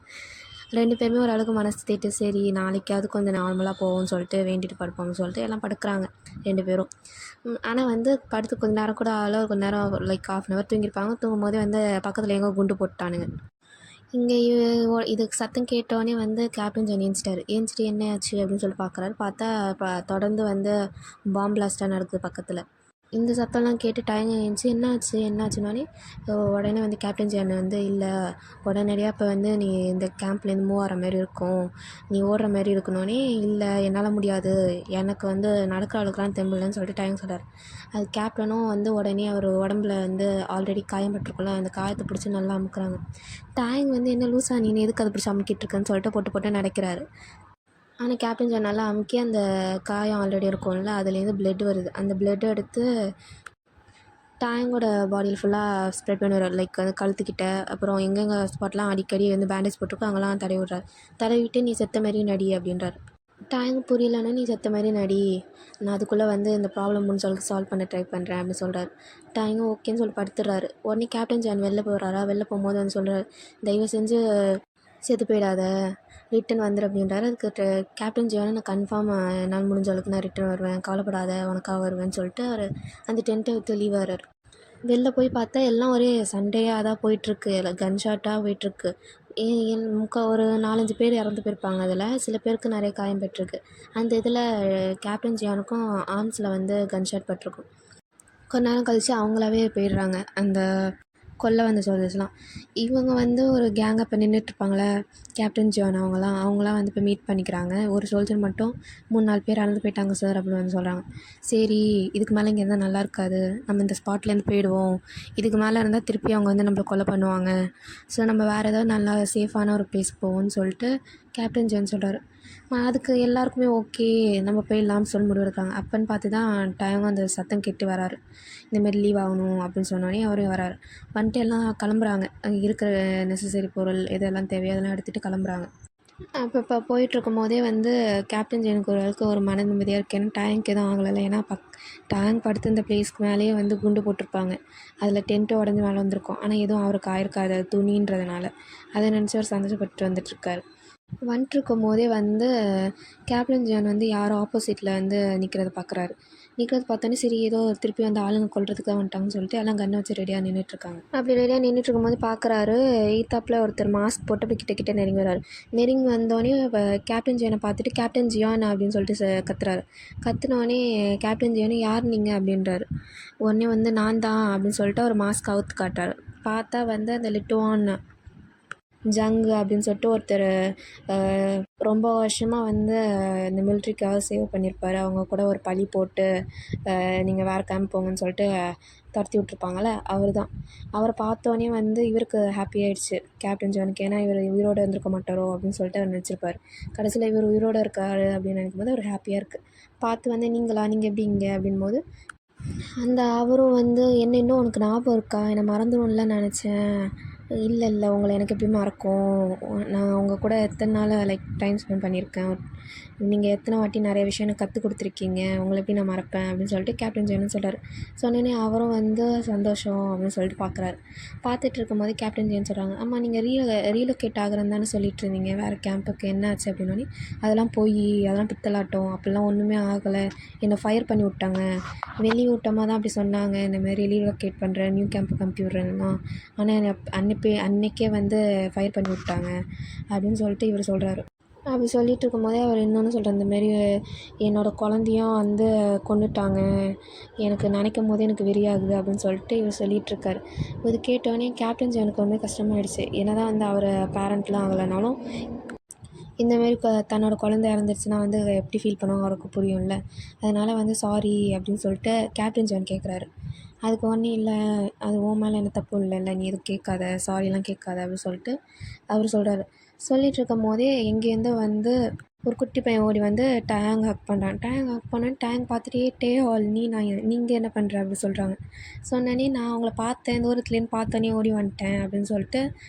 2 பேருமே ஓரளவுக்கு மனசு தேட்டு சரி நாளைக்காவது கொஞ்சம் நார்மலாக போகும்னு சொல்லிட்டு வேண்டிட்டு படுப்போம்னு சொல்லிட்டு எல்லாம் படுக்கிறாங்க 2 பேரும். ஆனால் வந்து படுத்து கொஞ்ச நேரம் கூட ஆகல, கொஞ்ச நேரம் லைக் 1/2 hour தூங்கியிருப்பாங்க. தூங்கும் போதே வந்து பக்கத்தில் எங்கே குண்டு போட்டானுங்க. இங்கே இதுக்கு சத்தம் கேட்டோடனே வந்து கேப்டன் ஜான் ஏஞ்சிட்டாரு. ஏஞ்சிட்டு என்ன ஆச்சு அப்படின்னு சொல்லி பார்க்குறாரு. பார்த்தா தொடர்ந்து வந்து பாம் பிளாஸ்ட்டாக நடக்குது பக்கத்தில். இந்த சத்தம்லாம் கேட்டு டயங்க ஏஞ்சி என்னாச்சுன்னோடனே உடனே வந்து கேப்டன் ஜான் வந்து இல்லை உடனடியாக இப்போ வந்து நீ இந்த கேம்ப்லேருந்து மூவ் ஆகிற மாதிரி இருக்கும், நீ ஓடுற மாதிரி இருக்கணுன்னே, இல்லை என்னால் முடியாது, எனக்கு வந்து நடக்கிற அளவுக்குலாம் தெம்பில்லைன்னு சொல்லிட்டு டயங்க சொல்கிறார். அது கேப்டனும் வந்து உடனே அவர் உடம்புல வந்து ஆல்ரெடி காயப்பட்டிருக்குள்ள அந்த காயத்தை பிடிச்சி நல்லா அமுக்குறாங்க. டயங் வந்து என்ன லூஸா நீ எதுக்கு அதை பிடிச்சி அமுக்கிட்டு இருக்கேன்னு சொல்லிட்டு போட்டு நடக்கிறாரு. ஆனால் கேப்டன் ஜான் நல்லா அமுக்கி அந்த காயம் ஆல்ரெடி இருக்கும்ல அதுலேருந்து பிளட் வருது. அந்த பிளட் எடுத்து டேங்கோட பாடியில் ஃபுல்லாக ஸ்ப்ரெட் பண்ணிடுறாரு. லைக் அந்த கழுத்துக்கிட்ட அப்புறம் எங்கெங்கே ஸ்பாட்லாம் அடிக்கடி வந்து பேண்டேஜ் போட்டிருக்கோ அங்கெல்லாம் தடவி விட்றாரு. தடவிட்டு நீ செத்த மாதிரி நடி அப்படின்றாரு. டேங்க் புரியலன்னா நீ செத்த மாதிரி நடி, நான் அதுக்குள்ளே வந்து இந்த ப்ராப்ளம் முடிஞ்ச சால்வ் பண்ண ட்ரை பண்ணுறேன் அப்படின்னு சொல்கிறாரு. டேங்கும் ஓகேன்னு சொல்லி படுத்துடுறாரு. உடனே கேப்டன் ஜான் வெளில போகிறாரா, வெளில போகும்போது வந்து சொல்கிறார், தயவு செஞ்சு செத்து போயிடாத, ரிட்டன் வந்துடு அப்படின்றாரு. அதுக்கு கேப்டன் ஜியானும் நான் கன்ஃபார்ம் என்னால் முடிஞ்ச அளவுக்கு நான் ரிட்டன் வருவேன், கவலைப்படாத உனக்காக வருவேன்னு சொல்லிட்டு அவர் அந்த டென்ட்டை விட்டு லீவ் ஆகிறார். வெளில போய் பார்த்தா எல்லாம் ஒரே சண்டையாக தான் போயிட்டுருக்கு, கன் ஷாட்டாக போயிட்டுருக்கு. ஒரு 4-5 பேர் இறந்து போயிருப்பாங்க. அதில் சில பேருக்கு நிறைய காயம் பட்டிருக்கு. அந்த இதில் கேப்டன் ஜியானுக்கும் ஆர்ம்ஸில் வந்து கன் ஷாட் பட்டிருக்கும். கொஞ்ச நேரம் கழித்து அவங்களாவே போயிடுறாங்க அந்த கொல்ல வந்த சோல்ஜர்ஸ்லாம். இவங்க வந்து ஒரு கேங்காக இப்போ நின்றுட்டுருப்பாங்களே கேப்டன் ஜான் அவங்களாம் வந்து இப்போ மீட் பண்ணிக்கிறாங்க. ஒரு சோல்ஜர் மட்டும் 3-4 பேர் இறந்து போயிட்டாங்க சார் அப்படின்னு வந்து சொல்கிறாங்க. சரி இதுக்கு மேலே இங்கே இருந்தால் நல்லா இருக்காது, நம்ம இந்த ஸ்பாட்லேருந்து போயிடுவோம், இதுக்கு மேலே இருந்தால் திருப்பி அவங்க வந்து நம்மளை கொலை பண்ணுவாங்க, ஸோ நம்ம வேறு ஏதாவது நல்லா சேஃபான ஒரு பிளேஸ் போவோம்னு சொல்லிட்டு கேப்டன் ஜான் சொல்கிறாரு. அதுக்கு எல்லாருக்குமே ஓகே நம்ம போயிடலாம்னு சொல்லி முடிவு எடுக்கிறாங்க. அப்போன்னு பார்த்து தான் டைம் அந்த சத்தம் கெட்டு வராரு. இந்தமாரி லீவ் ஆகணும் அப்படின்னு சொன்னோடனே அவரே வராரு. வந்துட்டு எல்லாம் கிளம்புறாங்க. அங்கே இருக்கிற நெசசரி பொருள் எதெல்லாம் தேவையோ அதெல்லாம் எடுத்துகிட்டு கிளம்புறாங்க. அப்போ இப்போ போயிட்டுருக்கும்போதே வந்து கேப்டன் ஜெனுக்கு ஓரளவுக்கு ஒரு மன நிம்மதியாக இருக்குது. ஏன்னா டேங்க் எதுவும் ஆகலைல்ல. ஏன்னா டேங்க் படுத்திருந்த பிளேஸ்க்கு மேலேயே வந்து குண்டு போட்டிருப்பாங்க. அதில் டென்ட்டு உடஞ்சி மேலே வந்திருக்கும். ஆனால் எதுவும் அவருக்கு ஆயிருக்காது, அது துணின்றதுனால. அதை நினச்சி அவர் சந்தோஷப்பட்டு வந்துட்டுருக்காரு. வந்துட்டுருக்கும்போதே வந்து கேப்டன் ஜான் வந்து யாரோ ஆப்போசிட்டில் வந்து நிற்கிறத பார்க்குறாரு. நிற்கிறத பார்த்தோன்னே சரி ஏதோ திருப்பி வந்து ஆளுங்க கொல்றதுக்கு தான் வந்துட்டாங்கன்னு சொல்லிட்டு எல்லாம் கன்னை வச்சு ரெடியாக நின்றுட்டுருக்காங்க. அப்படி ரெடியாக நின்றுட்டுருக்கும்போது பார்க்குறாரு, ஈத்தாப்பில் ஒருத்தர் மாஸ்க் போட்டு போய் கிட்ட கிட்ட நெருங்கி வர்றாரு. நெருங்கி வந்தோடனே கேப்டன் ஜியானை பார்த்துட்டு கேப்டன் ஜியான் அப்படின்னு சொல்லிட்டு கத்துறாரு. கத்துனோடனே கேப்டன் ஜியான் யார் நீங்கள் அப்படின்றாரு. உடனே வந்து நான் தான் அப்படின்னு சொல்லிட்டு அவர் மாஸ்க் அவுத்து காட்டுறாரு. பார்த்தா வந்து அந்த லிட்டுவான் ஜங்கு அப்படின்னு சொல்லிட்டு ஒருத்தர் ரொம்ப வருஷமாக வந்து இந்த மிலிட்ரிக்காக சேவ் பண்ணியிருப்பார். அவங்க கூட ஒரு பழி போட்டு நீங்கள் வேறு கேம்ப் போங்கன்னு சொல்லிட்டு துரத்தி விட்ருப்பாங்கள்ல, அவர் தான். அவரை பார்த்தோன்னே வந்து இவருக்கு ஹாப்பி ஆகிடுச்சு கேப்டன் ஜானுக்கு. ஏன்னா இவர் உயிரோடு இருந்திருக்க மாட்டாரோ அப்படின்னு சொல்லிட்டு அவர் நினச்சிருப்பார். கடைசியில் இவர் உயிரோடு இருக்கார் அப்படின்னு நினைக்கும் போது அவர் ஹாப்பியாக இருக்குது. பார்த்து வந்து நீங்கள் எப்படி இங்கே அப்படின்போது அந்த அவரும் வந்து என்ன இன்னும் உனக்கு ஞாபகம் இருக்கா, என்னை மறந்துடும்ல நினச்சேன். இல்லை உங்களை எனக்கு எப்படி மறக்கும், நான் உங்கள் கூட எத்தனை நாள் டைம் ஸ்பெண்ட் பண்ணியிருக்கேன், நீங்கள் எத்தனை வாட்டி நிறைய விஷயம் எனக்கு கற்றுக் கொடுத்துருக்கீங்க, உங்களை எப்படி நான் மறப்பேன் அப்படின்னு சொல்லிட்டு கேப்டன் ஜென்னு சொல்கிறார். சொன்னோன்னே அவரும் வந்து சந்தோஷம் அப்படின்னு சொல்லிட்டு பார்க்குறாரு. பார்த்துட்டு இருக்கும்போது கேப்டன் ஜென்னு சொல்கிறாங்க, ஆமாம் நீங்கள் ரீலொகேட் ஆகிறேன்னு தானே சொல்லிட்டு இருந்தீங்க வேறு கேம்புக்கு, என்ன ஆச்சு அப்படின்னோடனே அதெல்லாம் அதெல்லாம் பித்தலாட்டம், அப்படிலாம் ஒன்றுமே ஆகலை, என்னை ஃபயர் பண்ணி விட்டாங்க, வெளியூட்டமாக தான் அப்படி சொன்னாங்க, இந்தமாதிரி ரீலொகேட் பண்ணுறேன் நியூ கேம்புக்கு அனுப்பி விட்றேன்னா, ஆனால் என்னை அன்றைக்கே வந்து ஃபயர் பண்ணி விட்டாங்க அப்படின்னு சொல்லிட்டு இவர் சொல்கிறாரு. அப்படி சொல்லிட்டு இருக்கும்போதே அவர் இன்னொன்று சொல்கிறார், இந்தமாரி என்னோடய குழந்தையும் வந்து கொன்னுட்டாங்க, எனக்கு நினைக்கும் போதே எனக்கு வெறியாகுது அப்படின்னு சொல்லிட்டு இவர் சொல்லிகிட்ருக்காரு. இது கேட்டோடனே கேப்டன் ஜானுக்கு ரொம்ப கஷ்டமாயிடுச்சு. என்ன தான் வந்து அவர் பேரண்ட்லாம் ஆகலைனாலும் இந்தமாரி தன்னோட குழந்தை இறந்துருச்சுன்னா வந்து எப்படி ஃபீல் பண்ணுவாங்க அவருக்கு புரியும்ல. அதனால் வந்து சாரி அப்படின்னு சொல்லிட்டு கேப்டன் ஜான் கேட்குறாரு. அதுக்கு ஒன்றும் இல்லை, அது உன் மேலே எந்த தப்பும் இல்லைல்ல, நீ எதுவும் கேட்காத, சாரிலாம் கேட்காத அப்படின்னு சொல்லிட்டு அவர் சொல்கிறாரு. சொல்லிகிட்ருக்கும்போதே எங்கேருந்தோ வந்து ஒரு குட்டி பையன் ஓடி வந்து டேங்க் ஹக் பண்ணுறான். டேங்க் ஹக் பண்ணோன்னே டேங்க் பார்த்துட்டே டே ஆல் நீங்கள் என்ன பண்ணுற அப்படி சொல்கிறாங்க. சொன்னோன்னே நான் அவங்கள பார்த்தேன், தூரத்துலேருந்து பார்த்தோன்னே ஓடி வந்துட்டேன் அப்படின்னு சொல்லிட்டு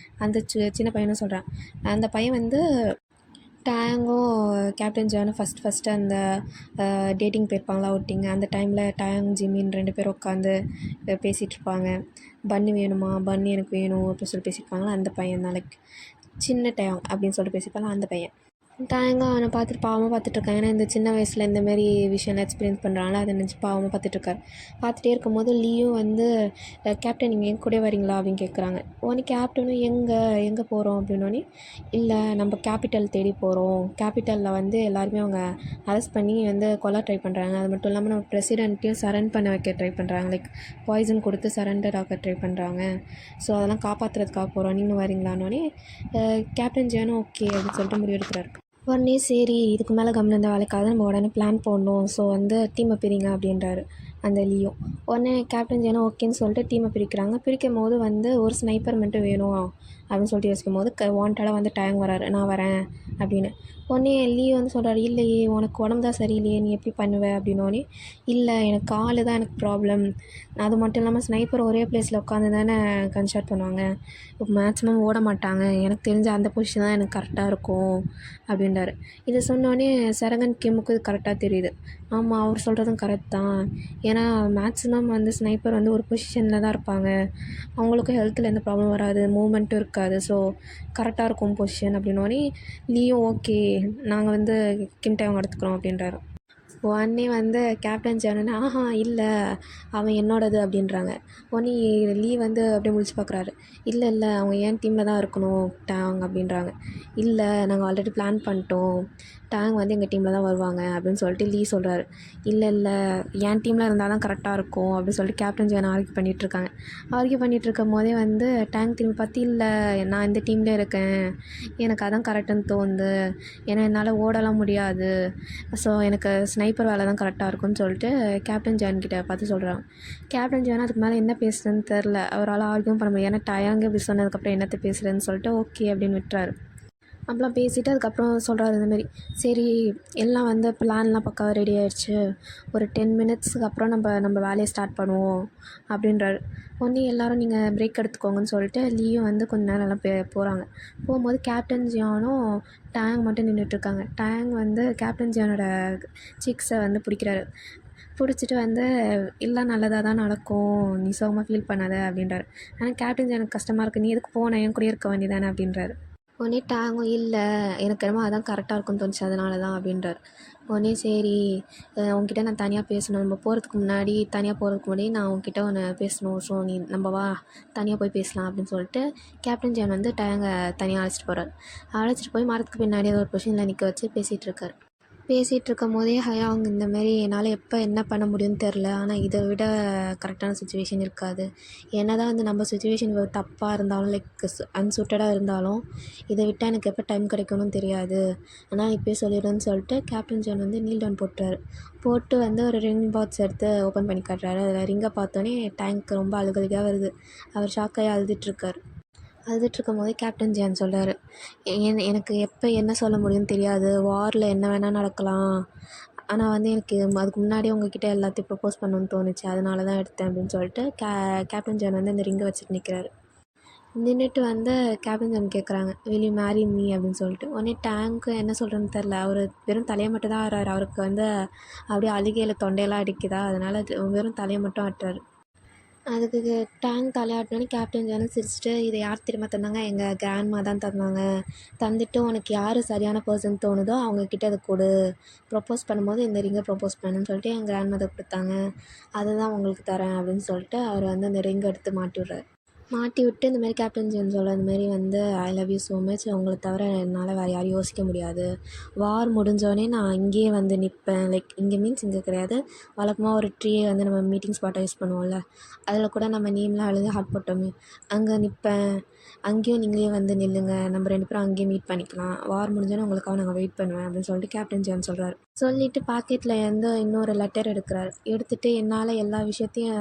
அந்த சின்ன பையனும் சொல்கிறான். அந்த பையன் வந்து டேங்கும் கேப்டன் ஜானும் ஃபஸ்ட்டு அந்த டேட்டிங் போயிருப்பாங்களா அவுட்டிங், அந்த டைமில் டேங் ஜிம்மின்னு 2 பேரும் உட்காந்து பேசிகிட்ருப்பாங்க. பன்னு வேணுமா, பன்னு எனக்கு வேணும் அப்படின்னு சொல்லி பேசியிருப்பாங்களா, அந்த பையன் தான் சின்ன டேங் அப்படின்னு சொல்லிட்டு பேசியிருப்பாங்களா அந்த பையன். டேங்காக அவனை பார்த்துட்டு பாவமாக பார்த்துட்ருக்கான். ஏன்னா இந்த சின்ன வயசில் இந்தமாரி விஷயம்லாம் எக்ஸ்பீரியன்ஸ் பண்ணுறாங்களா, அதை நினச்சி பாவமாக பார்த்துட்ருக்காரு. பார்த்துட்டே இருக்கும்போது லீயும் வந்து கேப்டன் நீங்கள் என் கூட வரீங்களா அப்படின்னு கேட்குறாங்க. உடனே கேப்டனும் எங்கே போகிறோம் அப்படின்னோடனே, இல்லை நம்ம கேபிட்டல் தேடி போகிறோம், கேபிட்டலில் வந்து எல்லாருமே அவங்க அரெஸ்ட் பண்ணி வந்து கொல்ல ட்ரை பண்ணுறாங்க, அது மட்டும் இல்லாமல் நம்ம பிரசிடென்ட்டையும் சரண் பண்ண வைக்க ட்ரை பண்ணுறாங்க, பாய்சன் கொடுத்து சரண்டர் ஆக ட்ரை பண்ணுறாங்க, ஸோ அதெல்லாம் காப்பாற்றுறதுக்காக போகிறோம், நீங்கள் வரீங்களான்னொடனே கேப்டன் ஜானும் ஓகே அப்படின்னு சொல்லிட்டு முடிவெடுக்கிறாரு. உடனே சரி இதுக்கு மேலே கம்முனு இருந்தால் வேலைக்காக நம்ம உடனே பிளான் போடணும், ஸோ வந்து டீமை பிரிங்க அப்படின்றாரு அந்த லீயோ. உடனே கேப்டன் ஜானும் ஓகேன்னு சொல்லிட்டு டீமை பிரிக்கிறாங்க. பிரிக்கும் போது வந்து ஒரு ஸ்னைப்பர் மட்டும் வேணும் அப்படின்னு சொல்லிட்டு யோசிக்கும் போது வாண்டடாக வந்து டேங் வராரு, நான் வரேன் அப்படின்னு. உடனே லீ வந்து சொல்கிறாரு, இல்லையே உனக்கு உடம்பு தான் சரியில்லையே, நீ எப்படி பண்ணுவ அப்படின்னோடனே, இல்லை எனக்கு கால் தான் எனக்கு ப்ராப்ளம், அது மட்டும் இல்லாமல் ஸ்னைப்பர் ஒரே பிளேஸில் உட்காந்து தானே கன்ஷாட் பண்ணுவாங்க, இப்போ மேக்ஸிமம் ஓட மாட்டாங்க, எனக்கு தெரிஞ்ச அந்த பொசிஷன் தான் எனக்கு கரெக்டாக இருக்கும் அப்படின்றாரு. இதை சொன்னோடனே சரங்கன் கிம்முக்கு இது கரெக்டாக தெரியுது. ஆமாம் அவர் சொல்கிறதும் கரெக்ட் தான், ஏன்னா மேக்ஸிமம் வந்து ஸ்னைப்பர் வந்து ஒரு பொசிஷனில் தான் இருப்பாங்க, அவங்களுக்கும் ஹெல்த்தில் எந்த ப்ராப்ளம் வராது, மூமெண்ட்டும் இருக்காது, ஸோ கரெக்டாக இருக்கும் பொசிஷன் அப்படின்னோடனே லீயும் ஓகே நாங்கள் வந்து கிம் டேவங் எடுத்துக்கிறோம் அப்படின்றாரு. உடனே வந்து கேப்டன் ஜானுன்னு ஆஹா இல்லை அவன் என்னோடது அப்படின்றாங்க. உடனே லீ வந்து அப்படியே முடிச்சு பார்க்குறாரு. இல்லை அவங்க ஏன் டீமில் தான் இருக்கணும் டேங் அப்படின்றாங்க. இல்லை நாங்கள் ஆல்ரெடி பிளான் பண்ணிட்டோம், டேங் வந்து எங்கள் டீமில் தான் வருவாங்க அப்படின்னு சொல்லிட்டு லீ சொல்கிறாரு. இல்லை என் டீமில் இருந்தால் தான் கரெக்டாக இருக்கும் அப்படின்னு சொல்லிட்டு கேப்டன் ஜான் ஆர்கியூ பண்ணிகிட்ருக்காங்க. ஆர்கியூ பண்ணிகிட்ருக்கும் போதே வந்து டேங் திரும்பி பார்த்து இல்லை நான் இந்த டீம்லேயே இருக்கேன், எனக்கு அதான் கரெக்டுன்னு தோணுது, ஏன்னா என்னால் ஓடலாம் முடியாது, ஸோ எனக்கு ஸ்னைப்பர் வேலை தான் கரெக்டாக இருக்கும்னு சொல்லிட்டு கேப்டன் ஜான் கிட்ட பார்த்து சொல்கிறாங்க. கேப்டன் ஜான் அதுக்கு மேலே என்ன பேசுகிறதுன்னு தெரில, அவரால் ஆர்கியூ பண்ண முடியாது, ஏன்னா டேங் இப்படி சொன்னதுக்கப்புறம் என்னத்தை பேசுகிறேன்னு சொல்லிட்டு ஓகே அப்படின்னு விட்டுறாரு. அப்படிலாம் பேசிவிட்டு அதுக்கப்புறம் சொல்கிறாரு இந்தமாரி, சரி எல்லாம் வந்து பிளான்லாம் பக்காவாக ரெடி ஆயிடுச்சு, ஒரு 10 மினிட்ஸுக்கு அப்புறம் நம்ம வேலையை ஸ்டார்ட் பண்ணுவோம் அப்படின்றாரு. உடனே எல்லாரும் நீங்கள் பிரேக் எடுத்துக்கோங்கன்னு சொல்லிட்டு லீயும் வந்து கொஞ்ச நேரம் எல்லாம் போகிறாங்க. போகும்போது கேப்டன் ஜியானும் டேங் மட்டும் நின்றுட்டுருக்காங்க. டேங் வந்து கேப்டன் ஜியானோட சிக்ஸை வந்து பிடிக்கிறாரு. பிடிச்சிட்டு வந்து எல்லாம் நல்லதாக தான் நடக்கும், நீ சோகமாக ஃபீல் பண்ணாத அப்படின்றாரு. ஆனால் கேப்டன் ஜியானுக்கு கஷ்டமாக இருக்குது, நீ எதுக்கு போன, என் கூடயே இருக்க வேண்டியதானே அப்படின்றாரு. உடனே டேங்கும் இல்லை, எனக்கு என்னமோ அதான் கரெக்டாக இருக்கும்னு தோணுச்சு, அதனால தான் அப்படின்றார். உடனே சரி உங்ககிட்ட நான் தனியாக பேசணும், நம்ம போகிறதுக்கு முன்னாடி தனியாக போகிறதுக்கு முன்னாடி நான் உங்ககிட்ட ஒன்று பேசணும், ஸோ நீ நம்ம வா தனியாக போய் பேசலாம் அப்படின்னு சொல்லிட்டு கேப்டன் ஜான் வந்து டேங்கை தனியாக அழைச்சிட்டு போகிறார். அழைச்சிட்டு போய் மரத்துக்கு பின்னாடி ஒரு பொசிஷனில் நிற்க வச்சு பேசிகிட்டு இருக்காரு. பேசிகிட்டு இருக்கும் போதே அவங்க இந்தமாரி என்னால் எப்போ என்ன பண்ண முடியும்னு தெரில, ஆனால் இதை விட கரெக்டான சுச்சுவேஷன் இருக்காது, என்ன தான் வந்து நம்ம சுச்சுவேஷன் தப்பாக இருந்தாலும் லைக் அன்சூட்டடாக இருந்தாலும் இதை விட்டால் எனக்கு எப்போ டைம் கிடைக்கணும்னு தெரியாது, ஆனால் இப்போயே சொல்லிடுன்னு சொல்லிட்டு கேப்டன் ஜான் வந்து நீல் டவுன் போட்டுறாரு. போட்டு வந்து ஒரு ரிங் பாக்ஸ் எடுத்து ஓப்பன் பண்ணி காட்டுறாரு. அதில் ரிங்கை பார்த்தோன்னே டேங்க் ரொம்ப அழுகழுகாக வருது. அவர் ஷாக்காகி அழுதுட்டுருக்கார். அழுதுட்டுருக்கும் போதே கேப்டன் ஜியான் சொல்கிறாரு, எனக்கு எப்போ என்ன சொல்ல முடியும்னு தெரியாது, வாரில் என்ன வேணால் நடக்கலாம், ஆனால் வந்து எனக்கு அதுக்கு முன்னாடியே உங்ககிட்ட எல்லாத்தையும் ப்ரப்போஸ் பண்ணணும்னு தோணுச்சு, அதனால தான் எடுத்தேன் அப்படின்னு சொல்லிட்டு கேப்டன் ஜியான் வந்து அந்த ரிங்கை வச்சுட்டு நிற்கிறாரு. நின்றுட்டு வந்து கேப்டன் ஜியான் கேட்குறாங்க, வில் யூ மேரி மீ அப்படின்னு சொல்லிட்டு. உடனே டேங்க்கு என்ன சொல்கிறேன்னு தெரில, அவர் வெறும் தலையை மட்டும் தான் ஆடுறாரு. அவருக்கு வந்து அப்படியே அழுகையில் தொண்டையெல்லாம் அடிக்குதா, அதனால் வெறும் தலையை மட்டும் ஆட்டுறாரு. அதுக்கு டேங்க் தலையாட்டினோன்னே கேப்டன் ஜானும் சிரிச்சுட்டு, இதை யார் தெரியுமா தந்தாங்க, எங்கள் கிராண்ட்மா தான் தந்தாங்க, தந்துட்டு உனக்கு யார் சரியான பர்சன் தோணுதோ அவங்கக்கிட்ட அதை கொடு, ப்ரப்போஸ் பண்ணும்போது இந்த ரிங்கை ப்ரப்போஸ் பண்ணுன்னு சொல்லிட்டு என் கிராண்ட்மதர் கொடுத்தாங்க, அதை தான் உங்களுக்கு தரேன் அப்படின்னு சொல்லிட்டு அவர் வந்து அந்த ரிங்கை எடுத்து மாட்டி விட்றாரு. மாட்டி விட்டு இந்தமாரி கேப்டன் ஜான் சொல்ல, இந்தமாரி வந்து I love you so much, உங்களை தவிர என்னால் வேறு யாரையும் யோசிக்க முடியாது, வார் முடிஞ்சோடனே நான் இங்கேயே வந்து நிற்பேன், லைக் இங்கே மீன்ஸ் இங்கே கிடையாது, வழக்கமாக ஒரு ட்ரீயை வந்து நம்ம மீட்டிங் ஸ்பாட்டை யூஸ் பண்ணுவோம்ல, அதில் கூட நம்ம நேம்லாம் எழுதி ஹார்ட் போட்டோமே, அங்கே நிற்பேன், அங்கேயும் நீங்களே வந்து நில்லுங்க, நம்ம 2 பேரும் அங்கேயே மீட் பண்ணிக்கலாம், வார் முடிஞ்சோன்னே உங்களுக்காக நாங்கள் வெயிட் பண்ணுவேன் அப்படின்னு சொல்லிட்டு கேப்டன் ஜான் சொல்கிறாரு. சொல்லிவிட்டு பாக்கெட்டில் வந்து இன்னொரு லெட்டர் எடுக்கிறாரு. எடுத்துகிட்டு என்னால் எல்லா விஷயத்தையும்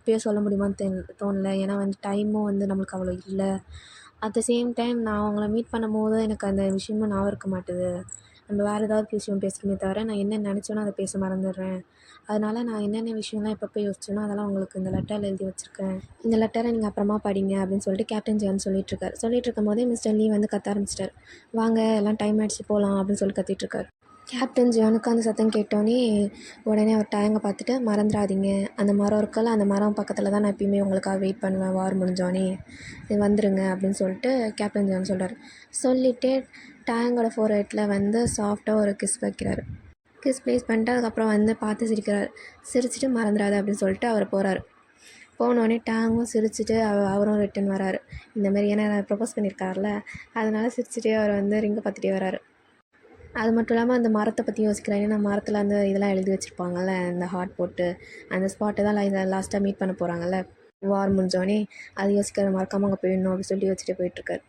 இப்போயே சொல்ல முடியுமான்னு தோணல, ஏன்னா வந்து டைமும் வந்து நம்மளுக்கு அவ்வளோ இல்லை, அட் த சேம் டைம் நான் அவங்கள மீட் பண்ணும்போது எனக்கு அந்த விஷயமும் ஞாபகம் இருக்க மாட்டுது, நம்ம வேறு ஏதாவது விஷயம் பேசுகிறோமே தவிர நான் என்ன நினச்சோனோ அதை பேச மறந்துடுறேன், அதனால் நான் என்னென்ன விஷயம்லாம் எப்பப்போ யோசிச்சேனோ அதெல்லாம் உங்களுக்கு இந்த லெட்டரில் எழுதி வச்சுருக்கேன், இந்த லெட்டரை நீங்கள் அப்புறமா படிங்க அப்படின்னு சொல்லிட்டு கேப்டன் ஜான் சொல்லிட்டுருக்காரு. சொல்லிகிட்டு போதே மிஸ்டர் லீ வந்து கத்த ஆரம்பிச்சிட்டார். வாங்க எல்லாம் டைம் ஆகிடுச்சு போகலாம் அப்படின்னு சொல்லி கத்திட்டுருக்காரு. கேப்டன் ஜானுக்கு அந்த சத்தம் கேட்டோன்னே உடனே அவர் டேங்கை பார்த்துட்டு, மறந்துடாதீங்க அந்த மரம் இருக்குல்ல, அந்த மரம் பக்கத்தில் தான் நான் எப்பயுமே உங்களுக்காக வெயிட் பண்ணுவேன், வார் முடிஞ்சோடனே வந்துடுங்க அப்படின்னு சொல்லிட்டு கேப்டன் ஜான் சொல்கிறார். சொல்லிவிட்டு டேங்கோட ஃபோர்ஹெட்டில் வந்து சாஃப்டாக ஒரு கிஸ் வைக்கிறாரு. கிஸ் ப்ளேஸ் பண்ணிட்டு அதுக்கப்புறம் வந்து பார்த்து சிரிக்கிறார். சிரிச்சுட்டு மறந்துடாது அப்படின்னு சொல்லிட்டு அவர் போகிறார். போனோடனே டேங்கும் சிரிச்சுட்டு அவரும் ரிட்டன் வராரு. இந்தமாரி ஏன்னா ப்ரப்போஸ் பண்ணியிருக்காருல, அதனால் சிரிச்சுட்டே அவர் வந்து ரிங்கை பார்த்துட்டே வராரு. அது மட்டும் இல்லாமல் அந்த மரத்தை பற்றி யோசிக்கிறேன், ஏன்னா மரத்தில் அந்த இதெல்லாம் எழுதி வச்சுருப்பாங்கல்ல, இந்த ஹார்ட் போட்டு அந்த ஸ்பாட்டை தான் லாஸ்ட்டாக மீட் பண்ண போகிறாங்கல்ல வார் முடிஞ்சோடனே, அது யோசிக்கிற மறக்காமல் அங்கே போயிடணும் அப்படின்னு சொல்லி யோசிச்சுட்டு போயிட்டுருக்காரு.